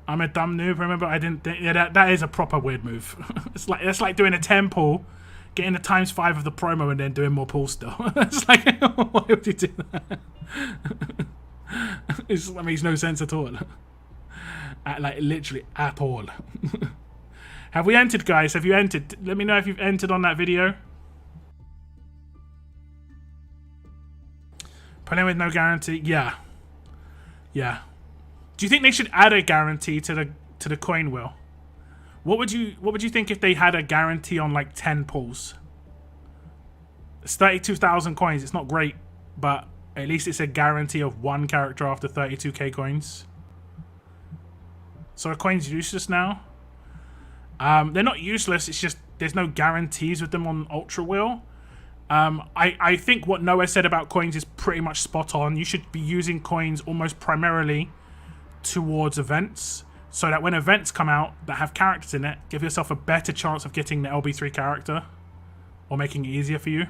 I'm a dumb noob. Remember, I didn't think... Yeah, that is a proper weird move. It's like doing a 10 pull, getting the ×5 of the promo, and then doing more pulls still. It's like, why would you do that? That makes no sense at all. Literally at all. Have we entered, guys? Have you entered? Let me know if you've entered on that video. Playing with no guarantee. Yeah. Do you think they should add a guarantee to the coin wheel? What would you think if they had a guarantee on 10 pulls? It's 32,000 coins. It's not great, but at least it's a guarantee of 1 character after 32k coins. So are coins useless now? They're not useless, it's just there's no guarantees with them on Ultra Wheel. I think what Noah said about coins is pretty much spot on. You should be using coins almost primarily towards events, so that when events come out that have characters in it, give yourself a better chance of getting the LB3 character or making it easier for you.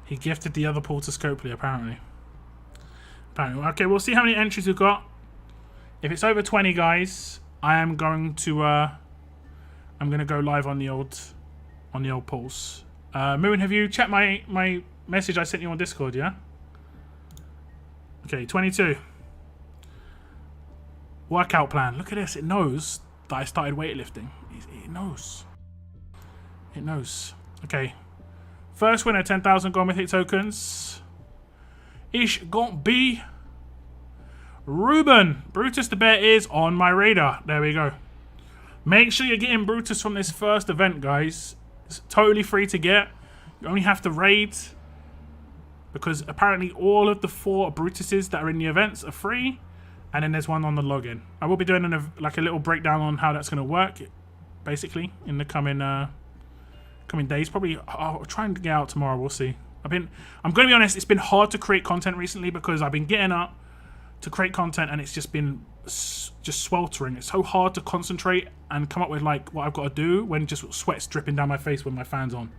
He gifted the other pool to Scopely, apparently. Okay, we'll see how many entries we've got. If it's over 20, guys, I am going to I'm gonna go live on the old pulse. Moon, have you checked my message I sent you on Discord? Yeah. Okay, 22. Workout plan. Look at this. It knows that I started weightlifting. It knows. It knows. Okay. First winner, 10,000 gold mythic tokens. Ish gonna be Ruben. Brutus the Bear is on my radar. There we go. Make sure you're getting Brutus from this first event, guys. It's totally free to get. You only have to raid, because apparently all of the 4 Brutuses that are in the events are free, and then there's one on the login. I will be doing like a little breakdown on how that's going to work, basically, in the coming days. Probably I'll try and get out tomorrow. We'll see. I'm going to be honest, it's been hard to create content recently because I've been getting up to create content and it's just been just sweltering. It's so hard to concentrate and come up with like what I've got to do when just sweat's dripping down my face when my fan's on.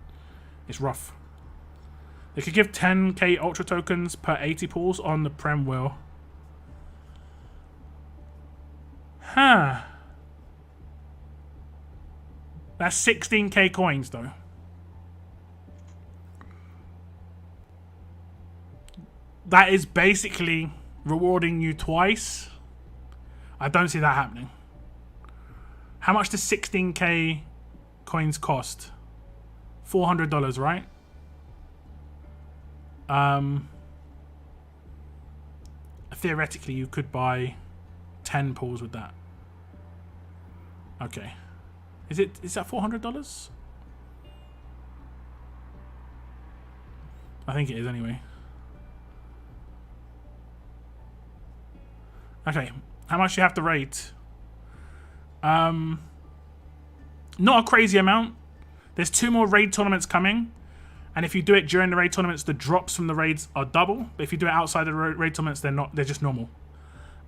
It's rough. They could give 10k ultra tokens per 80 pulls on the Prem wheel. Huh. That's 16k coins though. That is basically rewarding you twice. I don't see that happening. How much does 16k coins cost? $400, right? Theoretically, you could buy 10 pulls with that. Okay. Is that $400? I think it is anyway. Okay, how much do you have to rate? Not a crazy amount. There's 2 more raid tournaments coming, and if you do it during the raid tournaments, the drops from the raids are double. But if you do it outside the raid tournaments, they're not. They're just normal.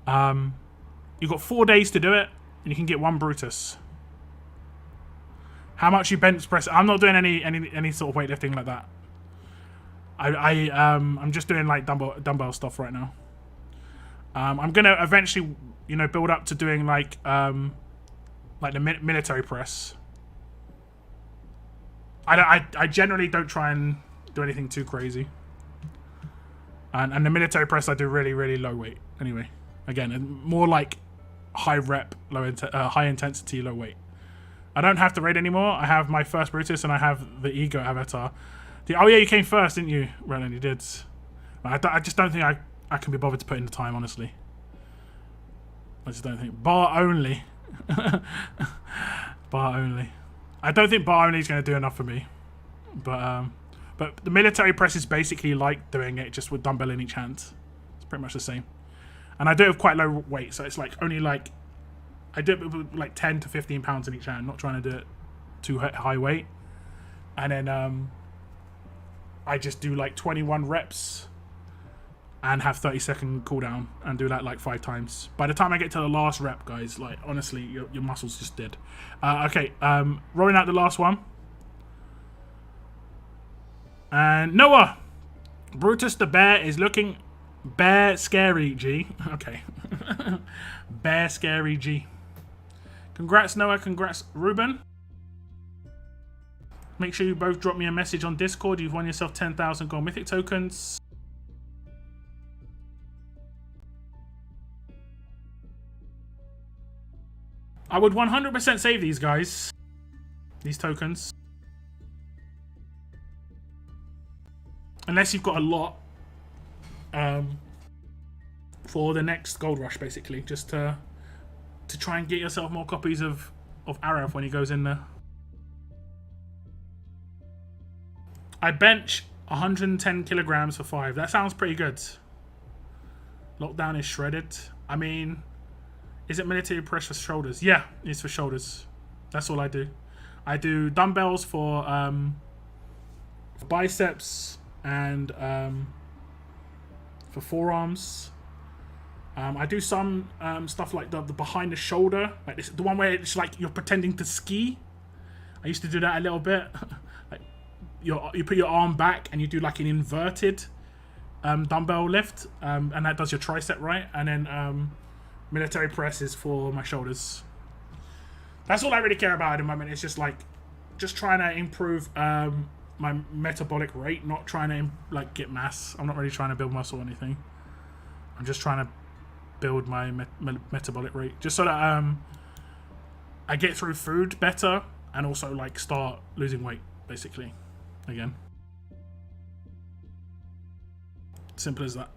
You've got 4 days to do it, and you can get 1 Brutus. How much you bench press? I'm not doing any sort of weightlifting like that. I'm just doing like dumbbell stuff right now. I'm gonna eventually, you know, build up to doing like the military press. I generally don't try and do anything too crazy. And the military press I do really low weight. Anyway, again, more like high rep, high intensity, low weight. I don't have to raid anymore. I have my first Brutus and I have the Ego avatar. Oh yeah, you came first, didn't you, Reynaldo? You did. I just don't think I can be bothered to put in the time, honestly. I just don't think. Bar only. Bar only. I don't think bar only is going to do enough for me. But the military press is basically like doing it just with dumbbell in each hand. It's pretty much the same. And I do it with quite low weight, so it's like only like I do it with like 10 to 15 pounds in each hand, not trying to do it too high weight. And then I just do like 21 reps and have 30-second cooldown and do that like 5 times. By the time I get to the last rep, guys, like honestly, your muscles just dead. Okay, rolling out the last one. And Noah, Brutus the Bear is looking bear scary, G. Okay. Bear scary, G. Congrats, Noah. Congrats, Ruben. Make sure you both drop me a message on Discord. You've won yourself 10,000 gold mythic tokens. I would 100% save these guys. These tokens. Unless you've got a lot. For the next gold rush, basically. Just to try and get yourself more copies of Arav when he goes in there. I bench 110 kilograms for 5. That sounds pretty good. Lockdown is shredded. I mean, is it military press for shoulders? Yeah, it's for shoulders. That's all I do. I do dumbbells for biceps and for forearms. I do some stuff like the behind the shoulder, like this, the one where it's like you're pretending to ski. I used to do that a little bit. Like you put your arm back and you do like an inverted dumbbell lift, and that does your tricep, right? And then military press is for my shoulders. That's all I really care about at the moment. It's just like trying to improve my metabolic rate, not trying to like get mass. I'm not really trying to build muscle or anything. I'm just trying to build my metabolic rate, just so that I get through food better and also like start losing weight, basically, again. Simple as that.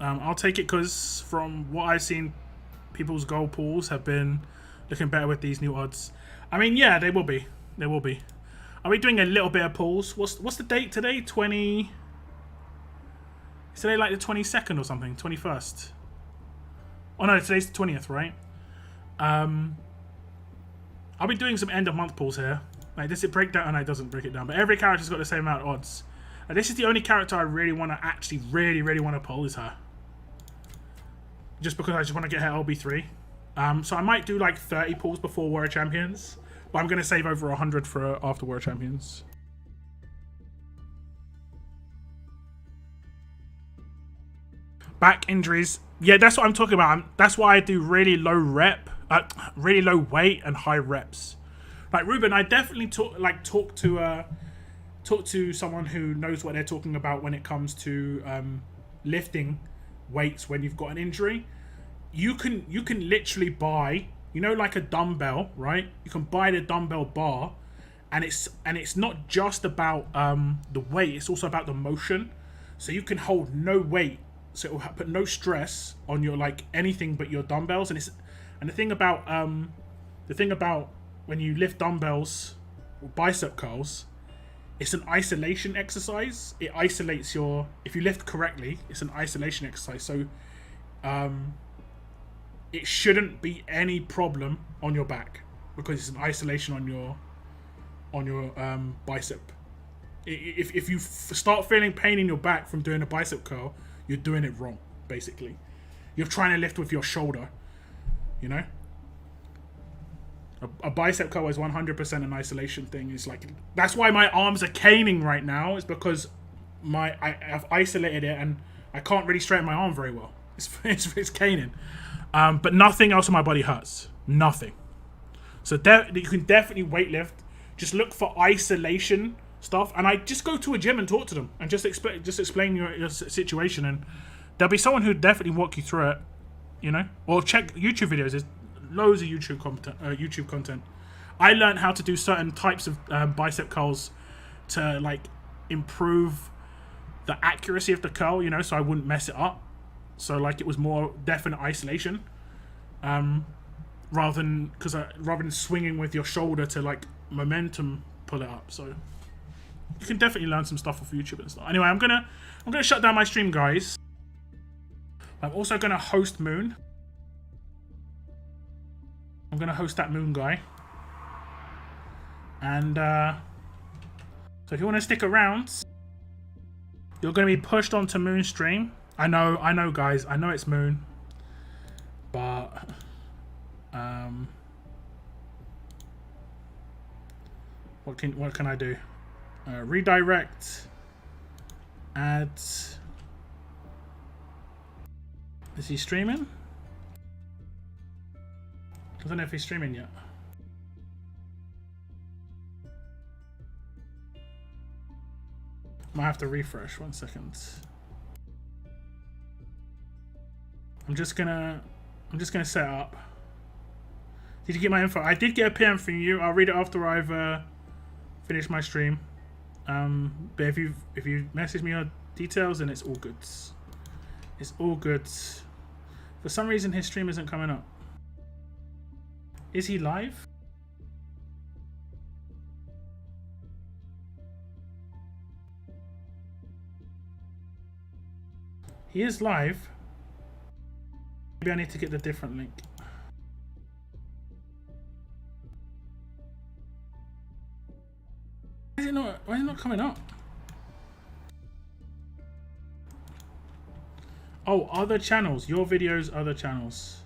I'll take it because from what I've seen, people's goal pools have been looking better with these new odds. I mean, yeah, they will be. They will be. Are we doing a little bit of pools? What's the date today? 20... Is today like the 22nd or something? 21st? Oh no, today's the 20th, right? I'll be doing some end of month pulls here. Like, does it break down? And it doesn't break it down, but every character's got the same amount of odds. And this is the only character I really want to actually really want to pull is her. Just because I just want to get her LB3. So I might do like 30 pulls before Warrior Champions, but I'm going to save over 100 for after Warrior Champions. Back injuries. Yeah, that's what I'm talking about. That's why I do really low rep, really low weight and high reps. Like Ruben, I definitely talk to someone who knows what they're talking about when it comes to lifting weights when you've got an injury. You can literally buy, you know, like a dumbbell, right? You can buy the dumbbell bar, and it's not just about the weight. It's also about the motion. So you can hold no weight. So it will put no stress on your like anything but your dumbbells, and the thing about when you lift dumbbells or bicep curls, it's an isolation exercise. It isolates if you lift correctly, it's an isolation exercise. So it shouldn't be any problem on your back because it's an isolation on your bicep. If you start feeling pain in your back from doing a bicep curl, you're doing it wrong, basically. You're trying to lift with your shoulder, you know? A bicep curl is 100% an isolation thing. It's like, that's why my arms are caning right now, is because I've isolated it and I can't really straighten my arm very well. It's caning. But nothing else in my body hurts. Nothing. So you can definitely weightlift. Just look for isolation stuff, and I just go to a gym and talk to them and just explain your situation, and there'll be someone who definitely walk you through it, you know. Or check YouTube videos. There's loads of YouTube content. I learned how to do certain types of bicep curls to like improve the accuracy of the curl, you know, so I wouldn't mess it up. So like it was more definite isolation, rather than swinging with your shoulder to like momentum pull it up. So you can definitely learn some stuff off YouTube and stuff. Anyway, I'm gonna shut down my stream, guys. I'm also gonna host Moon. I'm gonna host that Moon guy. And so if you want to stick around, you're gonna be pushed onto Moon stream. I know, guys. I know it's Moon, but what can I do? Redirect. Add. Is he streaming? I don't know if he's streaming yet. Might have to refresh. 1 second. I'm just gonna set up. Did you get my info? I did get a PM from you. I'll read it after I've finished my stream. But if you message me your details, then it's all good. It's all good. For some reason, his stream isn't coming up. Is he live? He is live. Maybe I need to get the different link. Why is it not coming up? Oh, other channels. Your videos, other channels.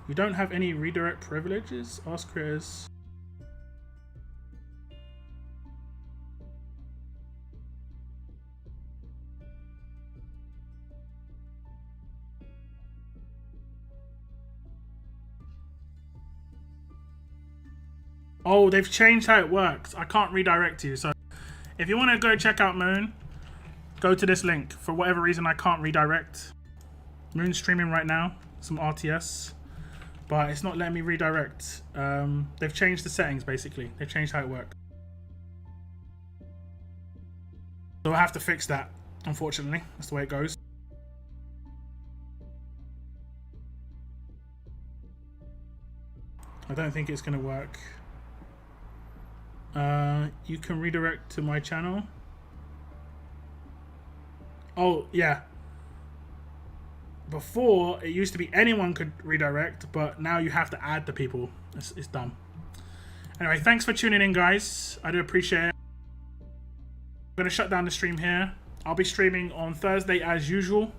You don't have any redirect privileges? Ask creators. Oh, they've changed how it works. I can't redirect you. So if you want to go check out Moon, go to this link. For whatever reason, I can't redirect. Moon's streaming right now. Some RTS. But it's not letting me redirect. They've changed the settings, basically. They've changed how it works. So I have to fix that, unfortunately. That's the way it goes. I don't think it's going to work. You can redirect to my channel. Oh, yeah. Before, it used to be anyone could redirect, but now you have to add the people. It's dumb. Anyway, thanks for tuning in, guys. I do appreciate it. I'm going to shut down the stream here. I'll be streaming on Thursday as usual.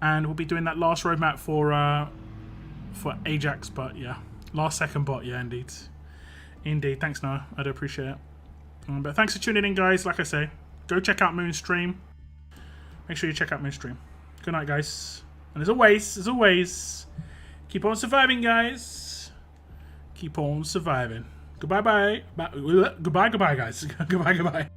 And we'll be doing that last roadmap for Ajax, but yeah. Last second bot, yeah, indeed. Indeed. Thanks, Noah. I do appreciate it. But thanks for tuning in, guys. Like I say, go check out Moon's stream. Make sure you check out Moon's stream. Good night, guys. And as always, keep on surviving, guys. Keep on surviving. Goodbye, bye. Goodbye, guys. Goodbye.